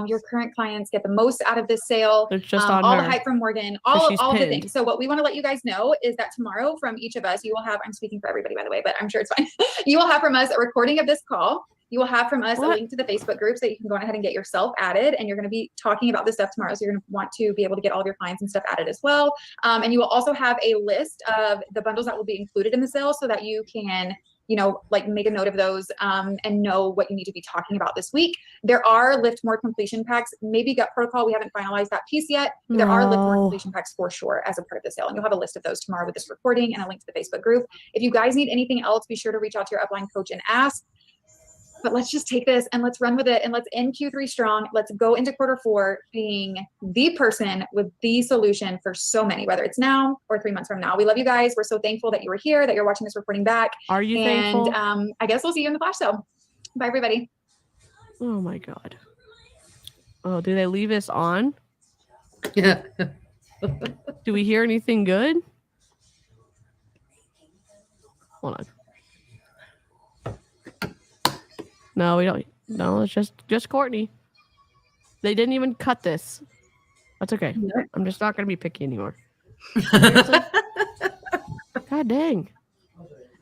your current clients get the most out of this sale. It's just on all her. the hype from Morgan, all the things. So what we want to let you guys know is that tomorrow from each of us, you will have, I'm speaking for everybody, by the way, but I'm sure it's fine. You will have from us a recording of this call. You will have from us a link to the Facebook group so that you can go ahead and get yourself added. And you're going to be talking about this stuff tomorrow. So you're going to want to be able to get all of your clients and stuff added as well. And you will also have a list of the bundles that will be included in the sale so that you can, like make a note of those and know what you need to be talking about this week. There are Lift More completion packs, maybe gut protocol. We haven't finalized that piece yet. But there are Lift More completion packs for sure as a part of the sale. And you'll have a list of those tomorrow with this recording and a link to the Facebook group. If you guys need anything else, be sure to reach out to your upline coach and ask. But let's just take this and let's run with it and let's end Q3 strong. Let's go into Q4 being the person with the solution for so many, whether it's now or 3 months from now. We love you guys. We're so thankful that you were here, that you're watching this recording back. Are you thankful? And I guess we'll see you in the flash sale. Bye, everybody. Oh my God. Oh, do they leave us on? Yeah. Do we hear anything good? Hold on. No, we don't. No, it's just Courtney. They didn't even cut this. That's okay. I'm just not going to be picky anymore. God dang.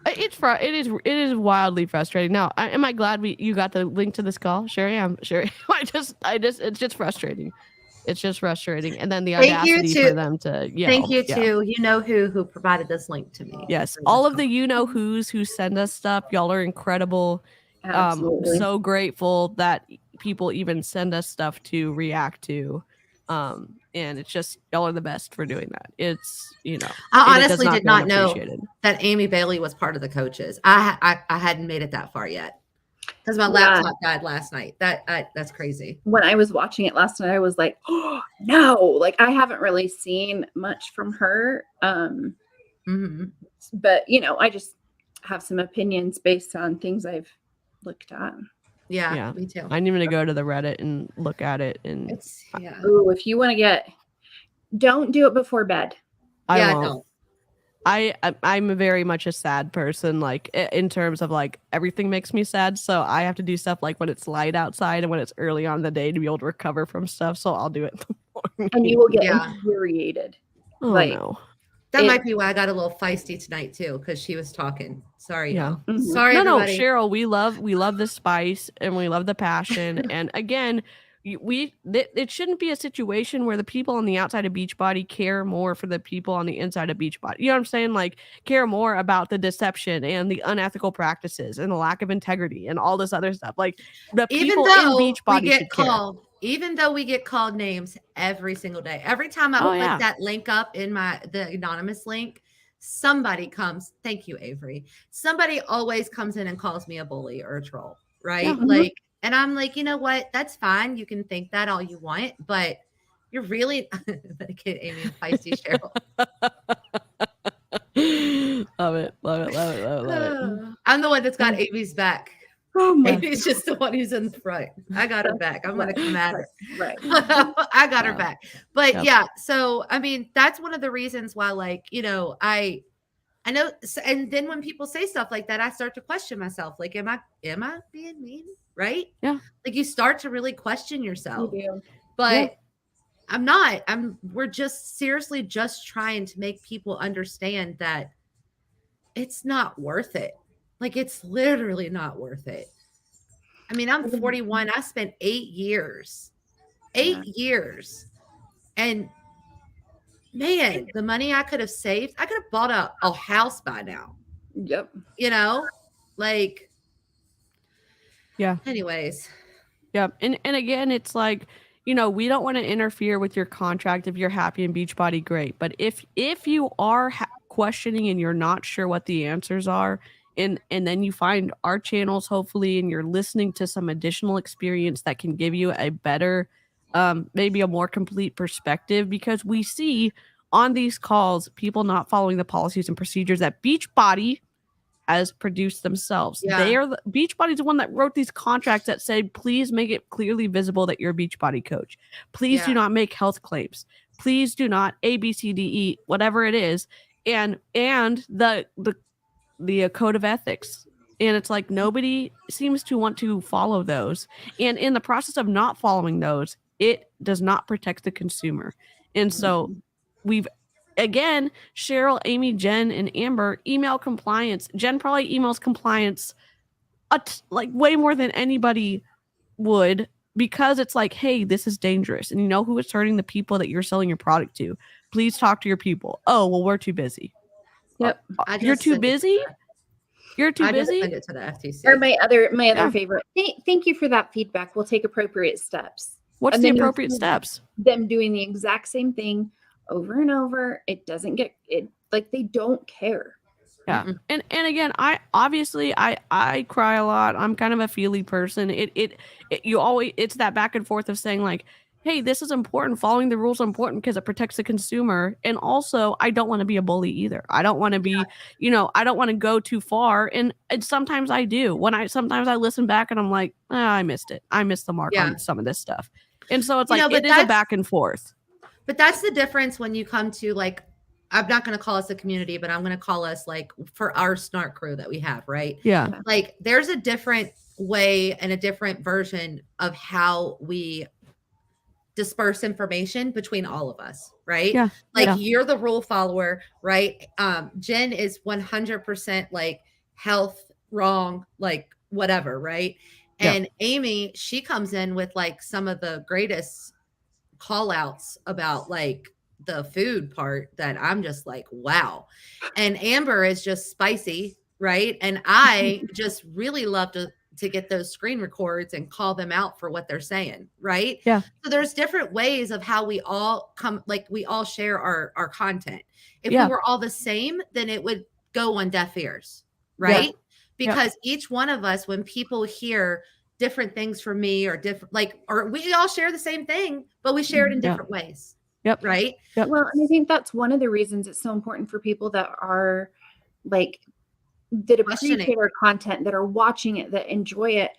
It is wildly frustrating. Now, am I glad you got the link to this call? Sure am. Sure. It's just frustrating. It's just frustrating. And then the Thank you audacity to- for them to yell. Thank you Yeah. to who provided this link to me. Yes. for All this of the who's who send us stuff. Y'all are incredible. Absolutely. So grateful that people even send us stuff to react to. And it's just y'all are the best for doing that. It's I and it does honestly did go not know unappreciated. that Amy Bailey was part of the coaches. I hadn't made it that far yet because my Yeah. laptop died last night. That's crazy. When I was watching it last night, I was like, oh, no, like I haven't really seen much from her. But I just have some opinions based on things I've looked at. Yeah, me too. I'm even gonna go to the Reddit and look at it. And It's Ooh, if you want to don't do it before bed. I don't. won't. I'm very much a sad person, like in terms of like everything makes me sad. So I have to do stuff like when it's light outside and when it's early on in the day to be able to recover from stuff. So I'll do it in the morning. And you will get infuriated. Oh like, no. That might be why I got a little feisty tonight too, because she was talking. Sorry, Yeah. y'all. Sorry, No, everybody. Cheryl, we love the spice and we love the passion. And again, it shouldn't be a situation where the people on the outside of Beachbody care more for the people on the inside of Beachbody. You know what I'm saying? Like care more about the deception and the unethical practices and the lack of integrity and all this other stuff. Like the people in Beachbody should care. Even though we get called names every single day, every time I put that link up in the anonymous link, somebody comes. Thank you, Avery. Somebody always comes in and calls me a bully or a troll, right? Yeah. Like, and I'm like, you know what? That's fine. You can think that all you want, but you're really get Amy and feisty Cheryl. Love it. I'm the one that's got Amy's back. Amy's just the one who's in the front. I got her back. I'm gonna come at her. Right. I got her back. But yeah, so I mean, that's one of the reasons why, like, I know. And then when people say stuff like that, I start to question myself. Like, am I being mean? Right? Yeah. Like you start to really question yourself. You do. But I'm not. We're just seriously just trying to make people understand that it's not worth it. Like it's literally not worth it. I mean, I'm 41. I spent 8 years. 8 years. And man, the money I could have saved, I could have bought a house by now. Yep. Like yeah. Anyways. Yep. And again, it's like, we don't want to interfere with your contract. If you're happy in Beachbody, great. But if you are questioning and you're not sure what the answers are, and then you find our channels, hopefully, and you're listening to some additional experience that can give you a better, maybe a more complete perspective, because we see on these calls people not following the policies and procedures that Beachbody has produced themselves. Yeah. Beachbody's the one that wrote these contracts that say, please make it clearly visible that you're a Beachbody coach. Please do not make health claims. Please do not A, B, C, D, E, whatever it is. And the code of ethics. And it's like nobody seems to want to follow those. And in the process of not following those, it does not protect the consumer. And so again, Cheryl, Amy, Jen, and Amber email compliance. Jen probably emails compliance like way more than anybody would, because it's like, hey, this is dangerous. And you know who is hurting? The people that you're selling your product to. Please talk to your people. Oh, well, we're too busy. Yep. You're too busy? You're too busy? Send it to the FTC. Or my other favorite. Thank you for that feedback. We'll take appropriate steps. What's the appropriate steps? Them doing the exact same thing over and over. It doesn't get it, like they don't care. Yeah. And again, I cry a lot. I'm kind of a feely person. It's that back and forth of saying like, hey, this is important. Following the rules is important because it protects the consumer. And also, I don't want to be a bully either. I don't want to be, I don't want to go too far. And sometimes I do. Sometimes I listen back and I'm like, I missed it. I missed the mark on some of this stuff. And so it's like, it is a back and forth. But that's the difference when you come to like, I'm not going to call us a community, but I'm going to call us like for our snark crew that we have, right? Yeah. Like there's a different way and a different version of how we disperse information between all of us, right? Yeah. Like you're the rule follower, right? Jen is 100% like health wrong, like whatever, right? And Amy, she comes in with like some of the greatest call outs about like the food part that I'm just like, wow. And Amber is just spicy, right? And I just really love to get those screen records and call them out for what they're saying, right? Yeah. So there's different ways of how we all come, like we all share our content. If Yeah. we were all the same, then it would go on deaf ears, right? Because each one of us, when people hear different things from me or different, like, or we all share the same thing, but we share it in different ways. Yep. Right. Yep. Well, and I think that's one of the reasons it's so important for people that are like, that appreciate our content, that are watching it, that enjoy it.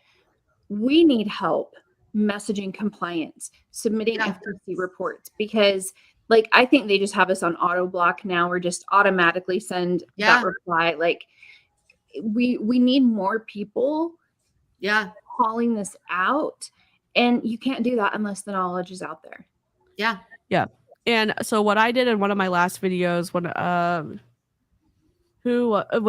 We need help messaging compliance, submitting FTC reports, because like, I think they just have us on auto block now, or just automatically send that reply. Like we need more people calling this out, and you can't do that unless the knowledge is out there. Yeah. And so what I did in one of my last videos when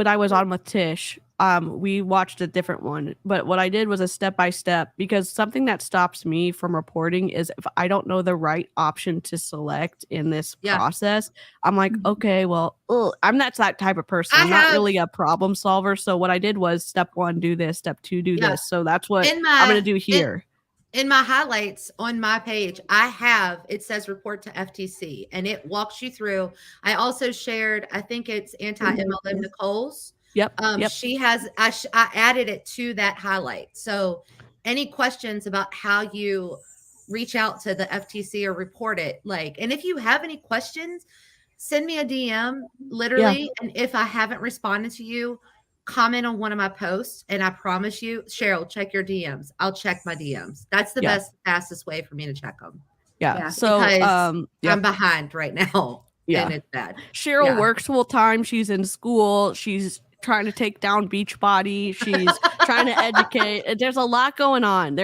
I was on with Tish, we watched a different one, but what I did was a step-by-step, because something that stops me from reporting is if I don't know the right option to select in this process. I'm like, okay, well, I'm not that type of person. I'm not really a problem solver. So what I did was step 1, do this, step 2, do this. So that's what I'm going to do here. In my highlights on my page, it says report to FTC, and it walks you through. I also shared, I think it's anti-MLM Nicole's. Yep. She has, I added it to that highlight. So any questions about how you reach out to the FTC or report it, like, and if you have any questions, send me a DM literally. And if I haven't responded to you, comment on one of my posts, and I promise you, Cheryl, check your DMs. I'll check my DMs. That's the fastest way for me to check them. So I'm behind right now. And it's bad. Cheryl works full time. She's in school. She's trying to take down Beachbody. She's trying to educate. There's a lot going on.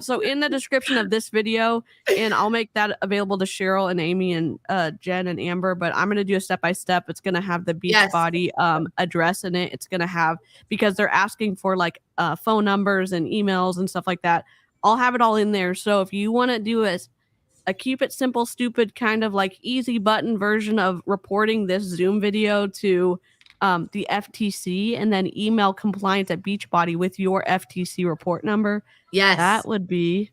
So in the description of this video, and I'll make that available to Cheryl and Amy and Jen and Amber, but I'm going to do a step-by-step. It's going to have the Beachbody address in it. It's going to have, because they're asking for like phone numbers and emails and stuff like that. I'll have it all in there. So if you want to do a keep it simple, stupid, kind of like easy button version of reporting this Zoom video to the FTC, and then email compliance at Beachbody with your FTC report number. That would be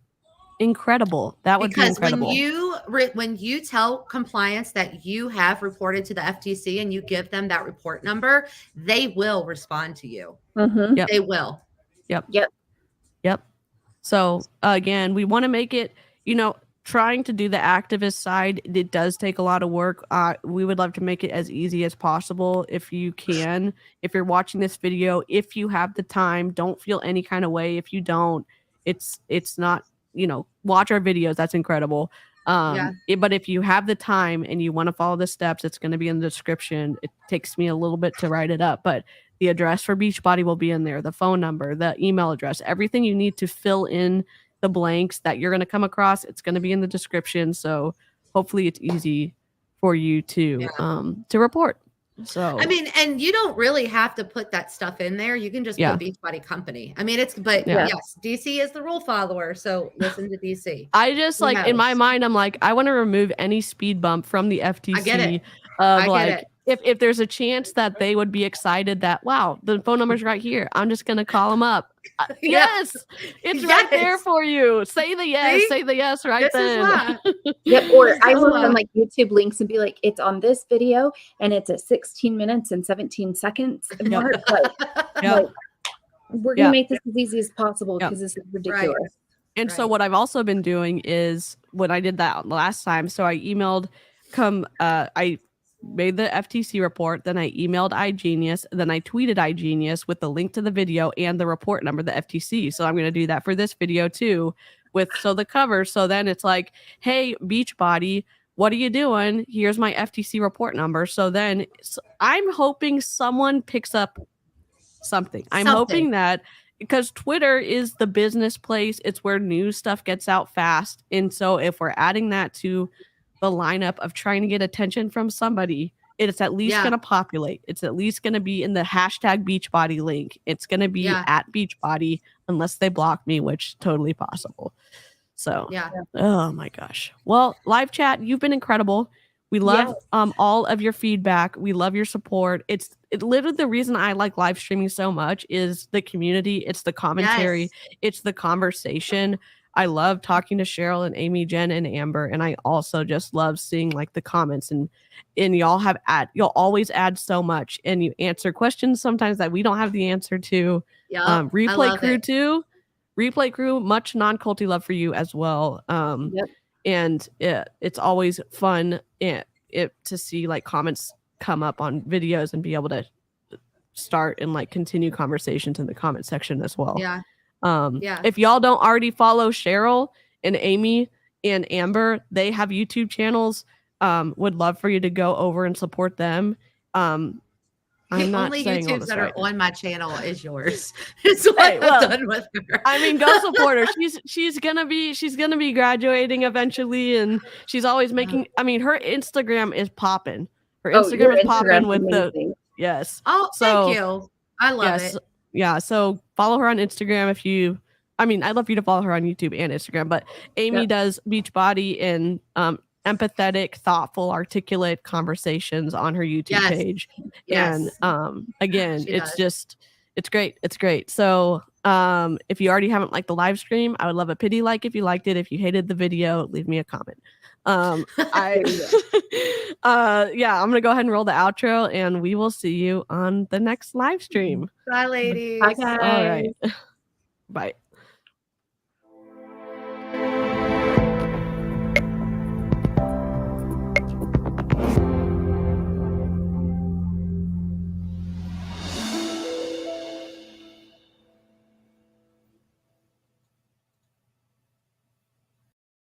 incredible. Because when you tell compliance that you have reported to the FTC and you give them that report number, they will respond to you. They will. Yep. So again, we want to make it, trying to do the activist side, it does take a lot of work. We would love to make it as easy as possible if you can. If you're watching this video, if you have the time, don't feel any kind of way. If you don't, it's not, watch our videos. That's incredible. But if you have the time and you want to follow the steps, it's going to be in the description. It takes me a little bit to write it up, but the address for Beachbody will be in there, the phone number, the email address, everything you need to fill in the blanks that you're going to come across. It's going to be in the description. So hopefully it's easy for you to report. So, I mean, and you don't really have to put that stuff in there. You can just put Beachbody Company. I mean, yes, DC is the rule follower. So listen to DC. I just in my mind, I'm like, I want to remove any speed bump from the FTC. I get it. If there's a chance that they would be excited that, wow, the phone number's right here, I'm just going to call them up. Yes, it's right there for you. Say the yes, say the yes right then. Or I will send like YouTube links and be like, it's on this video and it's at 16 minutes and 17 seconds. And we're going to make this as easy as possible because this is ridiculous. Right. And so what I've also been doing is when I did that last time, so I emailed I made the FTC report, then I emailed iGenius, then I tweeted iGenius with the link to the video and the report number, the FTC. So I'm going to do that for this video too, the cover. So then it's like, hey, Beachbody, what are you doing? Here's my FTC report number. So then I'm hoping someone picks up something. I'm hoping that, because Twitter is the business place, it's where news stuff gets out fast. And so if we're adding that to the lineup of trying to get attention from somebody, it's at least going to populate. It's at least going to be in the hashtag Beachbody link. It's going to be at Beachbody unless they block me, which totally possible. So Yeah. oh my gosh. Well, live chat, you've been incredible. We love all of your feedback. We love your support. It's literally the reason I like live streaming so much is the community. It's the commentary. Yes. It's the conversation. I love talking to Cheryl and Amy, Jen, and Amber, and I also just love seeing like the comments and you'll always add so much, and you answer questions sometimes that we don't have the answer to. Yep, I Replay love crew it. too. Replay crew, much non-culty love for you as well. And it's always fun to see like comments come up on videos and be able to start and like continue conversations in the comment section as well. Yeah. If y'all don't already follow Cheryl and Amy and Amber, they have YouTube channels. Would love for you to go over and support them. I'm The not only saying all YouTubes this that right. are on my channel is yours. It's what Hey, well, I've done with her. I mean, go support her. She's gonna be graduating eventually, and she's always making. I mean, her Instagram is popping. Her Instagram is popping with the yes. Oh, So, thank you. I love it. Yeah. So follow her on Instagram if you. I mean, I'd love for you to follow her on YouTube and Instagram. But Amy does Beachbody and empathetic, thoughtful, articulate conversations on her YouTube page. Yes. And again, She it's does. just it's great. It's great. So if you already haven't liked the live stream, I would love a pity like if you liked it. If you hated the video, leave me a comment. I'm gonna go ahead and roll the outro, and we will see you on the next live stream. Bye, ladies. Bye, guys. All right. Bye.